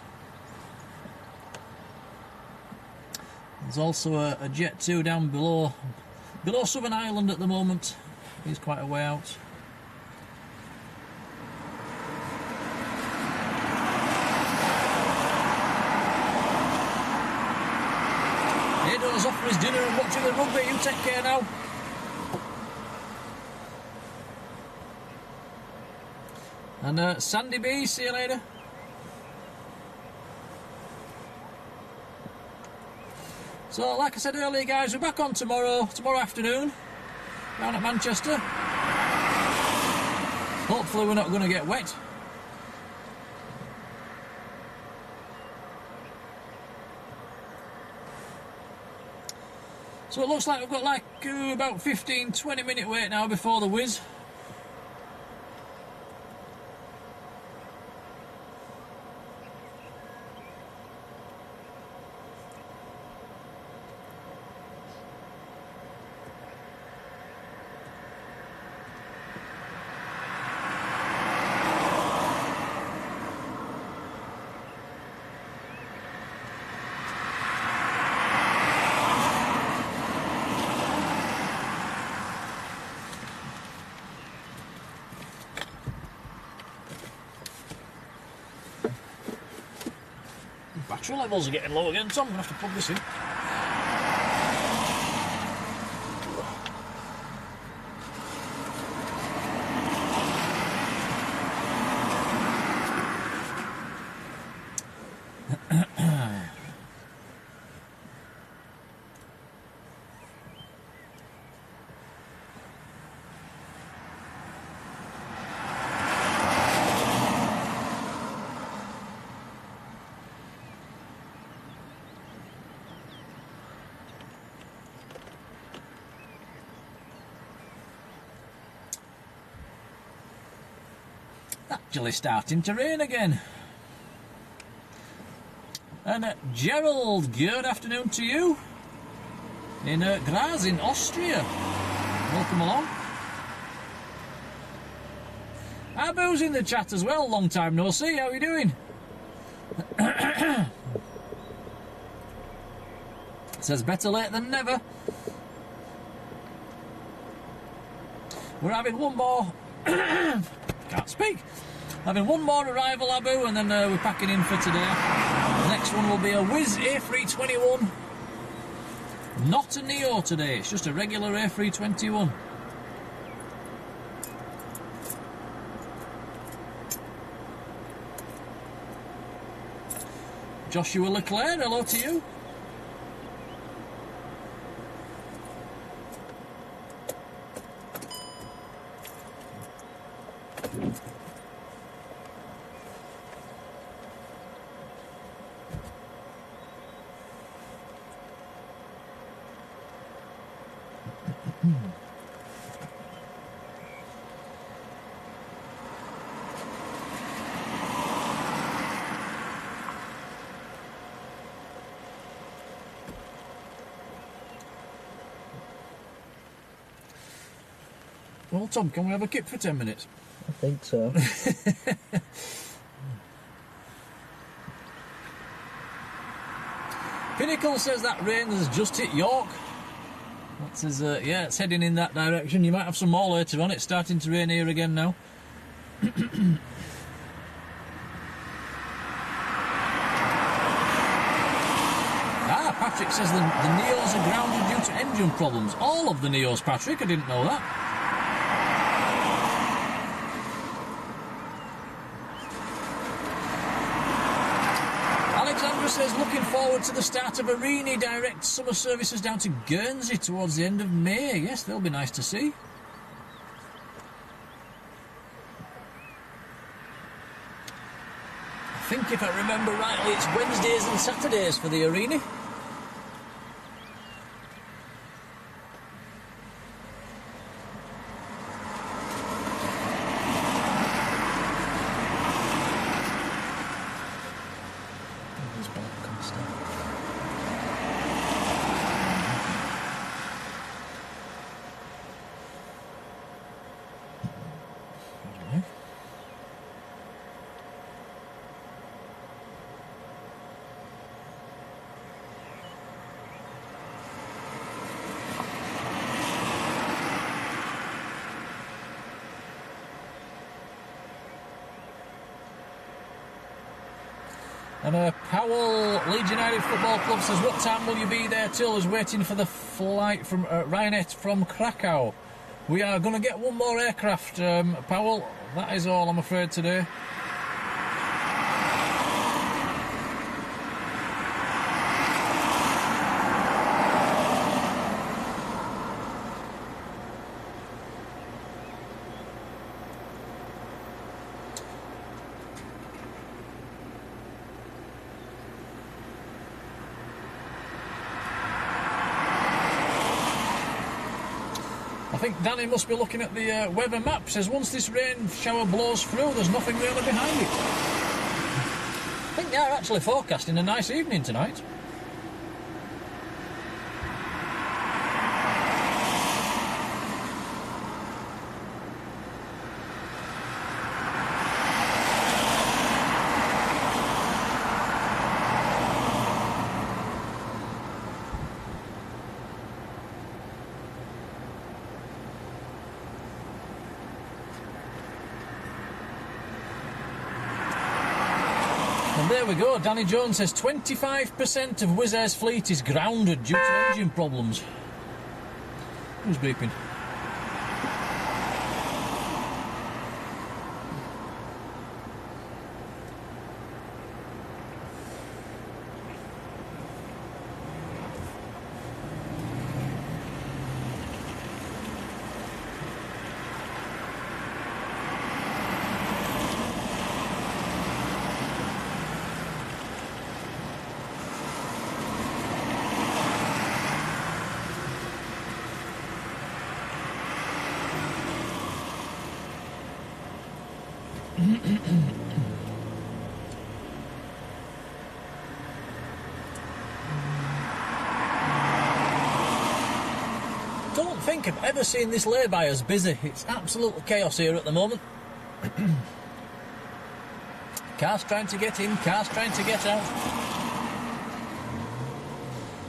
There's also a Jet 2 down below Southern Ireland at the moment. He's quite a way out. Ado's off for his dinner and watching the rugby. You take care now. And Sandy B, see you later. So, like I said earlier, guys, we're back on tomorrow afternoon, down at Manchester. Hopefully we're not going to get wet. So it looks like we've got like about 15-20 minute wait now before the Whiz. Battery levels are getting low again, so I'm going to have to plug this in. Actually starting to rain again. And Gerald, good afternoon to you. In Graz in Austria. Welcome along. Abu's in the chat as well, long time no see, how are you doing? Says better late than never. We're having one more... Can't speak. Having one more arrival, Abu, and then we're packing in for today. The next one will be a Wizz A321. Not a Neo today, it's just a regular A321. Joshua Leclerc, hello to you. Well, Tom, can we have a kip for 10 minutes? I think so. Pinnacle says that rain has just hit York. That says, yeah, it's heading in that direction. You might have some more later on. It's starting to rain here again now. Patryk says the Neos are grounded due to engine problems. All of the Neos, Patryk, I didn't know that. Alexandra says, looking forward to the start of Arini direct summer services down to Guernsey towards the end of May. Yes, they'll be nice to see. I think if I remember rightly, it's Wednesdays and Saturdays for the Arini. And Powell, Leeds United Football Club says, what time will you be there till? Is waiting for the flight from Ryanair from Krakow. We are going to get one more aircraft, Powell. That is all, I'm afraid, today. I think Danny must be looking at the weather map. Says once this rain shower blows through, there's nothing really behind it. I think they are actually forecasting a nice evening tonight. There we go. Danny Jones says 25% of Wizz Air's fleet is grounded due to engine problems. Who's beeping? Don't think I've ever seen this lay-by as busy. It's absolute chaos here at the moment. Cars trying to get in, cars trying to get out.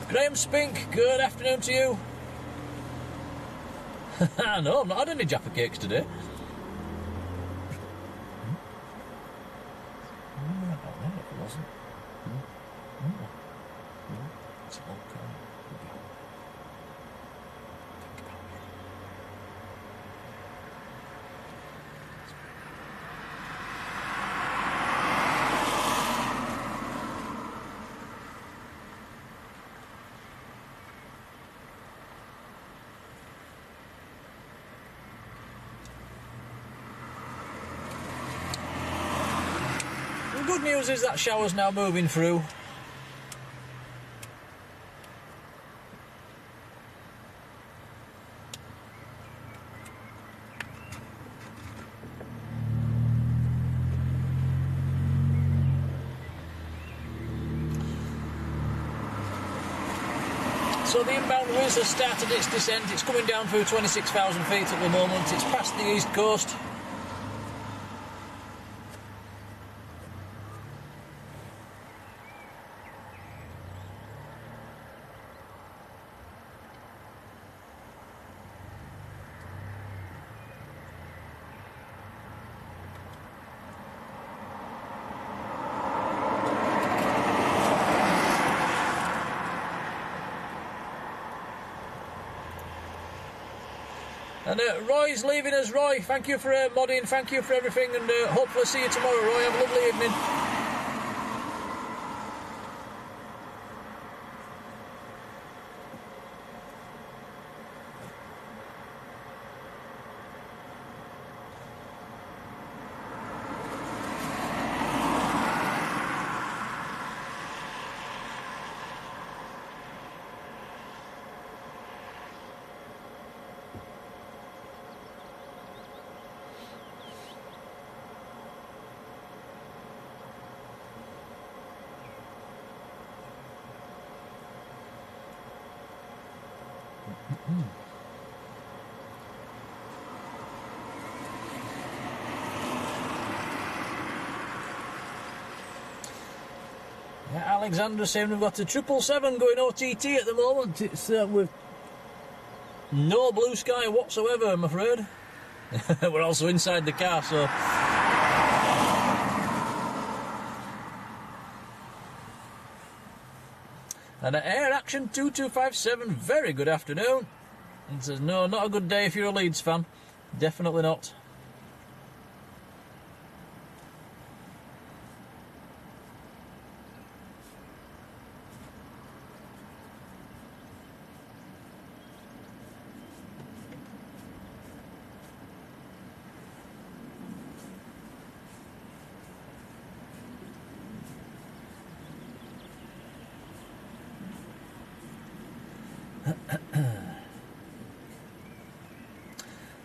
Graham Spink, good afternoon to you. No, I've not had any Jaffa cakes today. The good news is that shower's now moving through. So the inbound whiz has started its descent. It's coming down through 26,000 feet at the moment. It's past the east coast. And Roy's leaving us. Roy, thank you for modding, thank you for everything, and hopefully see you tomorrow, Roy. Have a lovely evening. Yeah, Alexander saying we've got a 777 going OTT at the moment. It's with no blue sky whatsoever, I'm afraid. We're also inside the car, so... And Air Action 2257, very good afternoon. And says, no, not a good day if you're a Leeds fan. Definitely not.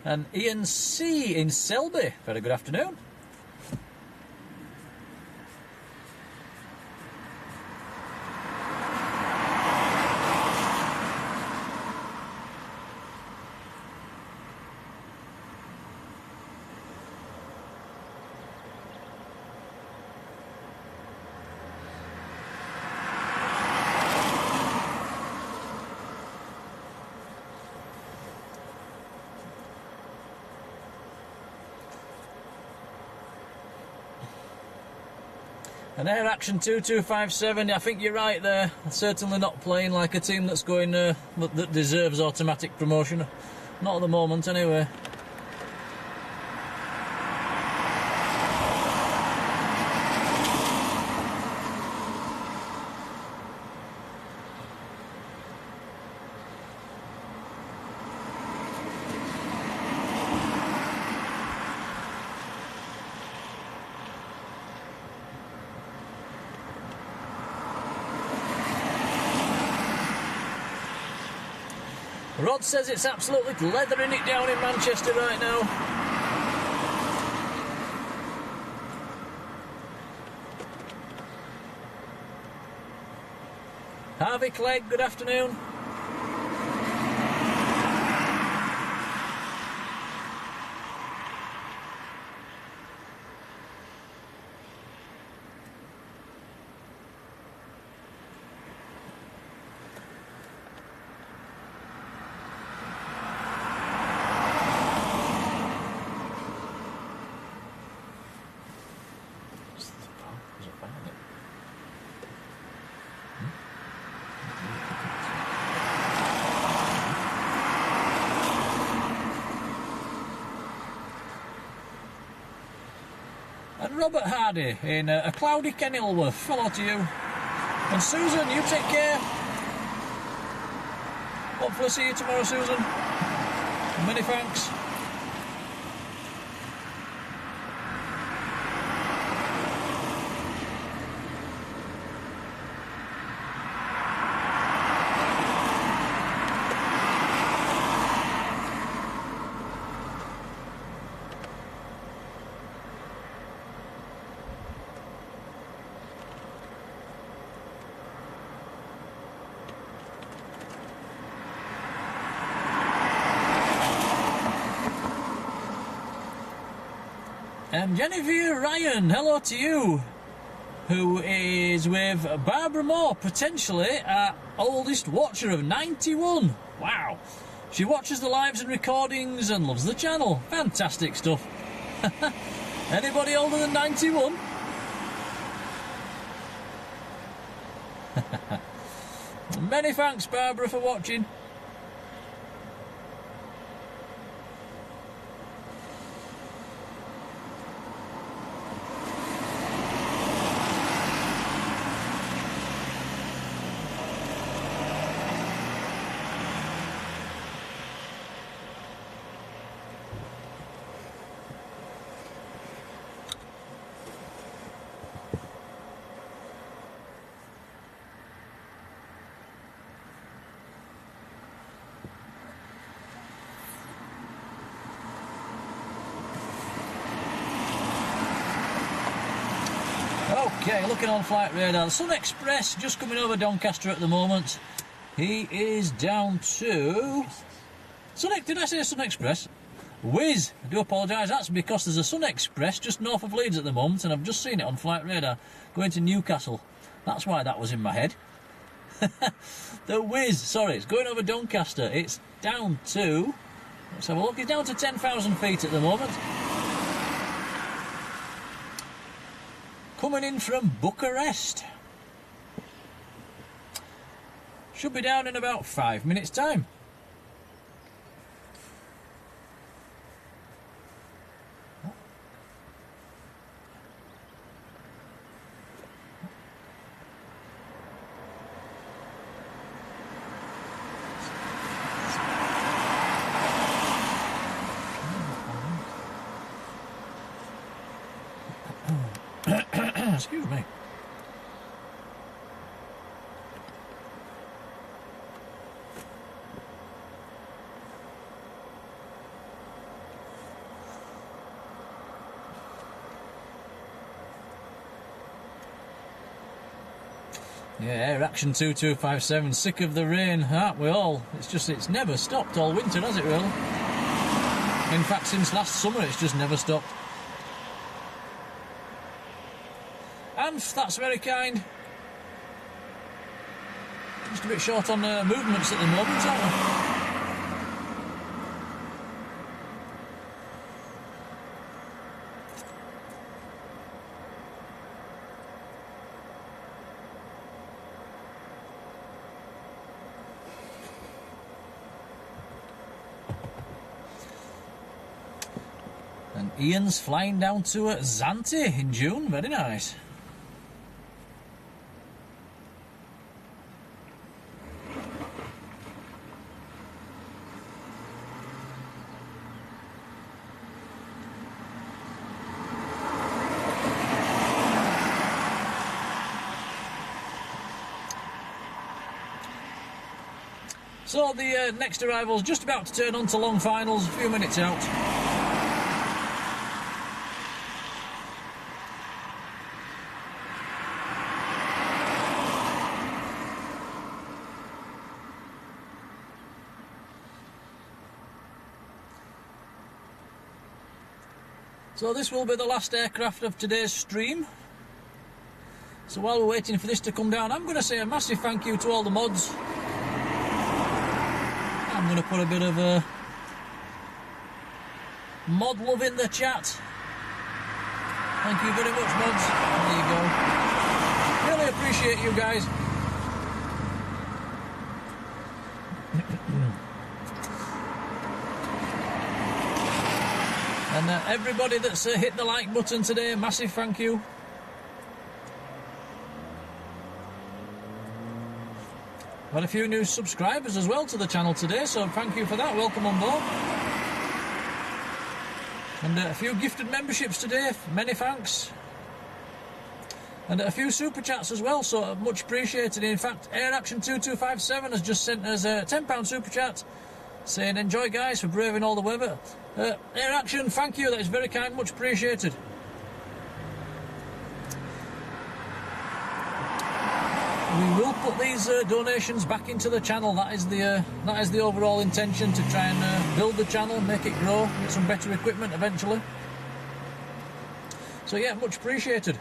And Ian C in Selby, very good afternoon. And Air Action 2257, I think you're right there. Certainly not playing like a team that's going that deserves automatic promotion. Not at the moment, anyway. Rod says it's absolutely leathering it down in Manchester right now. Harvey Clegg, good afternoon. And Robert Hardy in a cloudy Kenilworth. Hello to you. And Susan, you take care. Hopefully see you tomorrow, Susan. Many thanks. And Genevieve Ryan, hello to you, who is with Barbara Moore, potentially our oldest watcher of 91. Wow. She watches the lives and recordings and loves the channel. Fantastic stuff. Anybody older than 91? Many thanks, Barbara, for watching. Okay, looking on flight radar. Sun Express just coming over Doncaster at the moment. He is down to... Did I say Sun Express? Whiz, I do apologise. That's because there's a Sun Express just north of Leeds at the moment, and I've just seen it on flight radar going to Newcastle. That's why that was in my head. The Whiz, sorry, it's going over Doncaster. It's down to... Let's have a look. It's down to 10,000 feet at the moment. Coming in from Bucharest. Should be down in about 5 minutes' time. Excuse me. Yeah, Air Action 2257, sick of the rain, aren't we all? It's never stopped all winter, has it really? In fact, since last summer it's just never stopped. Anf, that's very kind. Just a bit short on movements at the moment, aren't we? And Ian's flying down to Zante in June, very nice. So the next arrival's just about to turn on to long finals, a few minutes out. So this will be the last aircraft of today's stream. So while we're waiting for this to come down, I'm going to say a massive thank you to all the mods. I'm going to put a bit of mod love in the chat. Thank you very much, mods. There you go. Really appreciate you guys. And everybody that's hit the like button today, massive thank you. Got a few new subscribers as well to the channel today, so thank you for that. Welcome on board. And a few gifted memberships today, many thanks. And a few super chats as well, so much appreciated. In fact, Air Action 2257 has just sent us a £10 super chat saying, enjoy guys for braving all the weather. Air Action, thank you, that is very kind, much appreciated. We will put these donations back into the channel. That is the overall intention, to try and build the channel, make it grow, get some better equipment eventually. So yeah, much appreciated.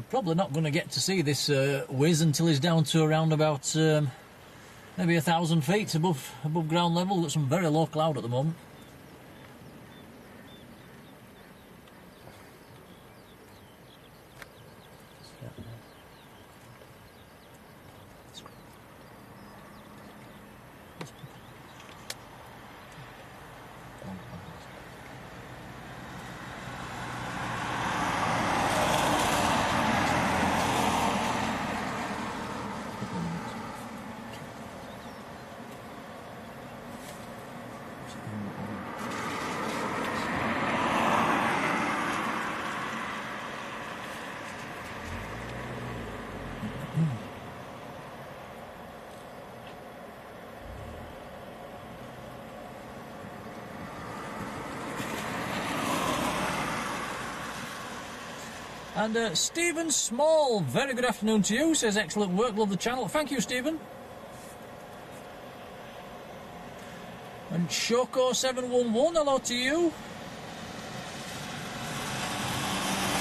Probably not going to get to see this whiz until he's down to around about maybe 1,000 feet above ground level. Got some very low cloud at the moment. And Stephen Small, very good afternoon to you, says excellent work, love the channel. Thank you, Stephen. And Shoko711, hello to you.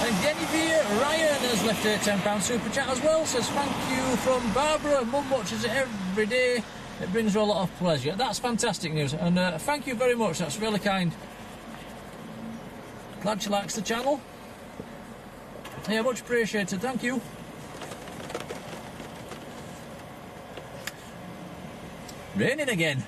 And Genevieve Ryan has left a £10 super chat as well, says thank you from Barbara. Mum watches it every day, it brings her a lot of pleasure. That's fantastic news, and thank you very much, that's really kind. Glad she likes the channel. Yeah, much appreciated, thank you. Raining again.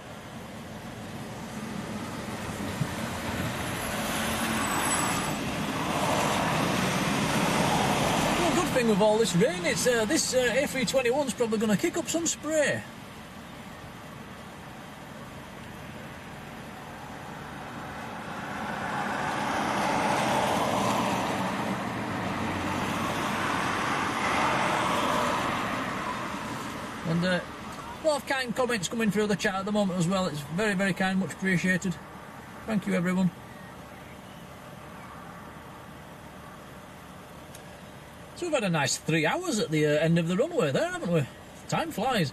Well, good thing with all this rain, it's this A321's probably going to kick up some spray. And a lot of kind comments coming through the chat at the moment as well. It's very, very kind, much appreciated. Thank you, everyone. So we've had a nice 3 hours at the end of the runway there, haven't we? Time flies.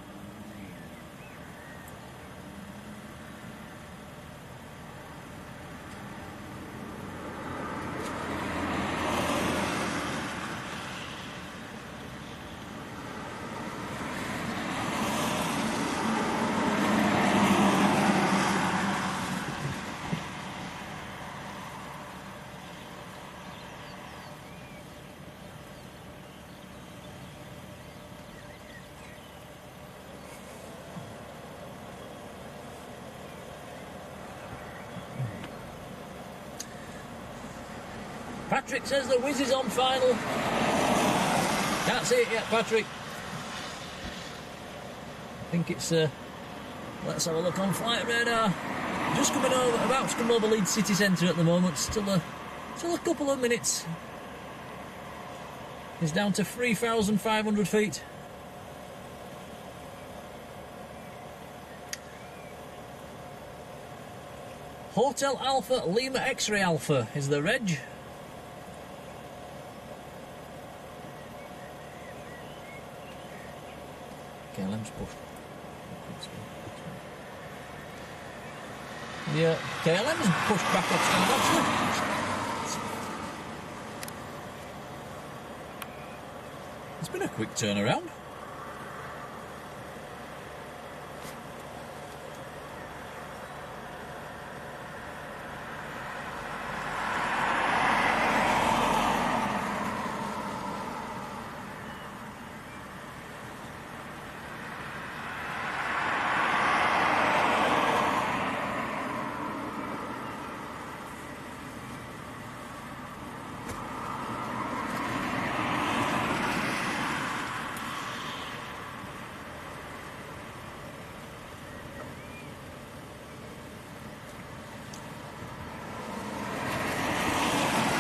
Patryk says the whiz is on final. Can't see it yet, Patryk. I think it's... let's have a look on flight radar. Just coming over, about to come over Leeds city centre at the moment. Still a couple of minutes. It's down to 3,500 feet. Hotel Alpha Lima X-Ray Alpha is the reg. KLM's pushed. Yeah, KLM's pushed back off stand actually. It's been a quick turnaround.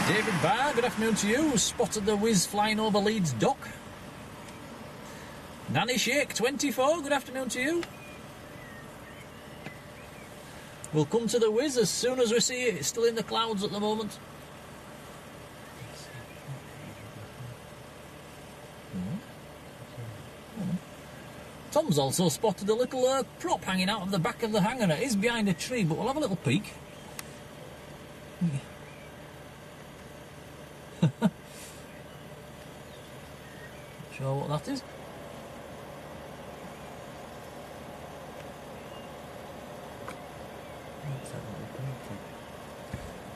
David Barr, good afternoon to you. Spotted the whiz flying over Leeds dock. Nanny Shake 24, good afternoon to you. We'll come to the whiz as soon as we see it. It's still in the clouds at the moment. Tom's also spotted a little prop hanging out of the back of the hangar. It is behind a tree, but we'll have a little peek. Sure what that is?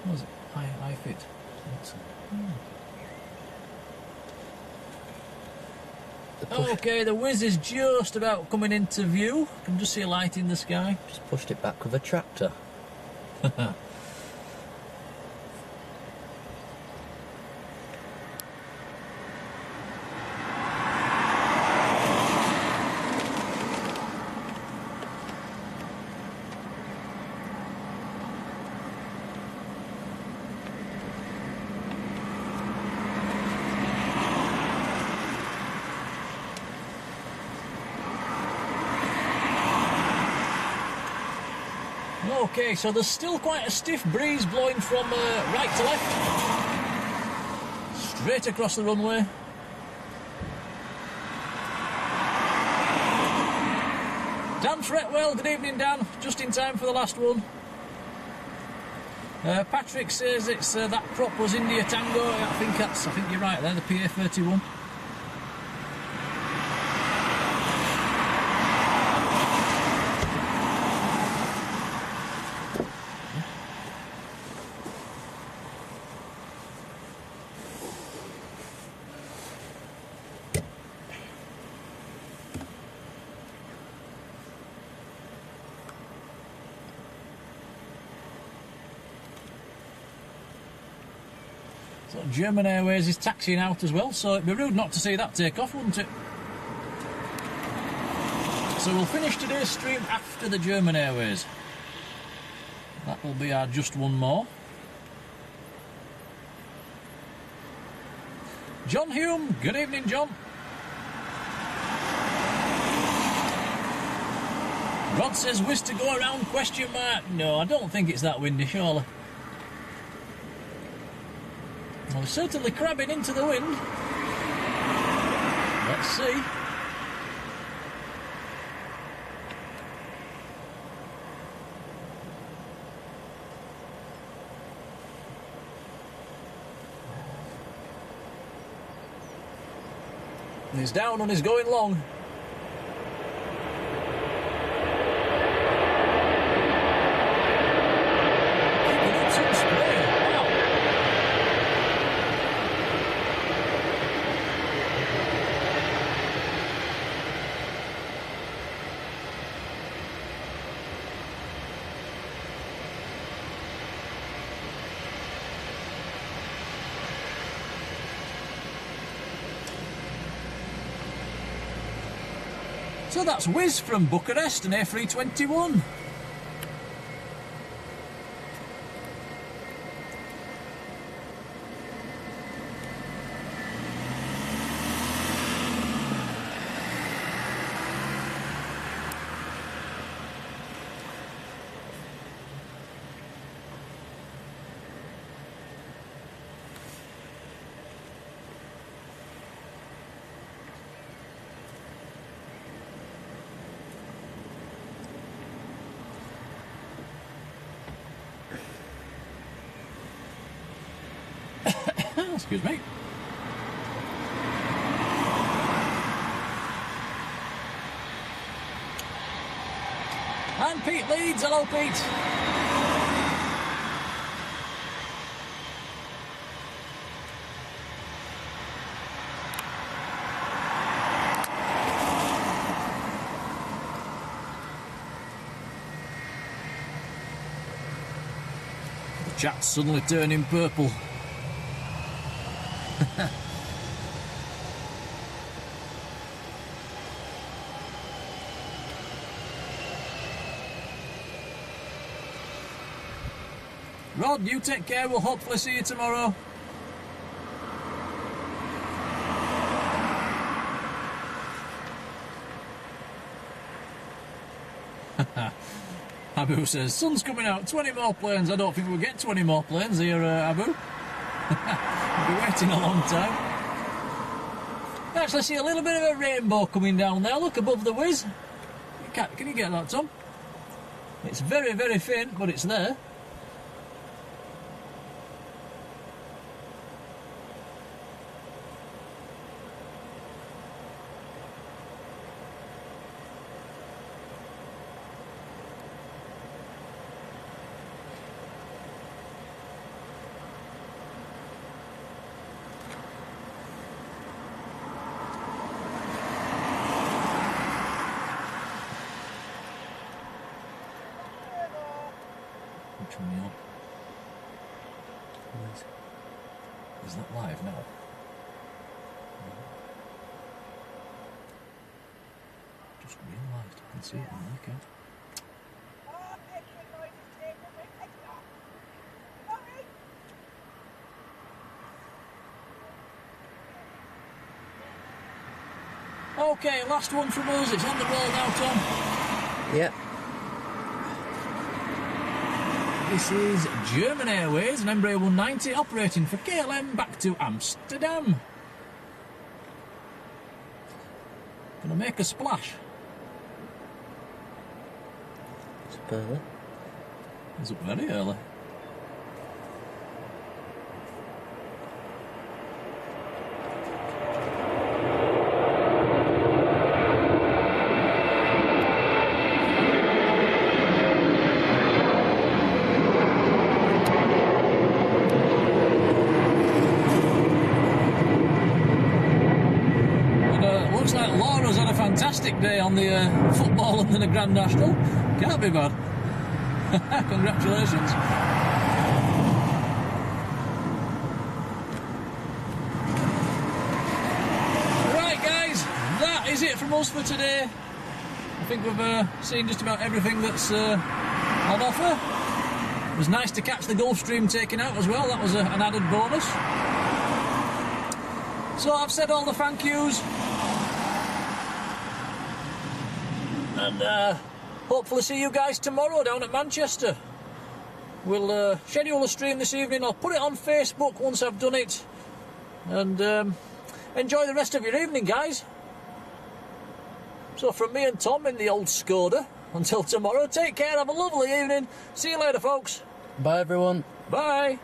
What was it? High fit. Okay, the whiz is just about coming into view. I can just see a light in the sky. Just pushed it back with a tractor. Okay, so there's still quite a stiff breeze blowing from right to left. Straight across the runway. Dan Fretwell, good evening Dan. Just in time for the last one. Patryk says it's that prop was India Tango. I think you're right there, the PA-31. So German Airways is taxiing out as well, so it'd be rude not to see that take off, wouldn't it? So we'll finish today's stream after the German Airways. That will be our just one more. John Hume, good evening John. Rod says whiz to go around, question mark. No, I don't think it's that windy, surely. Well, certainly crabbing into the wind. Let's see. He's down and he's going long. Keeping up some spray. Wow. So that's Wiz from Bucharest and A321. Excuse me. And Pete Leeds. Hello, Pete. The chat's suddenly turning purple. Rod, you take care. We'll hopefully see you tomorrow. Abu says, sun's coming out, 20 more planes. I don't think we'll get 20 more planes here, Abu. We'll be waiting a long time. Actually, I see a little bit of a rainbow coming down there. Look above the whiz. Can you get that, Tom? It's very, very faint, but it's there. Which one are you on? Is that live now? No. Just realised I can see it on the account. Okay, last one from us. It's on the roll now, Tom. Yep. This is German Airways, an Embraer 190 operating for KLM back to Amsterdam. Gonna make a splash. It's early. It's up very early. Fantastic day on the football and the Grand National. Can't be bad. Congratulations. Right, guys, that is it from us for today. I think we've seen just about everything that's on offer. It was nice to catch the Gulfstream taken out as well. That was an added bonus. So I've said all the thank yous. And hopefully see you guys tomorrow down at Manchester. We'll schedule a stream this evening. I'll put it on Facebook once I've done it. And enjoy the rest of your evening, guys. So from me and Tom in the old Skoda, until tomorrow, take care, have a lovely evening. See you later, folks. Bye, everyone. Bye.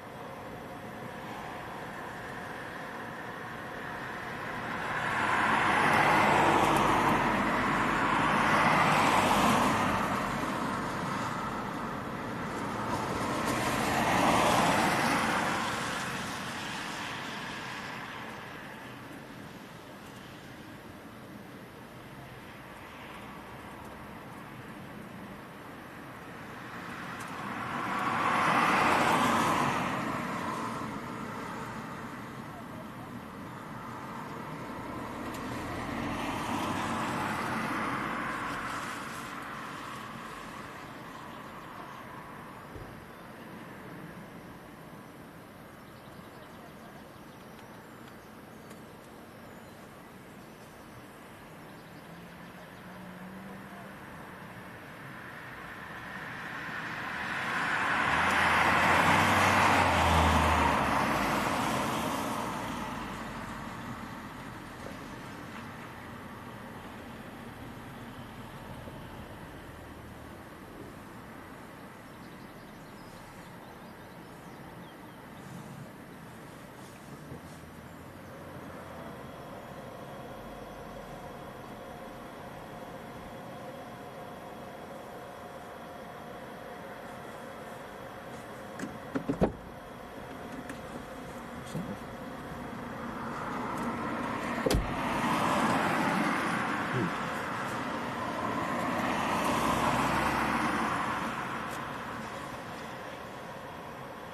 Settle.